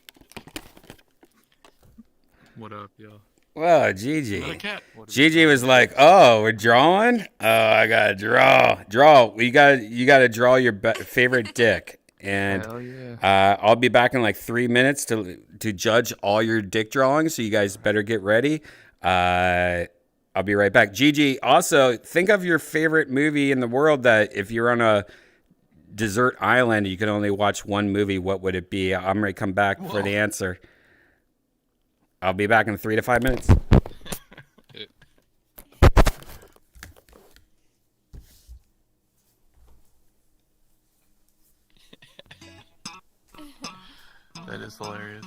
What up, yo? Whoa, Gigi. Another cat. Gigi was like, "Oh, we're drawing. Oh, I gotta draw. You gotta draw your favorite dick." And Hell yeah. I'll be back in like 3 minutes to judge all your dick drawings. So you guys better get ready. I'll be right back. Gigi, also think of your favorite movie in the world that if you're on a desert island, you can only watch one movie. What would it be? I'm ready to come back for the answer. I'll be back in 3 to 5 minutes. That is hilarious.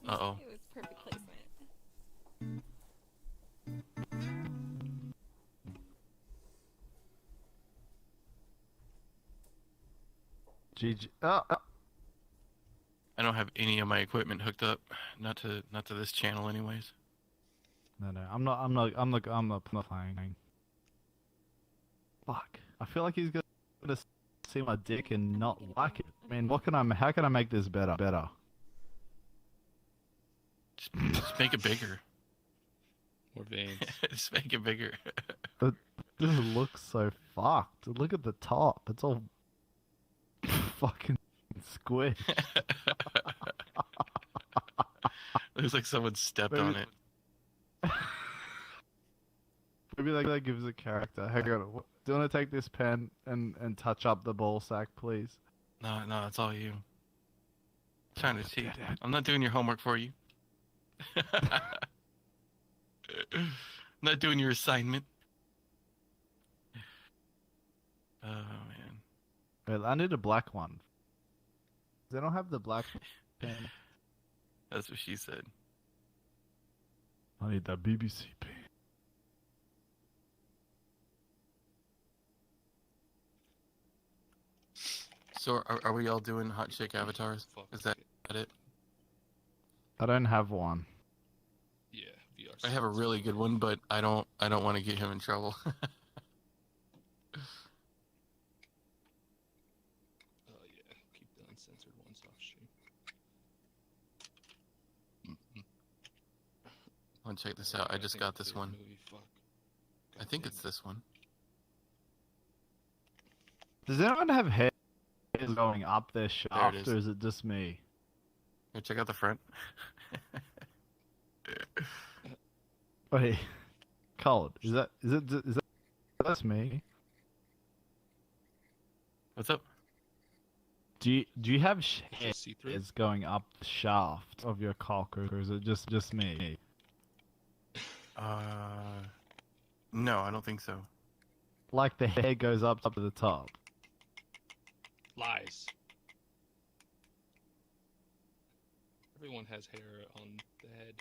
Uh-oh. It was perfect placement. GG. I don't have any of my equipment hooked up. Not to this channel anyways. No, I'm not playing. Fuck. I feel like he's gonna see my dick and not like it. I mean, how can I make this better? Just make it bigger. More veins. Just make it bigger. But this looks so fucked. Look at the top. It's all fucking squished. Looks like someone stepped on it. Maybe that gives it character. Hang on. Do you want to take this pen and touch up the ball sack, please? No, it's all you. I'm trying to cheat. I'm not doing your homework for you. Not doing your assignment. Oh man. Well, I need a black one. They don't have the black pen. That's what she said. I need that BBC pen. So are we all doing hot chick avatars? Is that it? I don't have one. Yeah, VR. I have a really good one, but I don't want to get him in trouble. Oh yeah, keep the uncensored ones off stream. I want to check this out. I just got this one. I think it's this one. Does anyone have hairs going up their There shaft, it is. or is it just me? Here, check out the front. Wait, Cold. Is that that's me? What's up? Do you have see-through? hairs going up the shaft of your cock, or is it just me? No, I don't think so. Like the hair goes up to the top. Lies. Everyone has hair on the head.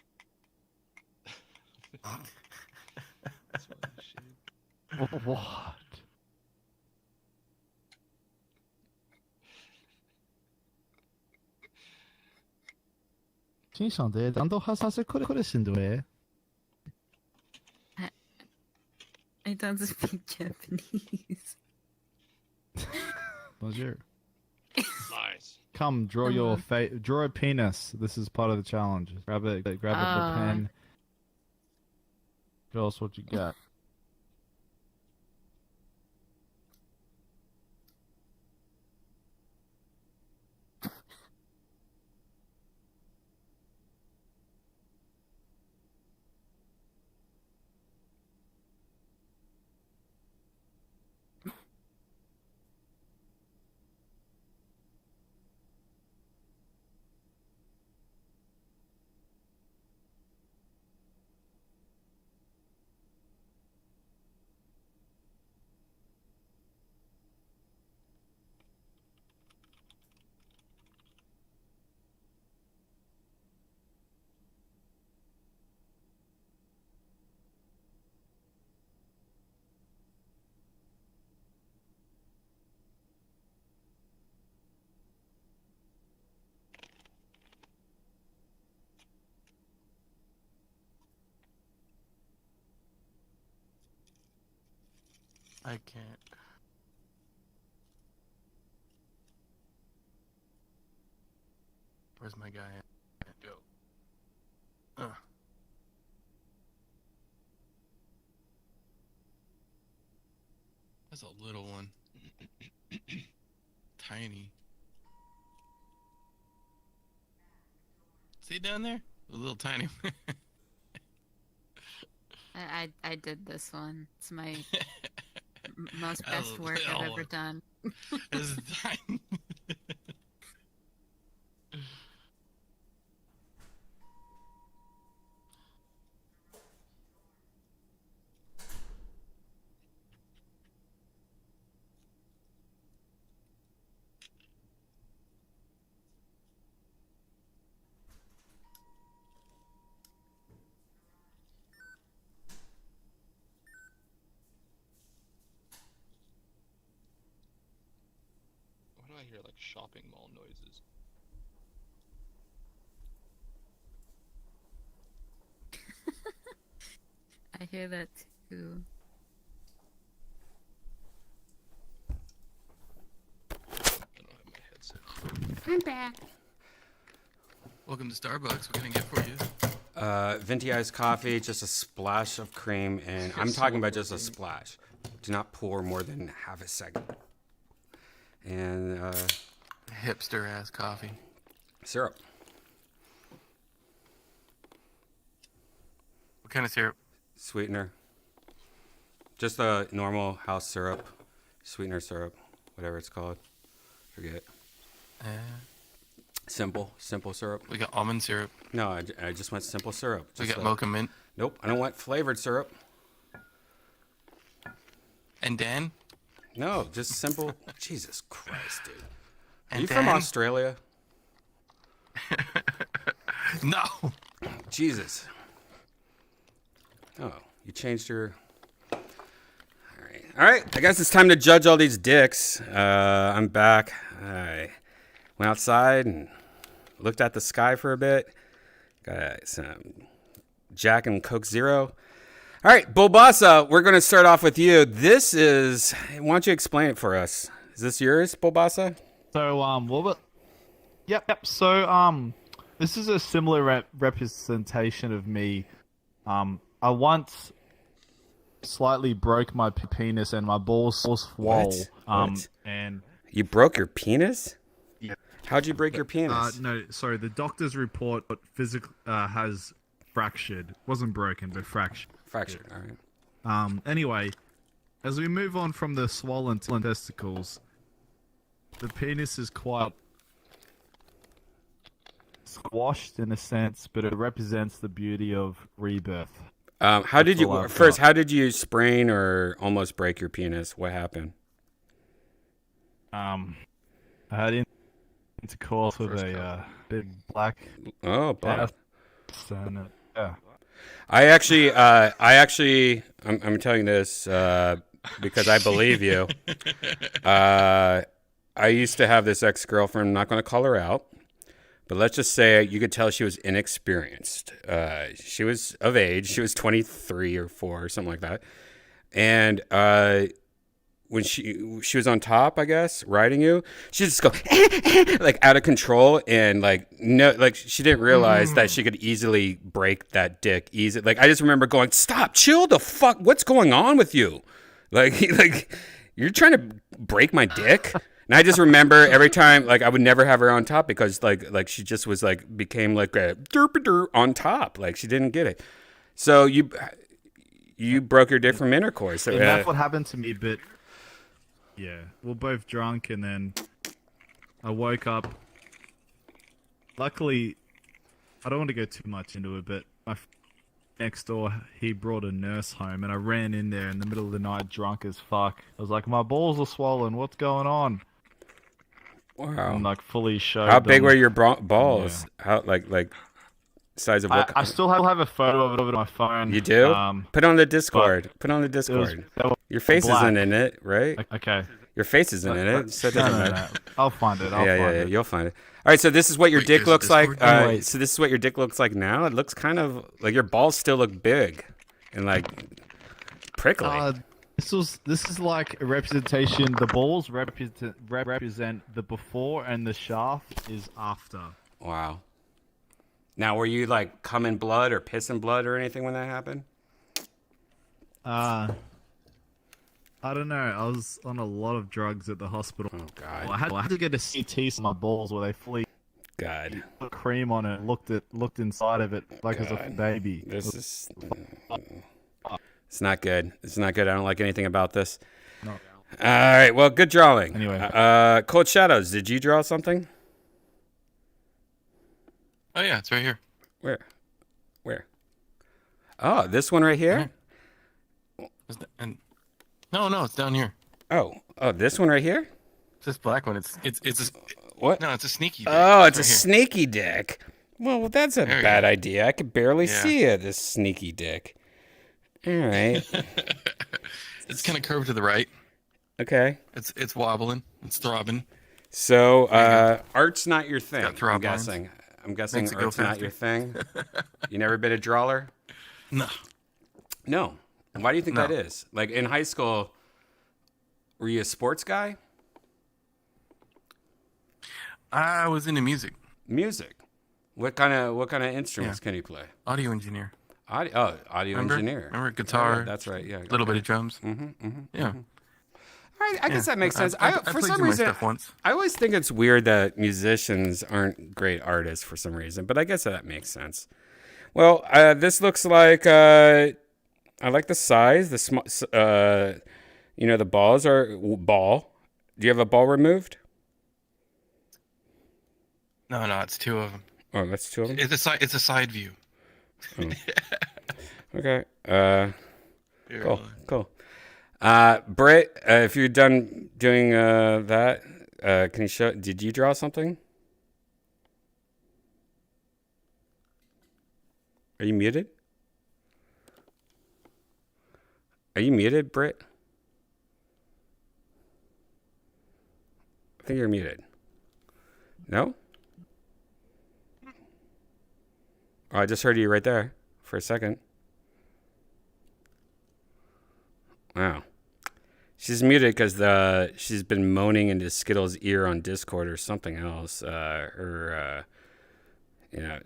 What? 欣賞で弾道発射せこれしんどい。I don't speak Japanese. Bonjour. Nice. Come, draw draw a penis. This is part of the challenge. Grab it, the pen. Tell us what you got. I can't. Where's my guy at? Go. That's a little one. Tiny. See it down there? A little tiny one. I did this one. It's my most best work I've ever done. It's tiny. Why do I hear like shopping mall noises? I hear that too. I don't have my headset. I'm back. Welcome to Starbucks. What can I get for you? Venti iced coffee, just a splash of cream, and I'm talking about just a splash. Do not pour more than half a second. And Hipster ass coffee. Syrup. What kind of syrup? Sweetener. Just a normal house syrup. Sweetener syrup. Whatever it's called. Forget. Simple syrup. We got almond syrup. No, I just want simple syrup. We Just got mocha mint. Nope, I don't want flavored syrup. And Dan? No, just simple. Jesus Christ, dude. Are And you from Dan? Australia? No. Jesus. Oh, you changed your... All right, I guess it's time to judge all these dicks. I'm back. I went outside and looked at the sky for a bit. Got some Jack and Coke Zero. All right, Bobasa, we're going to start off with you. This is... Why don't you explain it for us? Is this yours, Bobasa? So, Yep. So, this is a similar representation of me. I once slightly broke my penis and my balls swole. What? And You broke your penis? Yeah. How'd you break your penis? No, sorry. The doctor's report has fractured. Wasn't broken, but fractured. Fractured. All right. Anyway, as we move on from the swollen testicles, the penis is quite squashed in a sense, but it represents the beauty of rebirth. How did you sprain or almost break your penis? What happened? I had intercourse with a big black. Oh, black. Yeah. I'm telling this because I believe you. I used to have this ex-girlfriend. I'm not going to call her out, but let's just say you could tell she was inexperienced. She was of age. She was 23 or 4 or something like that. And when she was on top, I guess, riding you, she just go like out of control, and like no, like she didn't realize that she could easily break that dick easy. Like I just remember going, "Stop, chill the fuck. What's going on with you? Like you're trying to break my dick." And I just remember every time, like I would never have her on top because like she just was like became like a derp on top. Like she didn't get it. So you broke your dick from intercourse. And that's what happened to me, but yeah, we're both drunk, and then I woke up. Luckily, I don't want to go too much into it, but my next door, he brought a nurse home, and I ran in there in the middle of the night drunk as fuck. I was like, my balls are swollen, what's going on? Wow. And like fully showed How big them. were your balls? Yeah. How like size of what? I still have a photo of it on my phone. You do? Put on the Discord. Put on the Discord. Your face isn't in it, right? Okay. Your face isn't in it. So it doesn't matter. No. I'll find it. Yeah, you'll find it. All right, so this is what your dick looks like. So this is what your dick looks like now. It looks kind of like your balls still look big and like prickly. This is like a representation. The balls represent the before, and the shaft is after. Wow. Now, were you like coming blood or pissing blood or anything when that happened? I don't know. I was on a lot of drugs at the hospital. Oh God! Well, I had to get a CT on my balls where they fully put cream on it. Looked inside of it like as a baby. This is. It's not good. It's not good. I don't like anything about this. No. All right. Well, good drawing. Anyway, Cold Shadows. Did you draw something? Oh yeah, it's right here. Where? Oh, this one right here. And no, it's down here. Oh, this one right here. This black one. It's what? No, it's a sneaky dick. Oh, it's a right sneaky dick. Well, that's a bad idea. I could barely see it. This sneaky dick. All right. It's kind of curved to the right. Okay. It's wobbling. It's throbbing. So art's not your thing. I'm lines. guessing. Art's not faster. your thing. You never been a drawer? No. Why do you think that is? Like in high school, were you a sports guy? I was into music. Music. What kind of instruments can you play? Audio engineer. Audio engineer. Remember guitar? Yeah, that's right. Yeah. A little bit of drums. Yeah. I guess that makes sense. I For played some my reason, stuff once. I always think it's weird that musicians aren't great artists for some reason, but I guess that makes sense. Well, this looks like I like the size. The the balls are ball. Do you have a ball removed? No, it's two of them. Oh, that's two of them. It's a side view. Oh. Okay. Cool. Britt, if you're done doing that, can you show? Did you draw something? Are you muted? Are you muted, Britt? I think you're muted. No? Oh, I just heard you right there for a second. Wow. She's muted because she's been moaning into Skittles' ear on Discord or something else.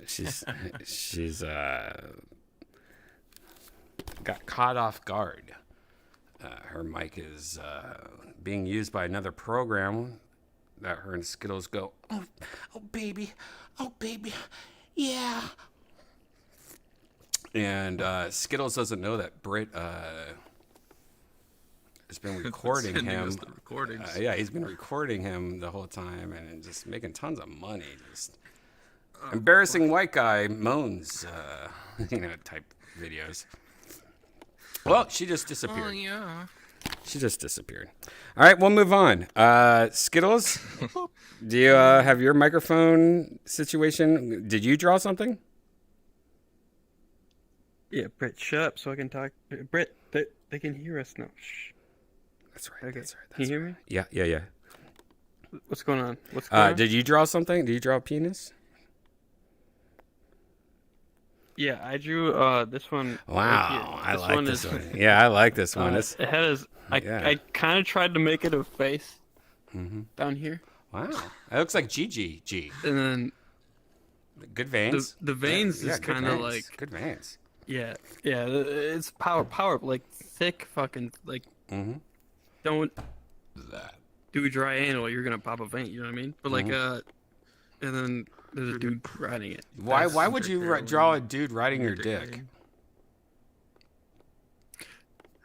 She's got caught off guard. Her mic is being used by another program that her and Skittles go, oh baby, yeah. And Skittles doesn't know that Britt has been recording him. He's been recording him the whole time and just making tons of money. Just embarrassing white guy moans, type videos. Well, she just disappeared. Oh yeah. She just disappeared. All right, we'll move on. Skittles, do you have your microphone situation? Did you draw something? Yeah, Britt, shut up so I can talk. Britt, they can hear us now. Shh. That's right. Okay. That's right. Can you hear me? Yeah. What's going on? What's going on? Did you draw something? Did you draw a penis? Yeah, I drew this one. Wow, Right I like this one. Yeah, I like this one. It has. I kind of tried to make it a face down here. Wow, it looks like GG. And then good veins. The veins is kind of like good veins. Yeah. It's power, like thick fucking like. Don't do dry anal, you're gonna pop a vein. You know what I mean? But like and then there's a dude riding it. Why would you draw a dude riding your dick?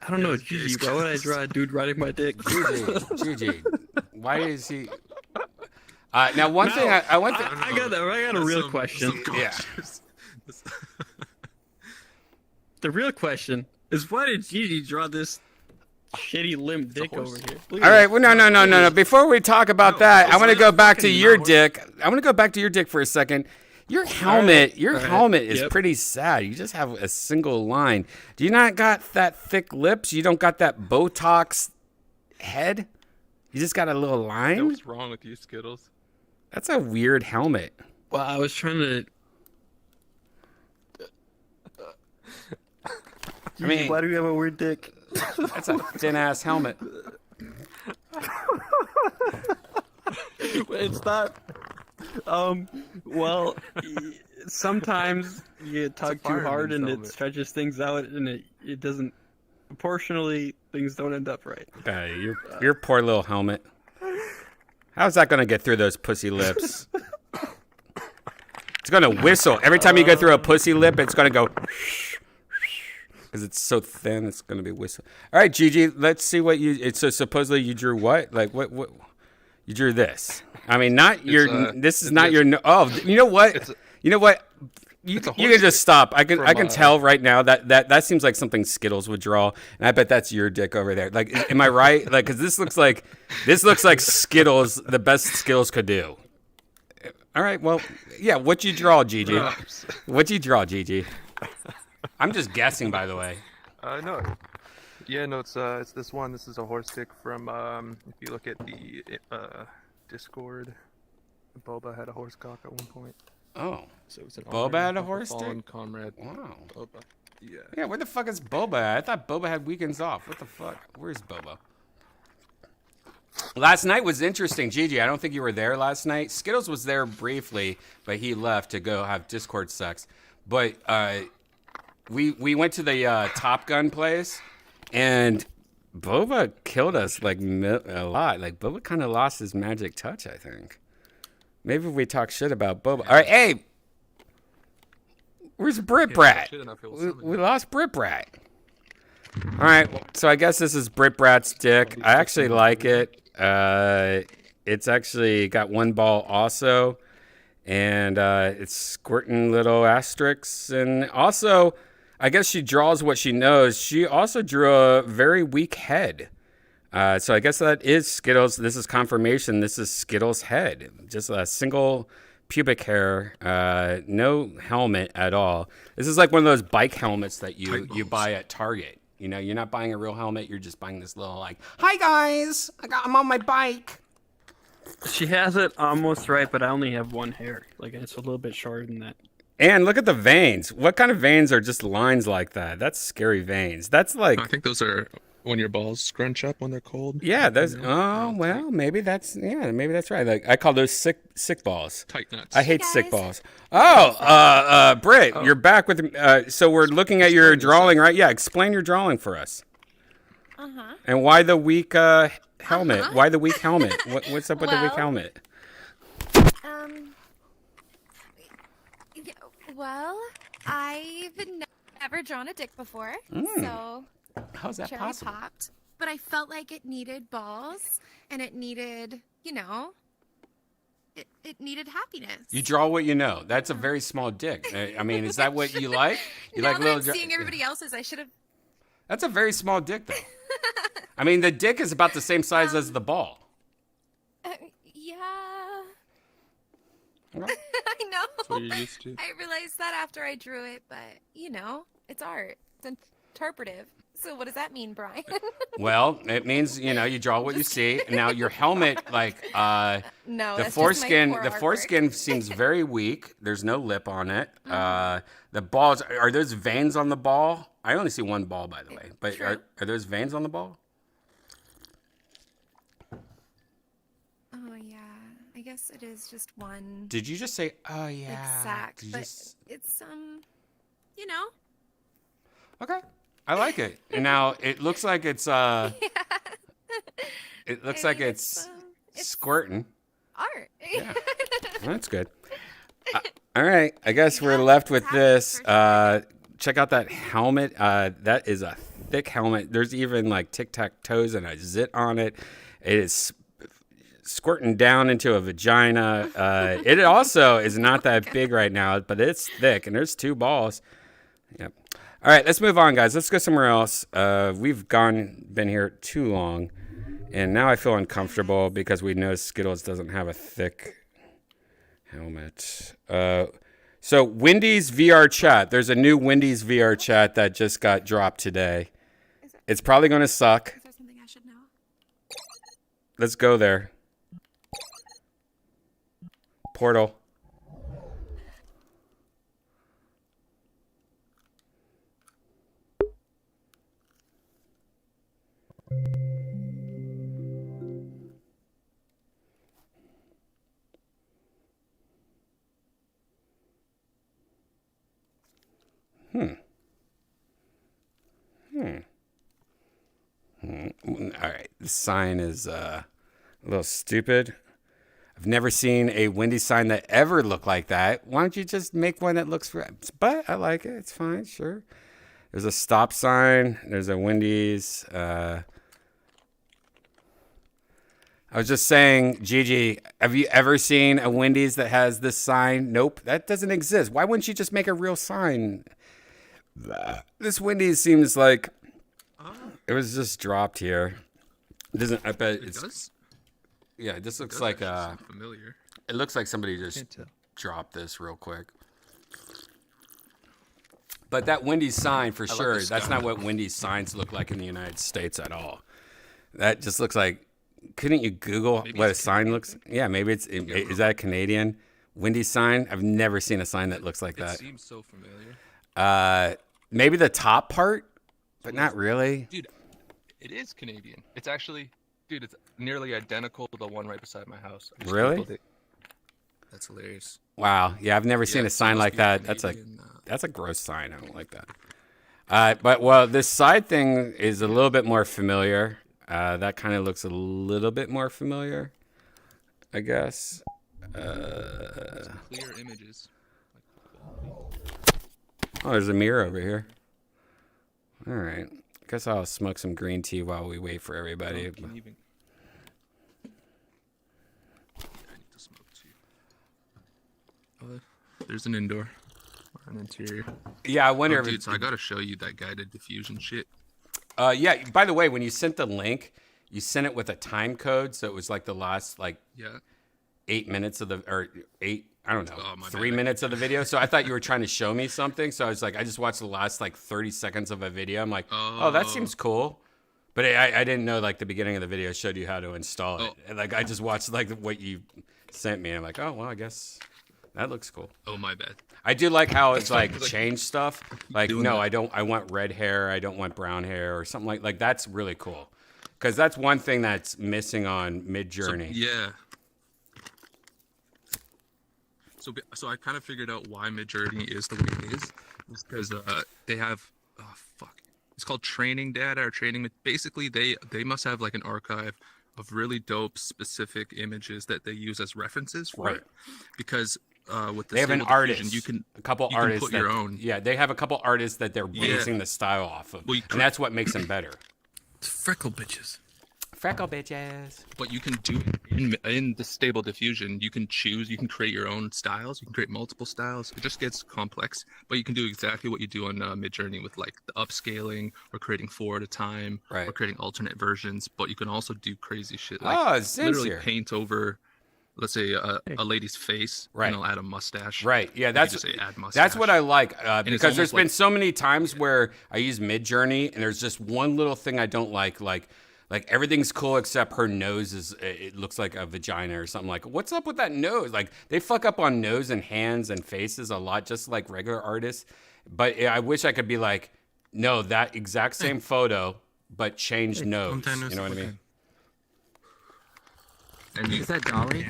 I don't know, Gigi. Why would I draw a dude riding my dick? Gigi. Why is he? Now one thing I want. I got a real question. Yeah. The real question is why did Gigi draw this shitty limp dick over here? All right. Well, no. Before we talk about that, I want to go back to your dick. I want to go back to your dick for a second. Your helmet, is pretty sad. You just have a single line. Do you not got that thick lips? You don't got that Botox head? You just got a little line? What's wrong with you, Skittles? That's a weird helmet. Well, I was trying to... I mean, why do you have a weird dick? That's a thin-ass helmet. It's not... well, sometimes you tug too hard and it stretches things out and it doesn't... Proportionally, things don't end up right. Your poor little helmet. How's that going to get through those pussy lips? It's going to whistle. Every time you go through a pussy lip, it's going to go... Because it's so thin, it's going to be whistle. All right, Gigi, let's see what you... So supposedly you drew what? Like, what? You drew this. I mean, not your... this is not your... Oh, you know what? You know what? You can just stop. I can tell right now that seems like something Skittles would draw, and I bet that's your dick over there. Like, am I right? Like, because this looks like Skittles, the best Skittles could do. All right, well, yeah. What'd you draw, Gigi? What'd you draw, Gigi? I'm just guessing, by the way. No. Yeah, no, it's this one. This is a horse dick from if you look at the Discord, Boba had a horse cock at one point. Oh, so it's an Boba had a horse dick? Comrade. Wow. Boba. Yeah. Yeah, where the fuck is Boba at? I thought Boba had weekends off. What the fuck? Where's Boba? Last night was interesting. Gigi, I don't think you were there last night. Skittles was there briefly, but he left to go have Discord sex. But we went to the Top Gun place, and Boba killed us like a lot. Like Boba kind of lost his magic touch, I think. Maybe if we talk shit about Boba. All right, hey, where's Brit Brat? We lost Brit Brat. All right, so I guess this is Brit Brat's dick. I actually like it. It's actually got one ball also, and it's squirting little asterisks. And also, I guess she draws what she knows. She also drew a very weak head. So I guess that is Skittles. This is confirmation. This is Skittles' head. Just a single pubic hair, no helmet at all. This is like one of those bike helmets that you buy at Target. You know, you're not buying a real helmet. You're just buying this little like, hi guys, I'm on my bike. She has it almost right, but I only have one hair. Like, it's a little bit shorter than that. And look at the veins. What kind of veins are just lines like that? That's scary veins. That's like... I think those are when your balls scrunch up when they're cold. Yeah, those... Oh, well, maybe that's... Yeah, maybe that's right. Like, I call those sick balls. Tight nuts. I hate sick balls. Oh, Britt, you're back with... so we're looking at your drawing, right? Yeah, explain your drawing for us. Uh-huh. And why the weak helmet? Why the weak helmet? What's up with the weak helmet? Well, I've never drawn a dick before, so how's that cherry possible? popped. But I felt like it needed balls, and it needed, you know, it needed happiness. You draw what you know. That's a very small dick. I mean, is that what you like? You now like that little I'm seeing everybody else's, I should have. That's a very small dick, though. I mean, the dick is about the same size as the ball. Yeah. Okay. I know. That's what you're used to. I realized that after I drew it, but you know, It's art. It's interpretive. So what does that mean, Brian? Well, it means, you know, you draw what you see. Now your helmet, like, No, the that's just my foreskin, poor the artwork. foreskin seems very weak. There's no lip on it. The balls, are those veins on the ball? I only see one ball, by the way. But are those veins on the ball? Oh yeah, I guess it is just one. Did you just say, oh yeah? Like sack, Did you but just- it's you know. Okay. I like it. And now it looks like it's it looks like it's squirting. Art. Yeah. That's good. All right. I guess we're left with this. Check out that helmet. That is a thick helmet. There's even like tic-tac-toes and a zit on it. It is squirting down into a vagina. It also is not that big right now, but it's thick, and there's 2 balls. Yep. All right, let's move on, guys. Let's go somewhere else. We've been here too long, and now I feel uncomfortable because we know Skittles doesn't have a thick helmet. So Wendy's VR chat. There's a new Wendy's VR chat that just got dropped today. It's probably going to suck. Is there something I should know? Let's go there. Portal. All right. The sign is a little stupid. I've never seen a Wendy's sign that ever looked like that. Why don't you just make one that looks... But I like it. It's fine. Sure. There's a stop sign. There's a Wendy's. I was just saying, Gigi, have you ever seen a Wendy's that has this sign? Nope. That doesn't exist. Why wouldn't you just make a real sign? This Wendy's seems like it was just dropped here. It doesn't. I bet It it's. does? Yeah, this It looks does like actually seem familiar. It looks like somebody just Can't tell. dropped this real quick. But that Wendy's sign for I like sure. the That's sky. not what Wendy's signs look like in the United States at all. That just looks like. Couldn't you Google what a sign looks? Yeah, maybe it's. Is that a Canadian Wendy's sign? I've never seen a sign that looks like It that. seems so familiar. Maybe the top part, but not really. Dude, it is Canadian. It's actually, dude, it's nearly identical to the one right beside my house. I just Really? Googled it. That's hilarious. Wow. Yeah, I've never seen Yeah, a sign must like be that. That's a gross sign. I don't like that. But well, this side thing is a little bit more familiar. That kind of looks a little bit more familiar, I guess. Clear images. Oh, there's a mirror over here. All right. Guess I'll smoke some green tea while we wait for everybody. Can even... I need to smoke too. Oh, there's an indoor or an interior. Yeah, I wonder if dude, it- so I gotta show you that guided diffusion shit. Yeah. By the way, when you sent the link, you sent it with a time code, so it was like the last 8 minutes of I don't know, 3 minutes of the video. So I thought you were trying to show me something. So I was like, I just watched the last 30 seconds of a video. I'm like, oh, that seems cool. But I didn't know the beginning of the video showed you how to install it. And I just watched what you sent me. And I'm like, oh, well, I guess that looks cool. Oh, my bad. I do like how it's That's fine, 'cause, changed stuff. Like, doing no, that. I want red hair. I don't want brown hair or something like that's really cool. Because that's one thing that's missing on Midjourney. Yeah. So I kind of figured out why Midjourney is the way it is. It's because they have it's called training data or training. Basically, they must have an archive of really dope specific images that they use as references for it. Because with the They have an Stable Diffusion, artist. you can a couple you artists can put your own. Yeah, they have a couple artists that they're Yeah. basing the style off of, Well, and that's what makes them better. Freckle bitches. Freckle bitches. What you can do in the Stable Diffusion, you can create your own styles. You can create multiple styles. It just gets complex, but you can do exactly what you do on Midjourney with the upscaling or creating 4 at a time, or creating alternate versions. But you can also do crazy shit like literally sincere. paint over let's say a lady's face, Right. and they'll add a mustache. Right. Yeah, You that's just say add mustache. that's what I like And it's because there's almost been like- so many times where I use Midjourney and there's just one little thing I don't like everything's cool except her nose it looks like a vagina or something. Like, what's up with that nose? Like, they fuck up on nose and hands and faces a lot, just like regular artists. But I wish I could be like, no, that exact same photo, but change nose. You know what I mean? And Is that Dolly?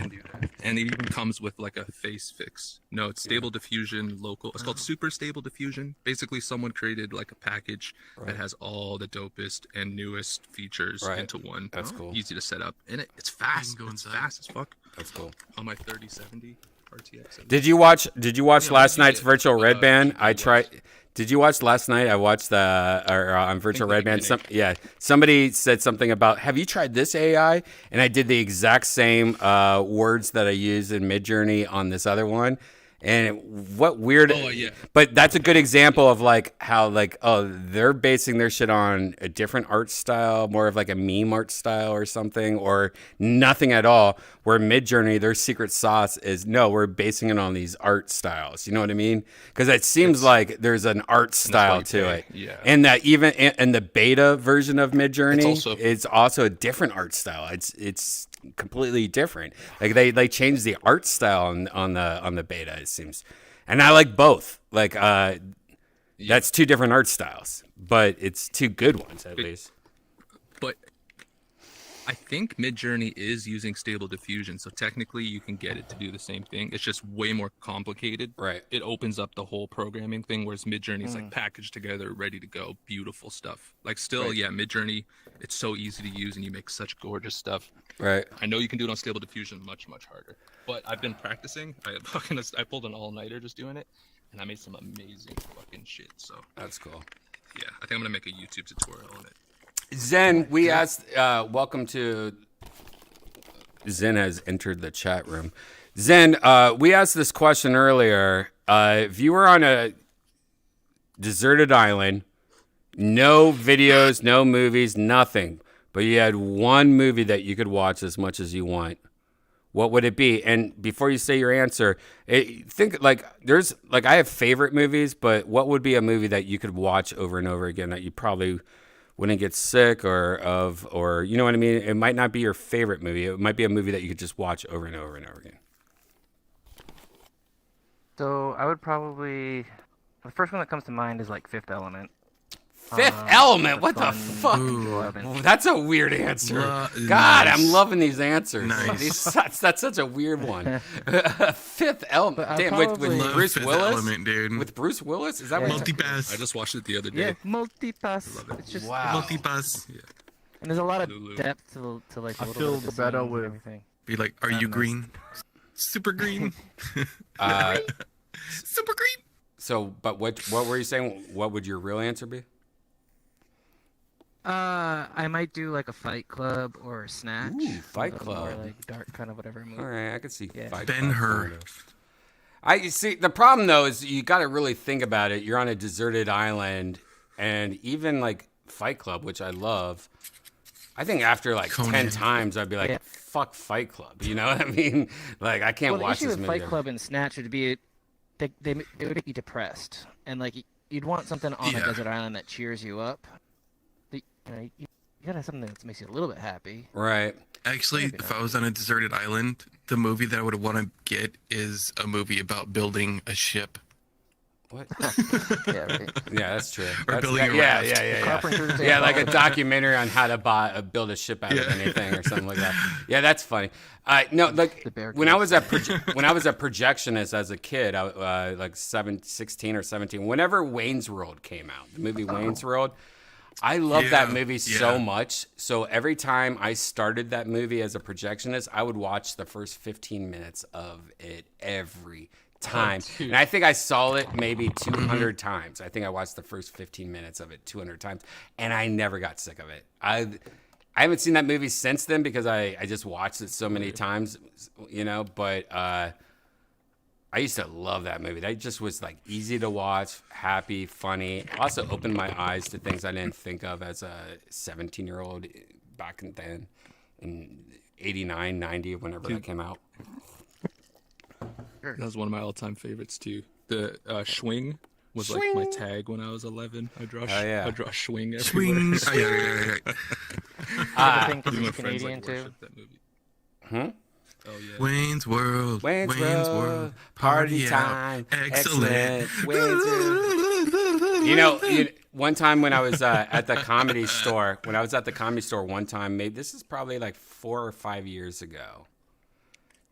And it even comes with like a face fix. No, it's stable diffusion local. It's called super stable diffusion. Basically, someone created like a package that has all the dopest and newest features into one. That's cool. Easy to set up, and it's fast. It's fast as fuck. That's cool. On my 3070 RTX. Did you watch last night's virtual Redban? I tried. Did you watch last night? I watched on virtual Redban. Somebody said something about, have you tried this AI? And I did the exact same words that I used in Midjourney on this other one. And what weird. Oh, yeah. But that's a good example of like how they're basing their shit on a different art style, more of like a meme art style or something, or nothing at all. Where Midjourney, their secret sauce is, no, we're basing it on these art styles. You know what I mean? Because it seems like there's an art style to it. Yeah. And that even in the beta version of Midjourney, it's also a different art style. It's completely different. Like they changed the art style on the beta, it seems. And I like both. Like that's two different art styles, but it's two good ones at least. But I think Midjourney is using stable diffusion, so technically you can get it to do the same thing. It's just way more complicated. Right. It opens up the whole programming thing, whereas Midjourney is like packaged together, ready to go, beautiful stuff. Like still, Midjourney, it's so easy to use and you make such gorgeous stuff. Right. I know you can do it on stable diffusion much, much harder. But I've been practicing. I pulled an all-nighter just doing it, and I made some amazing fucking shit. So that's cool. Yeah, I think I'm gonna make a YouTube tutorial on it. Zen, we asked, welcome to, Zen has entered the chat room. Zen, we asked this question earlier. If you were on a deserted island, no videos, no movies, nothing, but you had one movie that you could watch as much as you want, what would it be? And before you say your answer, think like I have favorite movies, but what would be a movie that you could watch over and over again that you probably wouldn't get sick or you know what I mean? It might not be your favorite movie. It might be a movie that you could just watch over and over and over again. So I would probably, the first one that comes to mind is like Fifth Element. Fifth Element? What the fuck? That's a weird answer. God, I'm loving these answers. Nice. That's such a weird one. Fifth Element. Damn, with Bruce Fifth Willis? Element, dude. With Bruce Willis? Is that what Multipass? I just watched it the other day. Yeah, multipass. It's just Multipass. Yeah. And there's a lot of depth to like. I the feel little bit of better design and with- everything. Be like, are you green? Super green. Super green. So, but what were you saying? What would your real answer be? I might do like a Fight Club or a Snatch. Ooh, Fight Or Club. like dark kind of whatever movie. All right, I could see Fight Ben Club. Hur. I see. The problem though is you got to really think about it. You're on a deserted island, and even like Fight Club, which I love. I think after like Conan. 10 times, I'd be like, "Fuck Fight Club." You know what I mean? Like I can't Well, the watch issue this with movie. Fight Club and Snatch would be they would make you depressed, and like you'd want something on a desert island that cheers you up. You gotta have something that makes you a little bit happy. Right. Actually, if I was on a deserted island, the movie that I would want to get is a movie about building a ship. What? Yeah, right. Yeah, that's true. Or That's, building a yeah, raft. yeah, like a documentary on how to build a ship out of anything or something like that. Yeah, that's funny. No, like when I was a projectionist as a kid, I like 16 or 17. Whenever Wayne's World came out, the movie Wayne's World, I loved that movie so much. So every time I started that movie as a projectionist, I would watch the first 15 minutes of it every time. And I think I saw it maybe 200 times. I think I watched the first 15 minutes of it 200 times, and I never got sick of it. I haven't seen that movie since then because I just watched it so many times, you know, but I used to love that movie. That just was like easy to watch, happy, funny. Also opened my eyes to things I didn't think of as a 17-year-old back then. And 89, 90, whenever that came out. That was one of my all-time favorites too. The swing was like my tag when I was 11. I draw swing everywhere. Swing. You ever think 'cause he's Canadian too? That movie. Hmm? Oh yeah. Wayne's World. Wayne's World. Party time. Excellent. Wayne's World. You know, one time when I was at the comedy store, one time, this is probably like 4 or 5 years ago.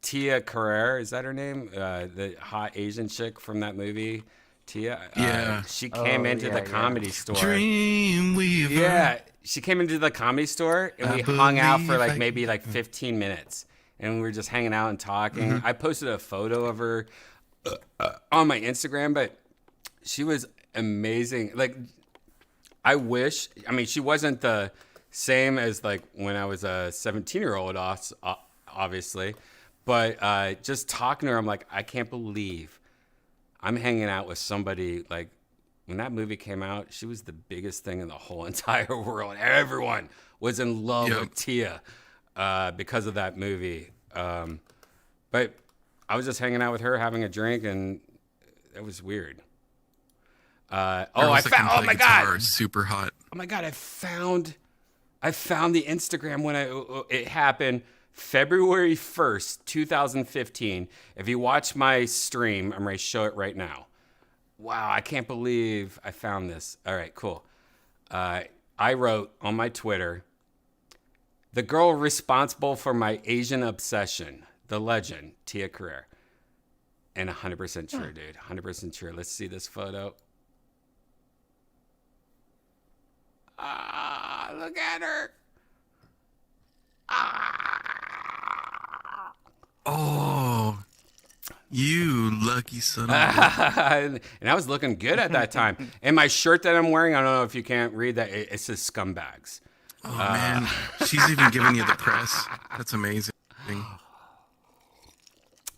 Tia Carrere, is that her name? The hot Asian chick from that movie, Tia. Yeah. She came into the comedy store. Dreamweaver. Yeah, she came into the comedy store and we hung out for like maybe like 15 minutes, and we were just hanging out and talking. Mm-hmm. I posted a photo of her on my Instagram, but she was amazing. Like, I mean, she wasn't the same as like when I was a 17-year-old, obviously. But just talking to her, I'm like, I can't believe I'm hanging out with somebody. Like, when that movie came out, she was the biggest thing in the whole entire world. Everyone was in love with Tia because of that movie. But I was just hanging out with her, having a drink, and it was weird. I found. Oh my god! Super hot. Oh my god! I found the Instagram when it happened. February 1st, 2015. If you watch my stream, I'm going to show it right now. Wow, I can't believe I found this. All right, cool. I wrote on my Twitter, the girl responsible for my Asian obsession, the legend, Tia Carrere. And 100% true, dude. 100% true. Let's see this photo. Look at her. Oh, you lucky son of a... And I was looking good at that time. And my shirt that I'm wearing, I don't know if you can't read that, it says scumbags. Oh, man. She's even giving you the press. That's amazing.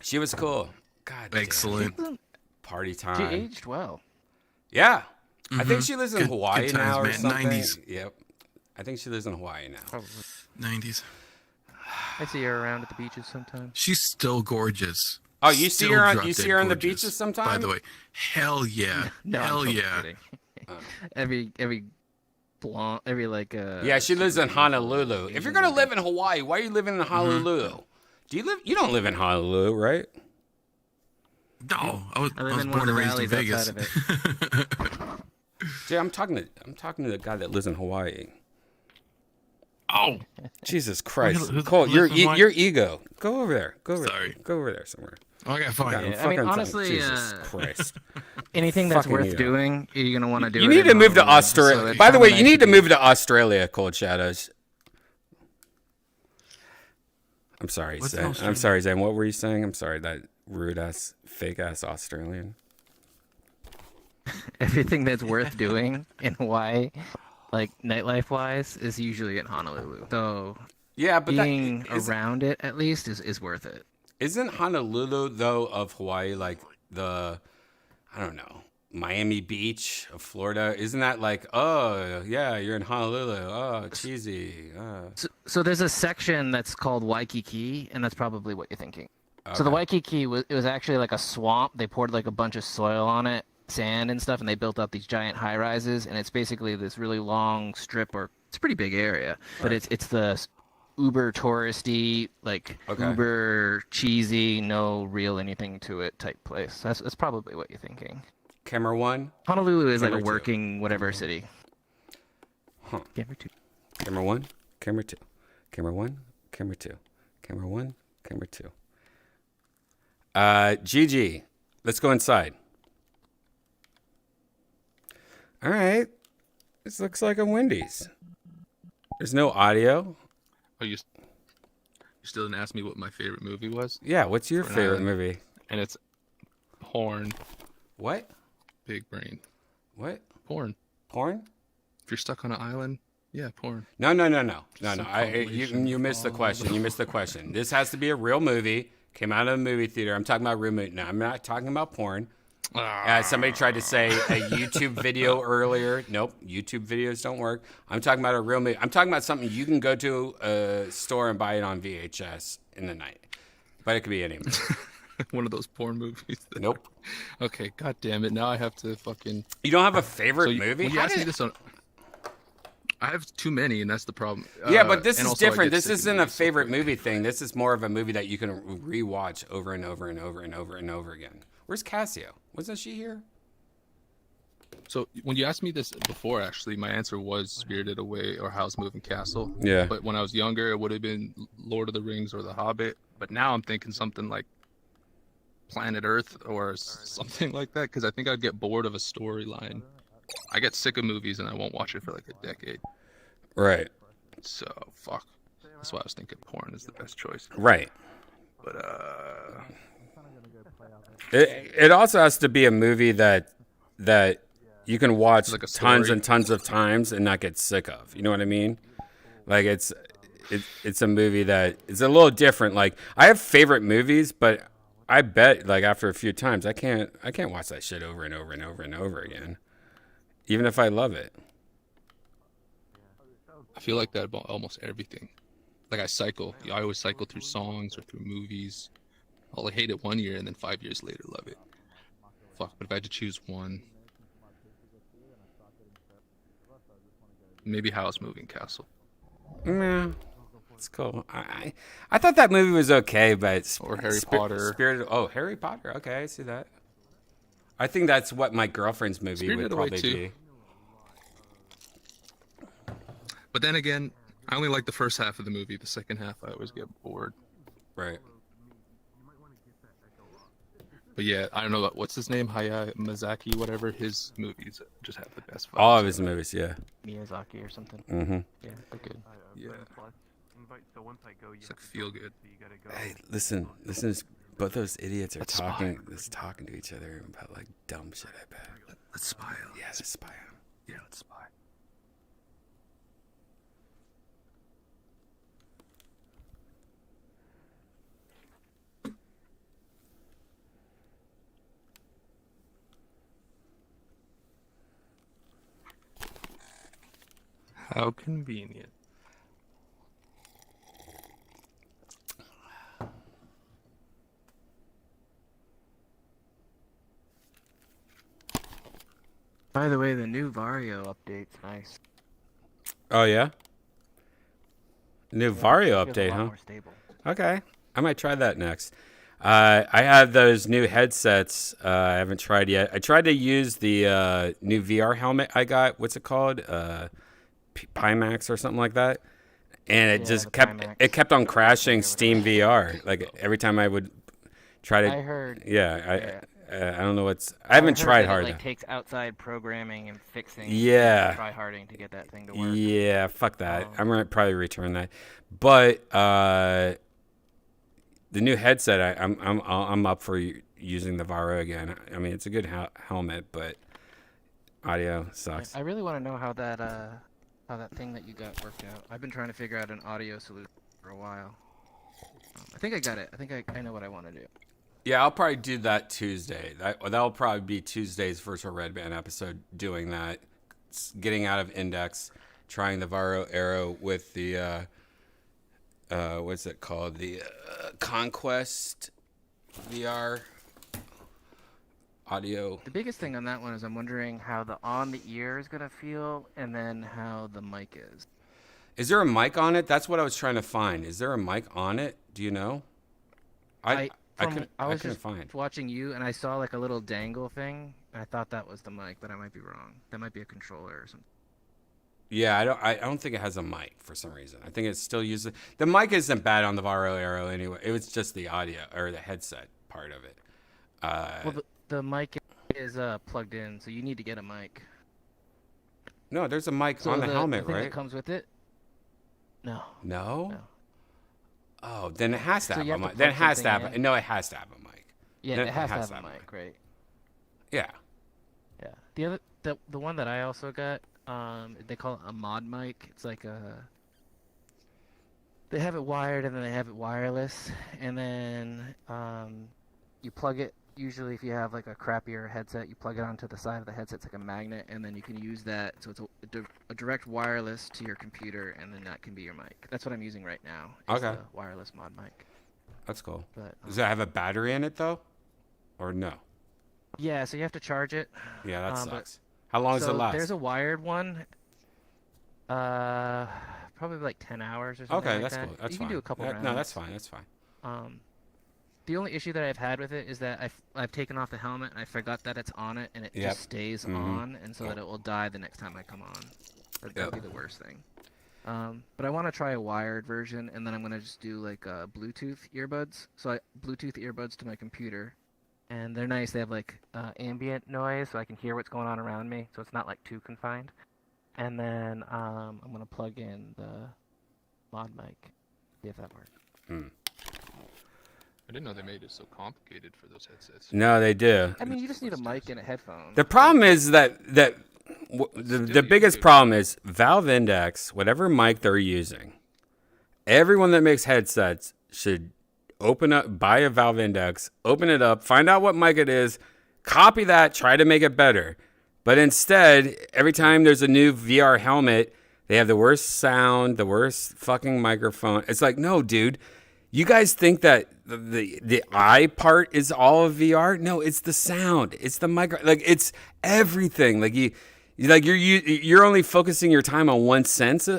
She was cool. God Excellent. damn. Party time. She aged well. Yeah. I think she lives in Good Hawaii times, now or man. something. 90s. Yep. I think she lives in Hawaii now. Probably. 90s. I see her around at the beaches sometimes. She's still gorgeous. Oh, you see Still her on drop-dead the gorgeous, beaches sometimes? By the way, hell yeah. No, hell I'm yeah. kidding. Every blonde, Yeah, she lives in Honolulu. If you're gonna live in Hawaii, why are you living in Honolulu? You don't live in Honolulu, right? No, I was in one born of and the raised in valleys Vegas. outside of it. Dude, I'm talking to the guy that lives in Hawaii. Oh, Jesus Christ, Who Cole, lives in Hawaii? your ego. Go over there. Go over there somewhere. Okay, fine. God, I'm I mean, fucking honestly, Jesus Christ. anything that's Fucking worth ego. doing, you're gonna want to do. You it need in to move to Honolulu, Australia. so it's By the kinda way, you nice need to be- move to Australia, Cold Shadows. I'm sorry, What's Zane. I'm Australia? sorry, Zane. What were you saying? I'm sorry, that rude ass, fake ass Australian. Everything that's worth doing in Hawaii, like nightlife wise, is usually in Honolulu. So Yeah, but being is, around it at least is worth it. isn't Honolulu though of Hawaii like the, I don't know, Miami Beach of Florida? Isn't that like, oh yeah, you're in Honolulu? Oh, cheesy. So there's a section that's called Waikiki, and that's probably what you're thinking. So the Okay. Waikiki was actually like a swamp. They poured like a bunch of soil on it, sand and stuff, and they built up these giant high rises. And it's basically this really long strip, or it's a pretty big area, but it's the uber touristy, like uber cheesy, no real anything to it type place. That's probably what you're thinking. Camera one. Honolulu is like Camera a two. working whatever city. Huh. Camera two. Camera one. Camera two. Camera one. Camera two. Camera one. Camera two. Gigi, let's go inside. All right. This looks like a Wendy's. There's no audio. Oh, you still didn't ask me what my favorite movie was? Yeah, what's your For an favorite island. movie? And it's Porn. What? Big brain. What? Porn. Porn? If you're stuck on an island, yeah, porn. No. Some You missed the question. You missed the question. This has to be a real movie. Came out of a movie theater. I'm talking about real movie. No, I'm not talking about porn. Somebody tried to say a YouTube video earlier. Nope, YouTube videos don't work. I'm talking about a real movie. I'm talking about something you can go to a store and buy it on VHS in the night. But it could be any movie. One of those porn movies. Nope. Okay, god damn it. Now I have to fucking... You don't have a favorite movie? When you ask me this on... I have too many, and that's the problem. Yeah, but this and is also I different. get This sick of isn't a movies so favorite quick. movie thing. This is more of a movie that you can rewatch over and over and over and over and over again. Where's Cassio? Wasn't she here? So when you asked me this before, actually, my answer was Spirited Away or Howl's Moving Castle. Yeah. But when I was younger, it would have been Lord of the Rings or The Hobbit. But now I'm thinking something like Planet Earth or something like that, because I think I'd get bored of a storyline. I get sick of movies and I won't watch it for like a decade. Right. So fuck. That's why I was thinking porn is the best choice. Right. But It also has to be a movie that you can watch Like a tons story. and tons of times and not get sick of. You know what I mean? Like it's a movie that is a little different. Like I have favorite movies, but I bet like after a few times I can't watch that shit over and over and over and over again, even if I love it. I feel like that about almost everything. Like I cycle. I always cycle through songs or through movies. I'll hate it 1 year and then 5 years later love it. Fuck, but if I had to choose one, maybe Howl's Moving Castle. Yeah, it's cool. I thought that movie was okay, but Or Harry Potter. Spirited. Oh, Harry Potter. Okay, I see that. I think that's what my girlfriend's movie Spirited would Away probably too. be. But then again, I only like the first half of the movie. The second half, I always get bored. Right. But yeah, I don't know what's his name, Hayao Miyazaki, whatever. His movies just have the best vibes. All of his movies, yeah. Miyazaki or something. Mhm. Yeah, they're good. Yeah. It's like feel good. Hey, listen, both those idiots are talking to each other about like dumb shit. I bet. Let's spy on. Yeah, let's spy on. Yeah, let's spy. How convenient. By the way, the new Vario update's nice. Oh yeah. New Yeah, Vario it feels a update, lot huh? more stable. Okay, I might try that next. I have those new headsets. I haven't tried yet. I tried to use the new VR helmet I got. What's it called? Pimax or something like that. And it just kept on crashing Steam VR. Like every time I would try to. I heard. Yeah, I don't know what's. I haven't heard tried that hard. It like takes outside programming and fixing. Yeah. Try harding to get that thing to work. Yeah, fuck that. I'm gonna probably return that. But the new headset, I'm up for using the Varo again. I mean, it's a good helmet, but audio sucks. I really want to know how that thing that you got worked out. I've been trying to figure out an audio solution for a while. I think I got it. I think I know what I want to do. Yeah, I'll probably do that Tuesday. That'll probably be Tuesday's virtual Redban episode. Doing that, getting out of Index, trying the Varo Aero with the what's it called? The Conquest VR audio. The biggest thing on that one is I'm wondering how the on the ear is gonna feel, and then how the mic is. Is there a mic on it? That's what I was trying to find. Is there a mic on it? Do you know? I was couldn't just find. watching you, and I saw like a little dangle thing, and I thought that was the mic, but I might be wrong. That might be a controller or something. Yeah, I don't think it has a mic for some reason. I think it's still using the mic isn't bad on the Varo Aero anyway. It was just the audio or the headset part of it. Well, the mic is plugged in, so you need to get a mic. No, there's a mic So on the helmet, thing right? that comes with it? No. No? Oh, then it has to So have you a have to mic. Then it plug has to have. something in. No, it has to have a mic. Yeah, Then it has to have a mic, right? Yeah. Yeah. The other, the one that I also got, they call it a mod mic. It's like they have it wired and then they have it wireless, and then you plug it usually if you have like a crappier headset, you plug it onto the side of the headset, it's like a magnet, and then you can use that. So it's a direct wireless to your computer, and then that can be your mic. That's what I'm using right now. Is Okay. The wireless mod mic. That's cool. But, Does it have a battery in it though, or no? Yeah, so you have to charge it. Yeah, that but- sucks. How long does it last? There's a wired one. Probably like 10 hours or something. Okay, like that's that. cool. That's you fine. can do a couple rounds. No, that's fine. That's fine. The only issue that I've had with it is that I've taken off the helmet and I forgot that it's on it, and it Yep. just stays Mhm. on, and so that it will die the next time I come on. That'd be the worst thing. But I want to try a wired version, and then I'm gonna just do like Bluetooth earbuds. So Bluetooth earbuds to my computer, and they're nice. They have like ambient noise, so I can hear what's going on around me, so it's not like too confined. And then I'm gonna plug in the mod mic, see if that works. I didn't know they made it so complicated for those headsets. No, they do. I mean, you just need a mic and a headphone. The problem is that the biggest problem is Valve Index, whatever mic they're using. Everyone that makes headsets should buy a Valve Index, open it up, find out what mic it is, copy that, try to make it better. But instead, every time there's a new VR helmet, they have the worst sound, the worst fucking microphone. It's like, no, dude. You guys think that the eye part is all of VR? No, it's the sound. It's the micro. Like, it's everything. Like you're only focusing your time on one sense.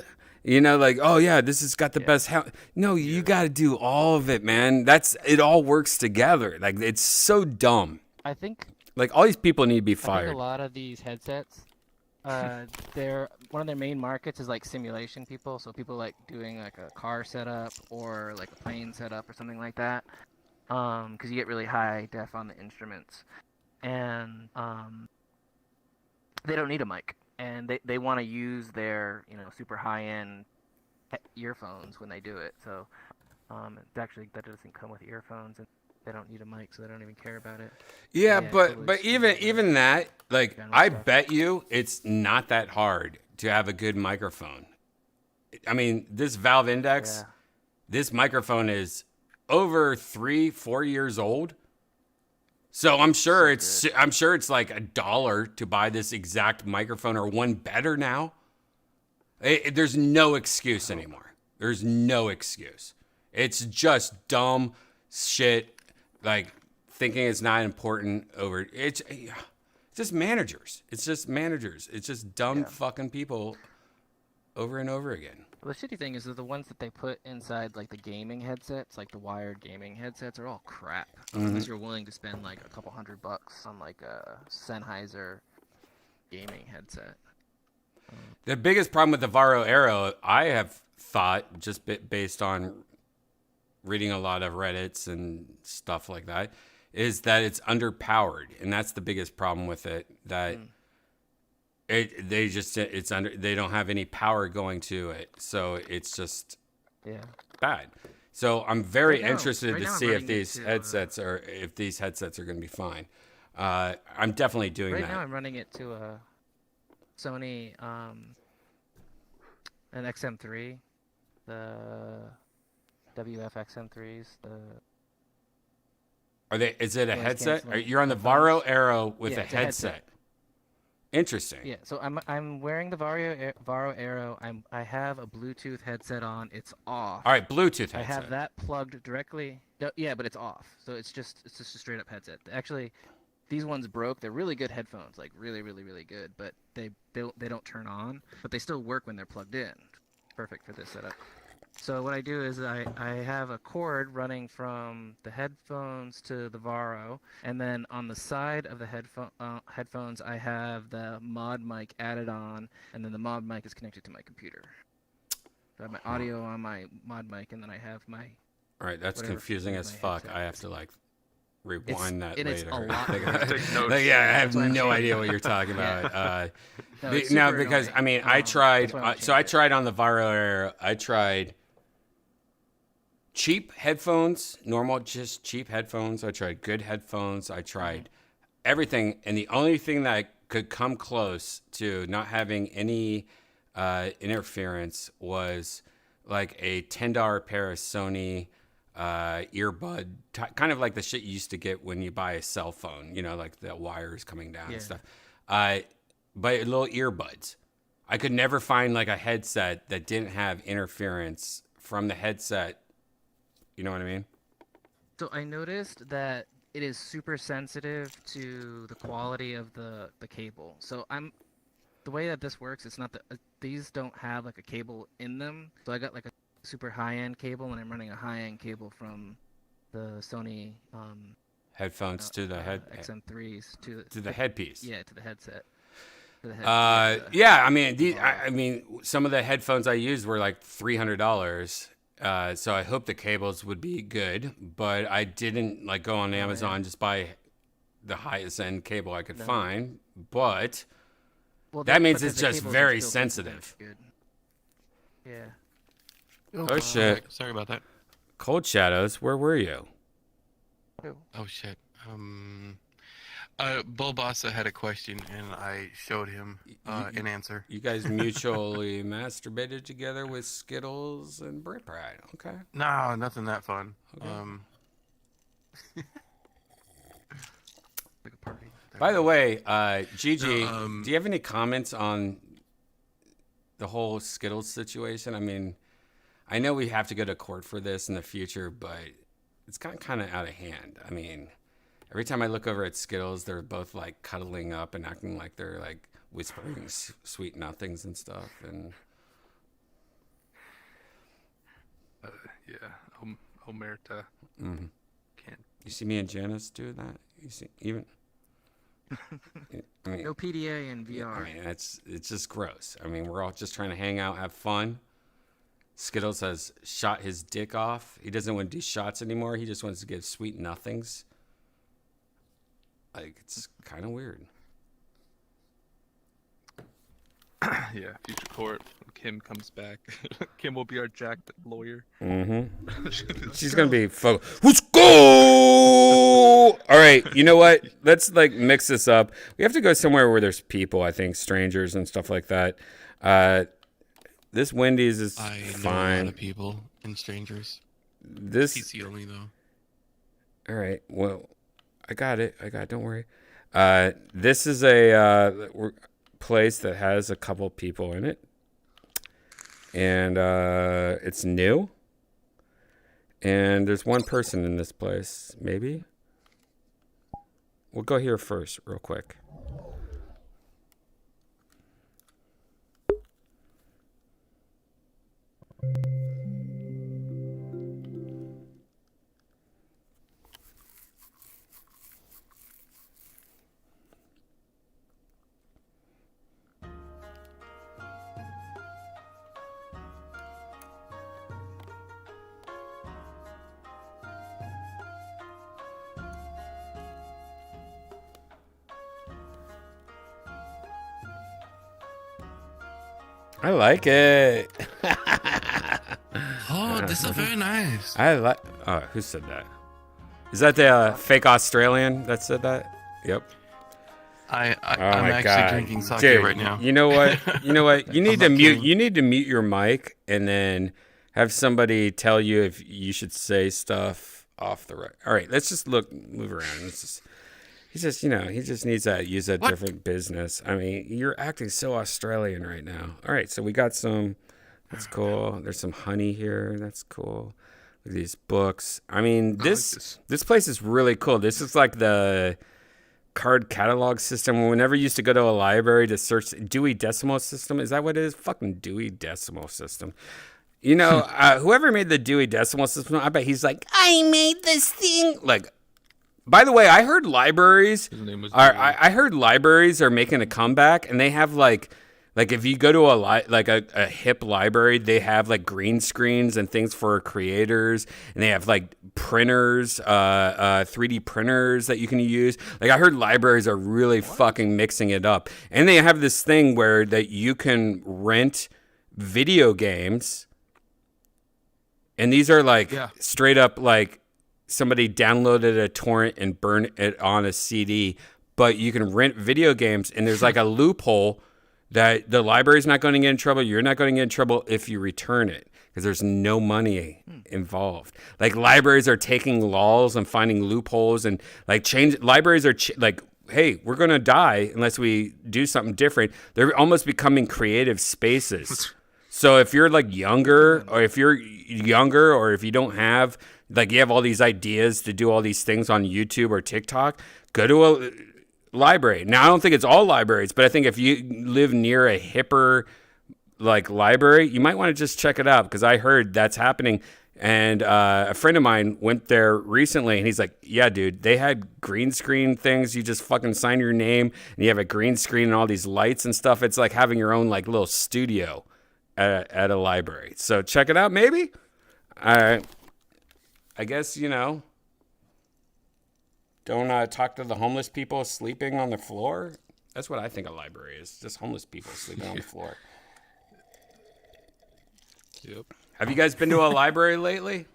You know, like, oh yeah, this has got the best. No, you got to do all of it, man. It all works together. Like, it's so dumb. I think like all these people need to be I fired. think a lot of these headsets, one of their main markets is like simulation people. So people like doing like a car setup or like a plane setup or something like that. Because you get really high def on the instruments, and they don't need a mic, and they want to use their super high end earphones when they do it. So it's actually that doesn't come with earphones, and they don't need a mic, so they don't even care about it. Yeah, but even that, like, I bet you it's not that hard to have a good microphone. I mean, this Valve Index, this microphone is over 3-4 years old. So I'm sure it's like $1 to buy this exact microphone or one better now. There's no excuse anymore. There's no excuse. It's just dumb shit. Like, thinking it's not important over it's just managers. It's just managers. It's just dumb fucking people over and over again. Well, the shitty thing is that the ones that they put inside like the gaming headsets, like the wired gaming headsets, are all crap. Unless you're willing to spend like a couple $100 on like a Sennheiser gaming headset. The biggest problem with the Varo Aero, I have thought, just based on reading a lot of Reddits and stuff like that, is that it's underpowered, and that's the biggest problem with it. That they don't have any power going to it, so it's just bad. So I'm very interested to see if these headsets are going to be fine. I'm definitely doing that. Right now, I'm running it to a Sony an XM3, the WF XM3s. Is it a headset? You're on the Varo Aero with a headset. Interesting. Yeah, so I'm wearing the Varo Aero. I have a Bluetooth headset on. It's off. All right, Bluetooth headset. I have that plugged directly. Yeah, but it's off. So it's just a straight up headset. Actually, these ones broke. They're really good headphones, like really, really, really good. But they don't turn on. But they still work when they're plugged in. Perfect for this setup. So what I do is I have a cord running from the headphones to the Varo, and then on the side of the headphones I have the mod mic added on, and then the mod mic is connected to my computer. So I have my audio on my mod mic, and then I have my... All right, that's confusing as fuck. I have to like rewind that later. It's a lot. I have no idea what you're talking about. No, because annoying. I mean, I tried. I tried on the Varo Aero. I tried cheap headphones, just cheap headphones. I tried good headphones. I tried everything, and the only thing that could come close to not having any interference was like a $10 pair of Sony earbud, kind of like the shit you used to get when you buy a cell phone, you know, like the wires coming down and stuff. But little earbuds. I could never find like a headset that didn't have interference from the headset. You know what I mean? So I noticed that it is super sensitive to the quality of the cable. So the way that this works, it's not that these don't have like a cable in them. So I got like a super high-end cable, and I'm running a high-end cable from the Sony headphones to the XM3s to the headpiece. Yeah, to the headset. Yeah, I mean, some of the headphones I used were like $300. So I hope the cables would be good, but I didn't like go on Amazon just buy the highest end cable I could find. But that means it's just very sensitive. Yeah. Oh shit! Sorry about that. Cold Shadows, where were you? Oh shit. Bulbasa had a question, and I showed him an answer. You guys mutually masturbated together with Skittles and Brit Pride. Okay. No, nothing that fun. Okay. Like a party. By the way, Gigi, do you have any comments on the whole Skittles situation? I mean, I know we have to go to court for this in the future, but it's gotten kind of out of hand. I mean, every time I look over at Skittles, they're both like cuddling up and acting like they're like whispering sweet nothings and stuff. And yeah, Omerta. Mm-hmm. Can't. You see me and Janice do that? You see even. I mean, no PDA in VR. I mean, it's just gross. I mean, we're all just trying to hang out, have fun. Skittles has shot his dick off. He doesn't want to do shots anymore. He just wants to give sweet nothings. Like, it's kind of weird. Yeah, future court. When Kim comes back, Kim will be our jacked lawyer. Mm-hmm. She's gonna be let's go. All right, you know what? Let's like mix this up. We have to go somewhere where there's people. I think strangers and stuff like that. This Wendy's is I fine. know a lot of people and strangers. This PC only though. All right. Well, I got it. Don't worry. This is a place that has a couple people in it, and it's new. And there's one person in this place. Maybe. We'll go here first, real quick. I like it. Oh, this is very nice. I like. Oh, who said that? Is that the fake Australian that said that? Yep. I'm actually drinking sake Dude, right now. You know what? You need to I'm not mute. kidding. You need to mute your mic and then have somebody tell you if you should say stuff off the right. All right, let's just move around. He just needs to use a different business. I mean, you're acting so Australian right now. All right, so we got some. That's cool. There's some honey here. That's cool. Look at these books. I mean, this place is really cool. This is like the card catalog system. Whenever you used to go to a library to search Dewey Decimal System, is that what it is? Fucking Dewey Decimal System. You know, whoever made the Dewey Decimal System, I bet he's like, I made this thing. Like, by the way, I heard libraries are making a comeback, and they have like if you go to a hip library, they have like green screens and things for creators, and they have like printers, 3D printers that you can use. Like I heard libraries are really fucking mixing it up, and they have this thing where that you can rent video games, and these are like straight up like. Somebody downloaded a torrent and burned it on a CD, but you can rent video games, and there's like a loophole that the library's not going to get in trouble. You're not going to get in trouble if you return it. because there's no money involved. Like libraries are taking laws and finding loopholes and like libraries are like, hey, we're going to die unless we do something different. They're almost becoming creative spaces. So if you're like younger or if you don't have, like you have all these ideas to do all these things on YouTube or TikTok, go to a library. Now, I don't think it's all libraries, but I think if you live near a hipper like library, you might want to just check it out because I heard that's happening. And a friend of mine went there recently and he's like, yeah, dude, they had green screen things. You just fucking sign your name and you have a green screen and all these lights and stuff. It's like having your own like little studio at a library. So check it out, maybe. I guess, don't talk to the homeless people sleeping on the floor. That's what I think a library is. Just homeless people sleeping on the floor. Yep. Have you guys been to a library lately?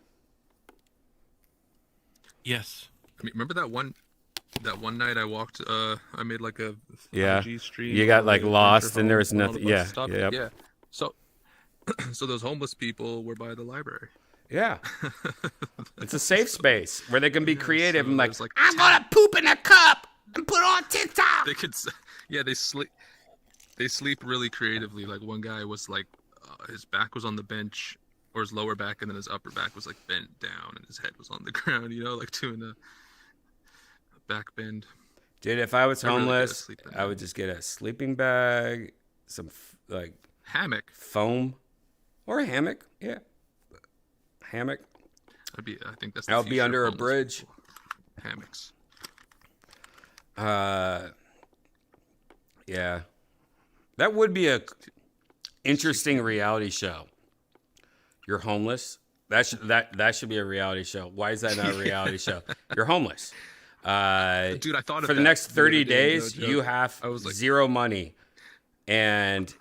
Yes. I mean, remember that one night I walked, I made like a IG stream. You got like lost and there was nothing. Yeah. Yeah. So those homeless people were by the library. Yeah. It's a safe space where they can be creative and like I'm going to poop in a cup and put it on TikTok. They could, they sleep really creatively. Like one guy was like, his back was on the bench or his lower back and then his upper back was like bent down and his head was on the ground, like doing a back bend. Dude, if I was homeless, I would just get a sleeping bag, some like hammock, foam, or a hammock. Yeah, hammock. I think that's. I'll be under a bridge. People. Hammocks. Yeah, that would be a interesting reality show. You're homeless. That should be a reality show. Why is that not a reality show? You're homeless. Dude, I thought of for the next 30 days, you have zero money, and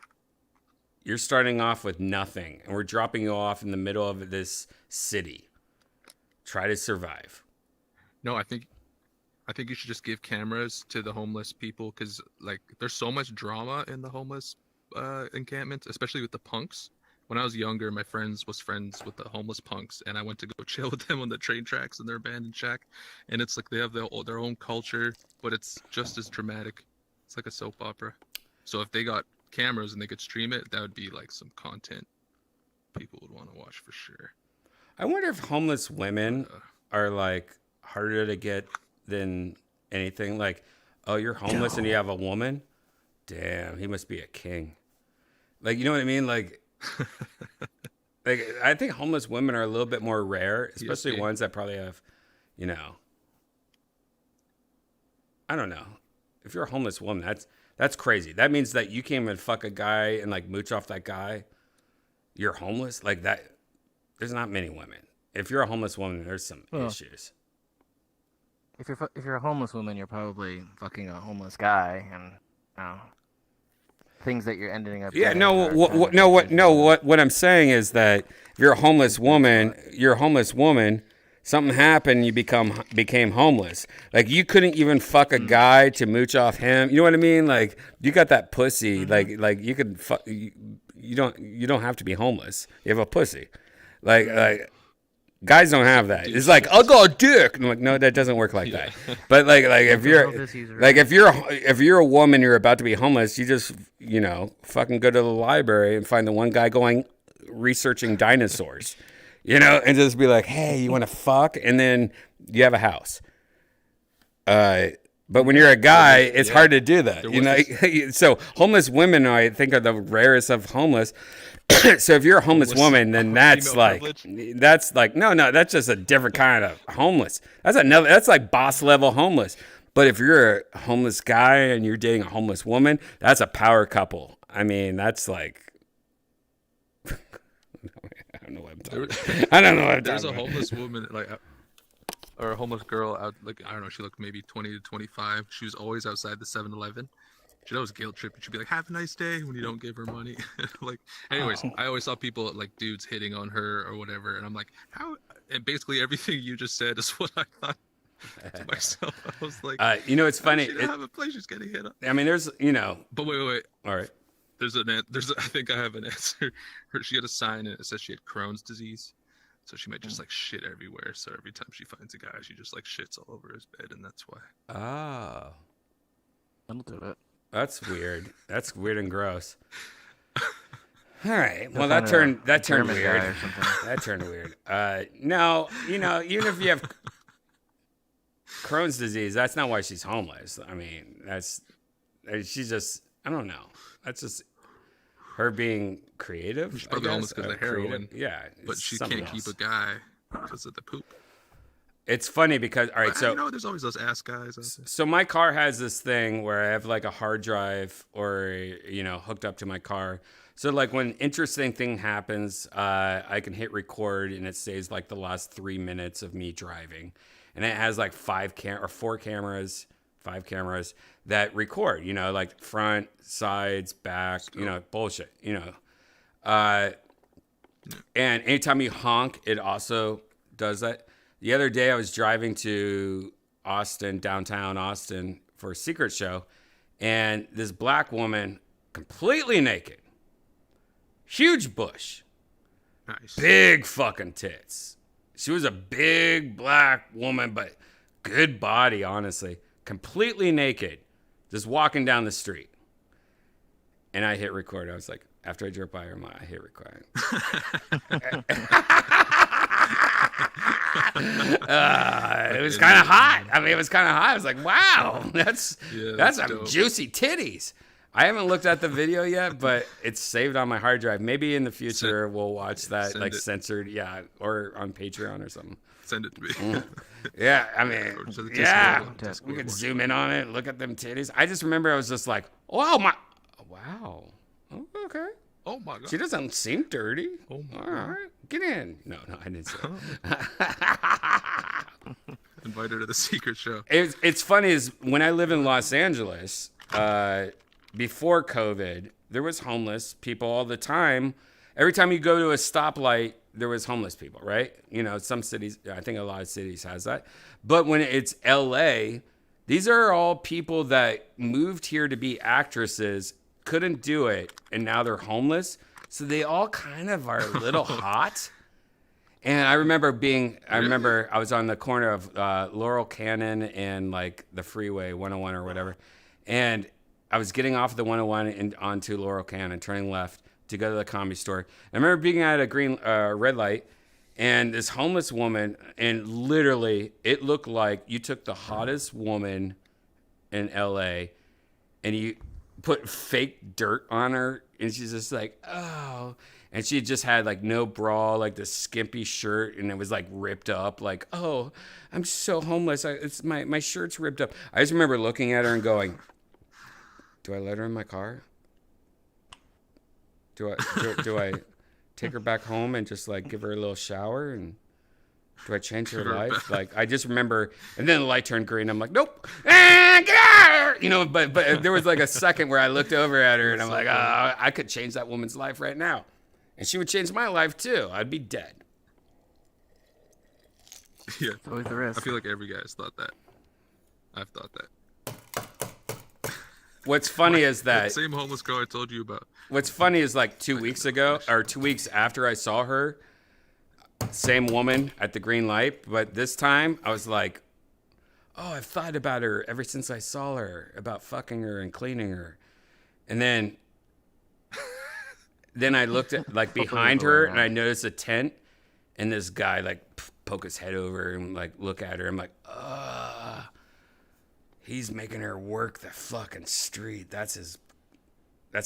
you're starting off with nothing, and we're dropping you off in the middle of this city. Try to survive. No, I think you should just give cameras to the homeless people because like there's so much drama in the homeless encampment, especially with the punks. When I was younger, my friends was friends with the homeless punks, and I went to go chill with them on the train tracks in their abandoned shack. And it's like they have their own culture, but it's just as dramatic. It's like a soap opera. So if they got cameras and they could stream it, that would be like some content people would want to watch for sure. I wonder if homeless women are like harder to get than anything. Like, oh, you're homeless and you have a woman? Damn, he must be a king. Like, you know what I mean? Like, I think homeless women are a little bit more rare, especially ones that probably have, I don't know. If you're a homeless woman, that's crazy. That means that you can't even fuck a guy and like mooch off that guy. You're homeless like that. There's not many women. If you're a homeless woman, there's some issues. If you're a homeless woman, you're probably fucking a homeless guy, and things that you're ending up. Yeah, what I'm saying is that if you're a homeless woman, something happened, you became homeless. Like you couldn't even fuck a guy to mooch off him. You know what I mean? Like you got that pussy. Like you could fuck. You don't have to be homeless. You have a pussy. Like guys don't have that. It's like I'll go a dick. I'm like, no, that doesn't work like that. But like if you're a woman, you're about to be homeless. You just fucking go to the library and find the one guy going researching dinosaurs, and just be like, hey, you want to fuck? And then you have a house. But when you're a guy, it's hard to do that. So homeless women, I think, are the rarest of homeless. So if you're a homeless woman, then that's like no, that's just a different kind of homeless. That's like boss level homeless. But if you're a homeless guy and you're dating a homeless woman, that's a power couple. I mean, that's like I don't know what I'm talking about. I don't know what I'm There's talking a about. homeless woman or a homeless girl out, like, I don't know, she looked maybe 20 to 25. She was always outside the 7-Eleven. She'd always guilt trip. She'd be like, have a nice day, when you don't give her money. Anyways, I always saw people, like, dudes hitting on her or whatever. And I'm like, how? And basically everything you just said is what I thought to myself. I was like, it's funny. She didn't have a place. She's getting hit up. I mean, there's, But wait. All right. I think I have an answer. She had a sign and it says she had Crohn's disease, so she might just like shit everywhere. So every time she finds a guy, she just like shits all over his bed, and that's why. Oh, that'll do it. That's weird. That's weird and gross. All right. Well, That's that kinda a turned German weird. guy or something. That turned weird. No, even if you have Crohn's disease, that's not why she's homeless. I mean, she's just, I don't know. That's just her being creative. She's probably homeless because of the heroin. Creative. Yeah, but she something can't keep else. a guy because of the poop. It's funny because, all right, so there's always those ass guys. So my car has this thing where I have like a hard drive or, hooked up to my car. So like when interesting thing happens, I can hit record and it saves like the last 3 minutes of me driving. And it has like 5 cameras that record, like front, sides, back, bullshit, and anytime you honk, it also does that. The other day I was driving to Austin, downtown Austin, for a secret show, and this black woman, completely naked, huge bush, nice, big fucking tits. She was a big black woman, but good body, honestly, completely naked, just walking down the street. And I hit record. I was like, after I drove by her, I hit record. It was kind of hot. I mean, it was kind of hot. I was like, wow, that's some dope. juicy titties. I haven't looked at the video yet, but it's saved on my hard drive. Maybe in the future we'll watch that like censored, or on Patreon or something. Send it to me. Yeah, I mean, Or to the yeah, Discord. we could zoom in on it, look at them titties. I just remember I was just like, oh my, wow, oh, okay. Oh my god, She doesn't seem dirty. Oh my All god. right, get in. No, I didn't say it. Invite her to the secret show. It's funny is when I lived in Los Angeles, before COVID, there was homeless people all the time. Every time you go to a stoplight, there was homeless people, right? Some cities, I think a lot of cities has that. But when it's LA, these are all people that moved here to be actresses, couldn't do it, and now they're homeless. So they all kind of are a little hot. And I remember I was on the corner of Laurel Canyon and like the freeway 101 or whatever. And I was getting off the 101 and onto Laurel Canyon, turning left to go to the Comedy Store. I remember being at a green red light, and this homeless woman, and literally it looked like you took the hottest woman in LA and you put fake dirt on her, and she's just like, oh. And she just had like no bra, like this skimpy shirt, and it was like ripped up, like, oh, I'm so homeless. It's my shirt's ripped up. I just remember looking at her and going, do I let her in my car? Do I take her back home and just like give her a little shower, and do I change her life? Like, I just remember, and then the light turned green. I'm like, nope, get out! But there was like a second where I looked over at her and I'm like, oh, I could change that woman's life right now, and she would change my life too. I'd be dead. Yeah, It's always the risk. I feel like every guy's thought that. I've thought that. What's funny is That that same homeless girl I told you about. What's funny is like 2 weeks ago, or 2 weeks after I saw her, same woman at the green light, but this time I was like, oh, I've thought about her ever since I saw her, about fucking her and cleaning her. And then I looked at like behind her and I noticed a tent, and this guy like poke his head over and like look at her. I'm like, he's making her work the fucking street. That's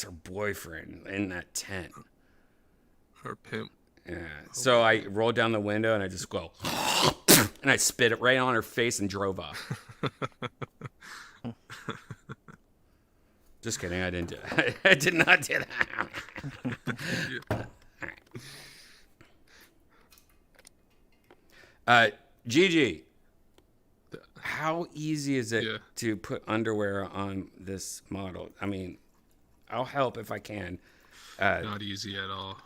her boyfriend in that tent. Her pimp. Yeah. So I rolled down the window and I just go, and I spit it right on her face and drove off. Just kidding. I didn't do that. I did not do that. Gigi, how easy is it to put underwear on this model? I mean, I'll help if I can. Not easy at all.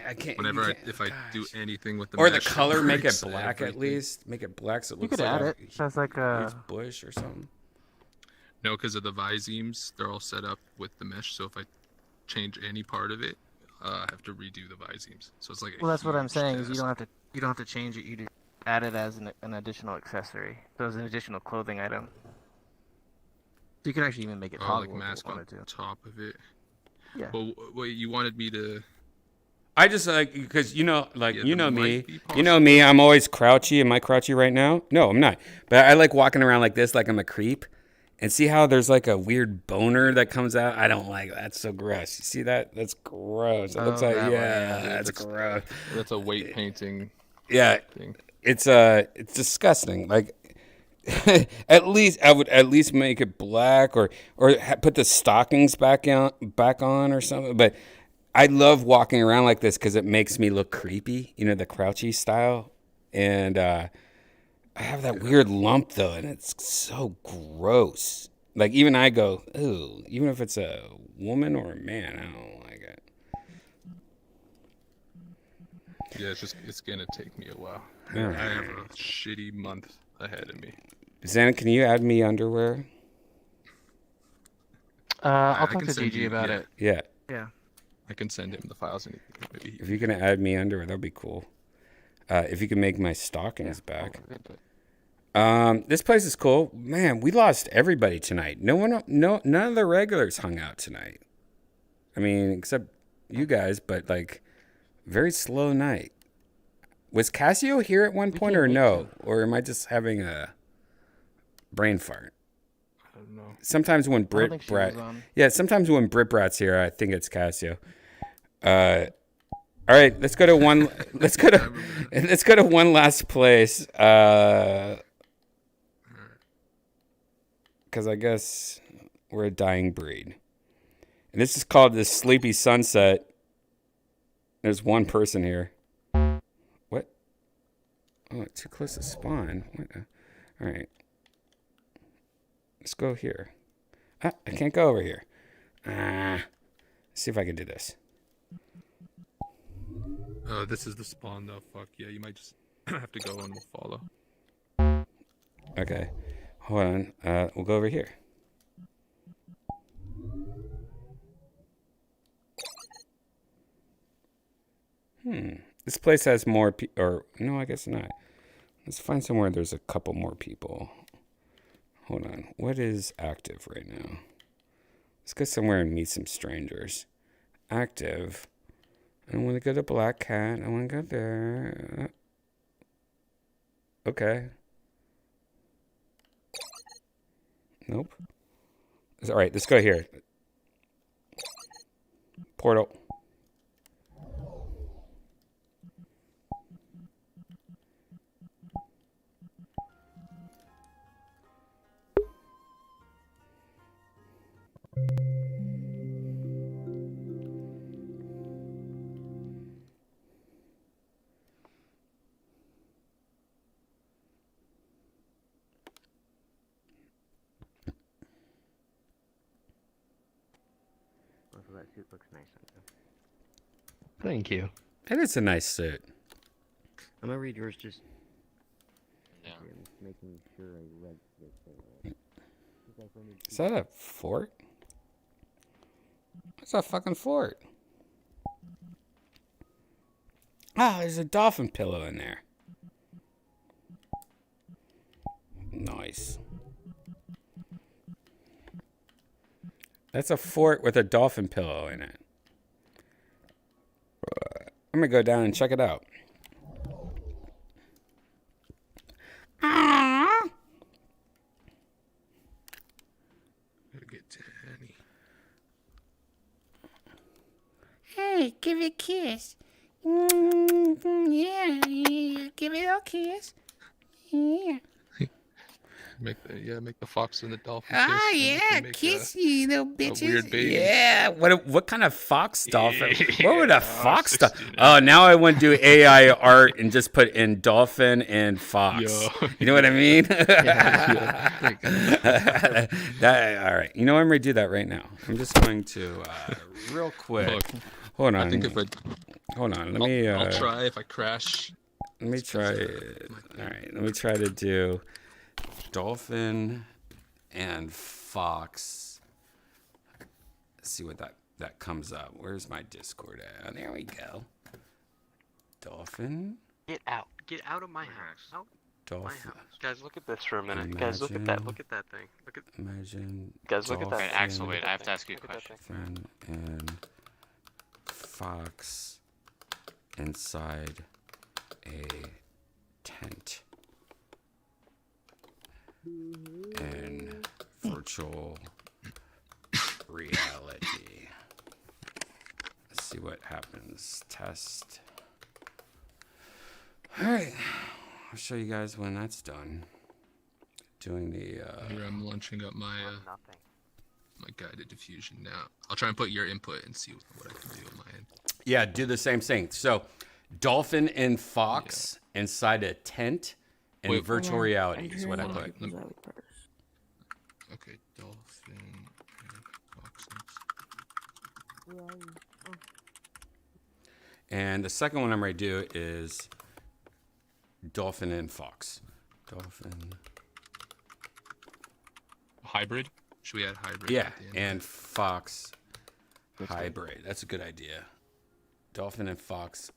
I can't. If I do anything with the or the mesh, color, make it breaks black at everything. least. Make it black so it You looks could like add a it. That's like a huge bush or something. No, because of the visemes, they're all set up with the mesh. So if I change any part of it, I have to redo the Visemes. So it's like Well, that's what I'm huge saying. Is you task. don't have to change it. You just add it as an additional accessory. So as an additional clothing item. So you can actually even make it Oh, toggleable like if you mask on wanted to. top of it. Yeah. Well, wait, you wanted me to? I just like because Yeah, you know that me, might be you know me. I'm always crouchy. Am I crouchy right now? No, I'm not. But I like walking around like this, like I'm a creep. And see how there's like a weird boner that comes out? I don't like that. That's so gross. You see that? That's gross. It looks like that's gross. That's a weight painting. Yeah, thing. it's disgusting. Like at least I would at least make it black or put the stockings back on or something. But I love walking around like this because it makes me look creepy. You know, the crouchy style, and I have that weird lump though, and it's so gross. Like even I go, ooh, even if it's a woman or a man, I don't like it. Yeah, it's gonna take me a while. All I have right. a shitty month ahead of me. Xana, can you add me underwear? I'll I talk can to send Gigi you- about yeah. it. Yeah. Yeah. I can send him the files and maybe. If you're gonna add me underwear, that'd be cool. If you can make my stockings back. This place is cool. Man, we lost everybody tonight. None of the regulars hung out tonight. I mean, except you guys, but like, very slow night. Was Casio here at one point or no? Or am I just having a brain fart? I don't know. Sometimes when think she was on. sometimes when Brit Brat's here, I think it's Casio. All right, let's go to one. let's go to one last place. Because I guess we're a dying breed, and this is called the Sleepy Sunset. There's one person here. What? Oh, too close to spawn. What? All right. Let's go here. I can't go over here. Let's see if I can do this. Oh, this is the spawn though. Fuck yeah, you might just have to go and we'll follow. Okay. Hold on. We'll go over here. This place has more or no, I guess not. Let's find somewhere there's a couple more people. Hold on. What is active right now? Let's go somewhere and meet some strangers. Active. I don't want to go to Black Cat. I want to go there. Okay. Nope. All right, let's go here. Portal. Also, that suit looks nice on you. Thank you. And it's a nice suit. I'm gonna read yours just. Yeah. Making sure I read this. Is that a fort? What's a fucking fort? Ah, there's a dolphin pillow in there. Nice. That's a fort with a dolphin pillow in it. I'm gonna go down and check it out. Gotta get Danny. Hey, give it a kiss. Yeah, give it a kiss. Yeah. Make the fox and the dolphin. Ah, kiss, and you yeah, can make kiss you little a bitches. weird baby. Yeah, what kind of fox dolphin? What would a fox dolphin? Oh, now I want to do AI art and just put in dolphin and fox. Yo. You know what I mean? Yeah. All right. You know, I'm going to do that right now. I'm just going to real quick. Look, Hold on. I think Hold on. Let me. I'll try if I crash. Let me try. All right. Let me try to do dolphin and fox. Let's see what that that comes up. Where's my Discord at? There we go. Dolphin. Get out. Get out of my house. Out. Dolphin. My house. Guys, look at this for a minute. Guys, look at that. Look at that thing. Look at. Imagine. Guys, look at that. Dolphin, Axel, wait, I have to ask you a question. Dolphin and fox inside a tent in virtual reality. Let's see what happens. Test. All right, I'll show you guys when that's done. Doing the. Here I'm launching up my my guided diffusion now. I'll try and put your input and see what I can do on my end. Yeah, do the same thing. So, dolphin and fox inside a tent in virtual reality is what I put. Okay, dolphin and foxes. And the second one I'm going to do is dolphin and fox. Dolphin. Hybrid? Should we add hybrid? Yeah, and fox hybrid. That's a good idea. Dolphin and fox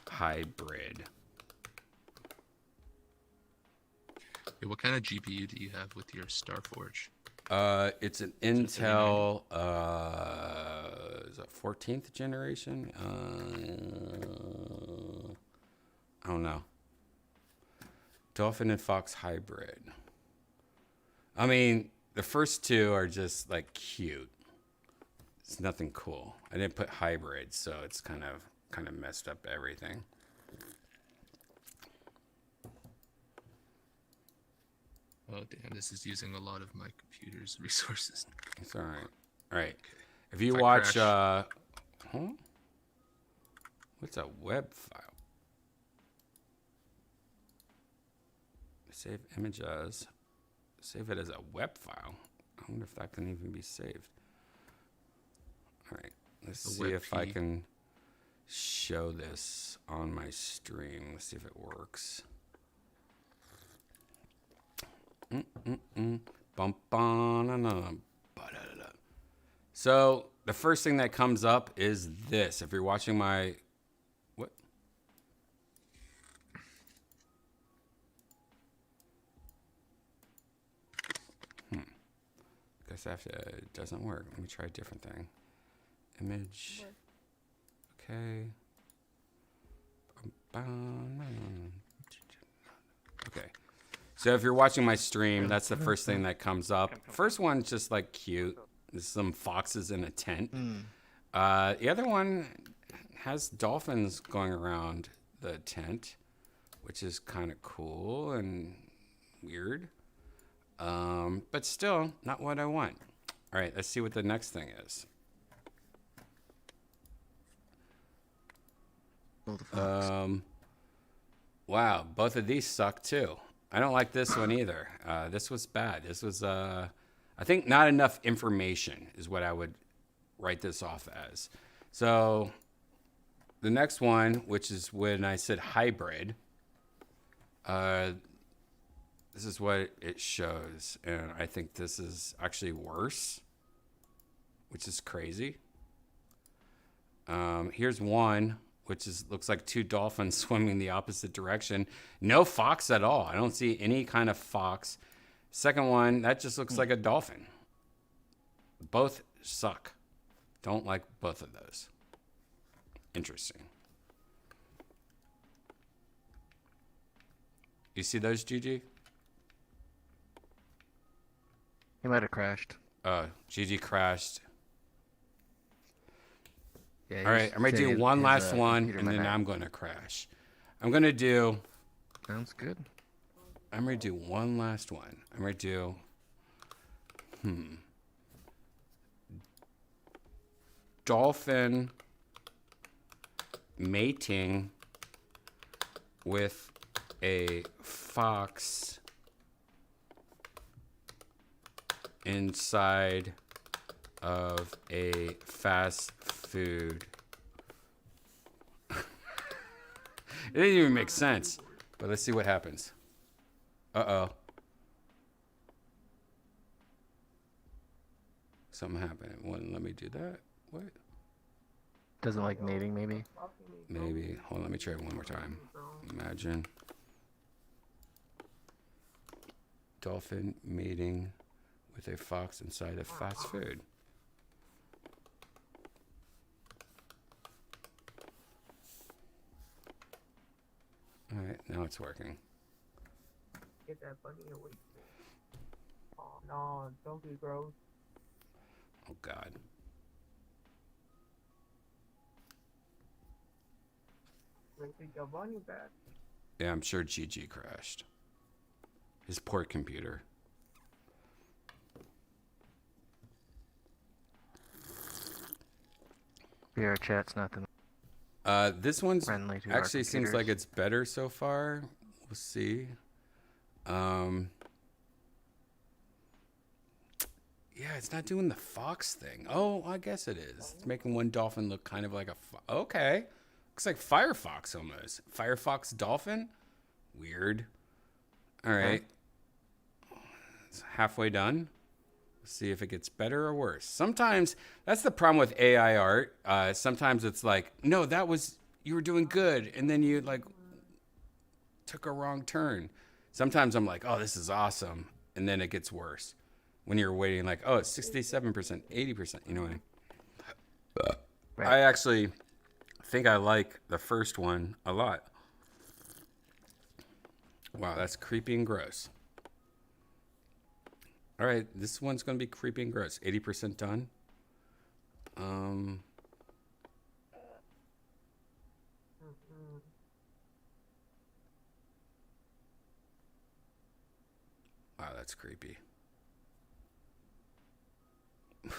hybrid. Hey, what kind of GPU do you have with your Starforge? It's an Intel, is it 14th generation? I don't know. Dolphin and fox hybrid. I mean, the first two are just like cute. It's nothing cool. I didn't put hybrid, so it's kind of messed up everything. Oh damn, this is using a lot of my computer's resources. It's all right. All right. If you watch, what's a web file? Save image as. Save it as a web file. I wonder if that can even be saved. All right, let's see if I can show this on my stream. Let's see if it works. So the first thing that comes up is this. If you're watching my what? Guess after it doesn't work. Let me try a different thing. Image. Okay. Okay. So if you're watching my stream, that's the first thing that comes up. First one's just like cute. There's some foxes in a tent. The other one has dolphins going around the tent, which is kind of cool and weird. But still not what I want. All right, let's see what the next thing is. Wow, both of these suck too. I don't like this one either. This was bad. This was, I think not enough information is what I would write this off as. So the next one, which is when I said hybrid, this is what it shows. And I think this is actually worse, which is crazy. Here's one, which looks like two dolphins swimming the opposite direction. No fox at all. I don't see any kind of fox. Second one, that just looks like a dolphin. Both suck. Don't like both of those. Interesting. You see those, GG? He might have crashed. GG crashed. Yeah, all right, I'm going to do one last one, and then I'm going to crash. I'm going to do... Sounds good. I'm going to do one last one. I'm going to do... Dolphin mating with a fox inside of a fast food. It didn't even make sense, but let's see what happens. Something happened. It wouldn't let me do that. What? Doesn't like mating, maybe. Maybe. Hold on, let me try it one more time. Imagine dolphin mating with a fox inside of fast food. All right, now it's working. Get that bunny away. Oh no, don't be gross. Oh God. Take your bunny back. Yeah, I'm sure GG crashed. His poor computer. VR chat's nothing. This one's friendly to our actually seems like computers. it's better so far. We'll see. Yeah, it's not doing the fox thing. Oh, I guess it is. It's making one dolphin look kind of like a okay. Looks like Firefox almost. Firefox dolphin? Weird. All right. It's halfway done. Let's see if it gets better or worse. Sometimes that's the problem with AI art. Sometimes it's like, no, you were doing good, and then you like took a wrong turn. Sometimes I'm like, oh, this is awesome, and then it gets worse. When you're waiting, like, oh, it's 67%, 80%. You know what I mean? Right. I actually think I like the first one a lot. Wow, that's creepy and gross. All right, this one's going to be creepy and gross. 80% done. Wow, that's creepy. I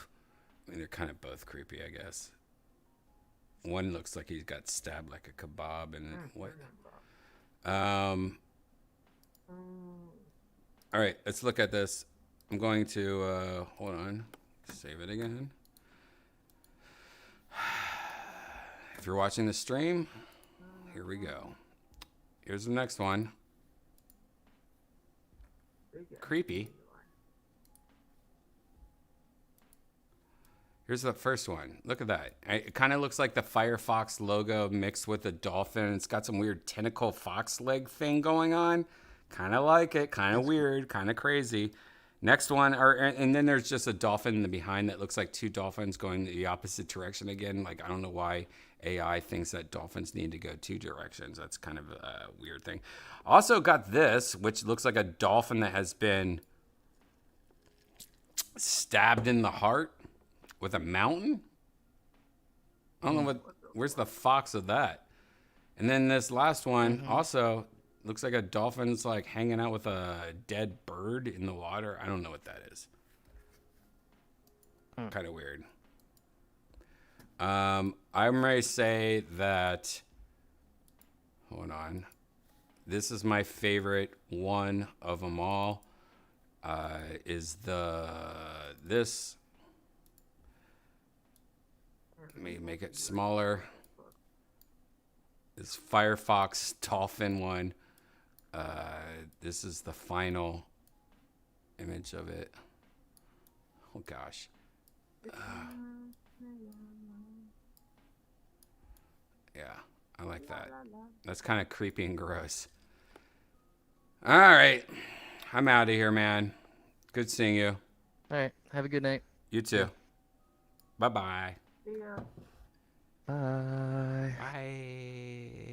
mean, they're kind of both creepy, I guess. One looks like he's got stabbed like a kebab, and what? All right, let's look at this. I'm going to hold on, save it again. If you're watching the stream, here we go. Here's the next one. Creepy. Here's the first one. Look at that. It kind of looks like the Firefox logo mixed with a dolphin. It's got some weird tentacle fox leg thing going on. Kind of like it. Kind of weird. Kind of crazy. Next one, and then there's just a dolphin in the behind that looks like two dolphins going the opposite direction again. Like, I don't know why AI thinks that dolphins need to go two directions. That's kind of a weird thing. Also got this, which looks like a dolphin that has been stabbed in the heart with a mountain. I don't know where's the fox of that. And then this last one also looks like a dolphin's like hanging out with a dead bird in the water. I don't know what that is. Kind of weird. I'm ready to say that, hold on. This is my favorite one of them all. Is this. Let me make it smaller. This Firefox dolphin one. This is the final image of it. Oh gosh. Yeah, I like that. That's kind of creepy and gross. All right. I'm out of here, man. Good seeing you. All right. Have a good night. You too. Bye-bye. See ya. Bye. Bye.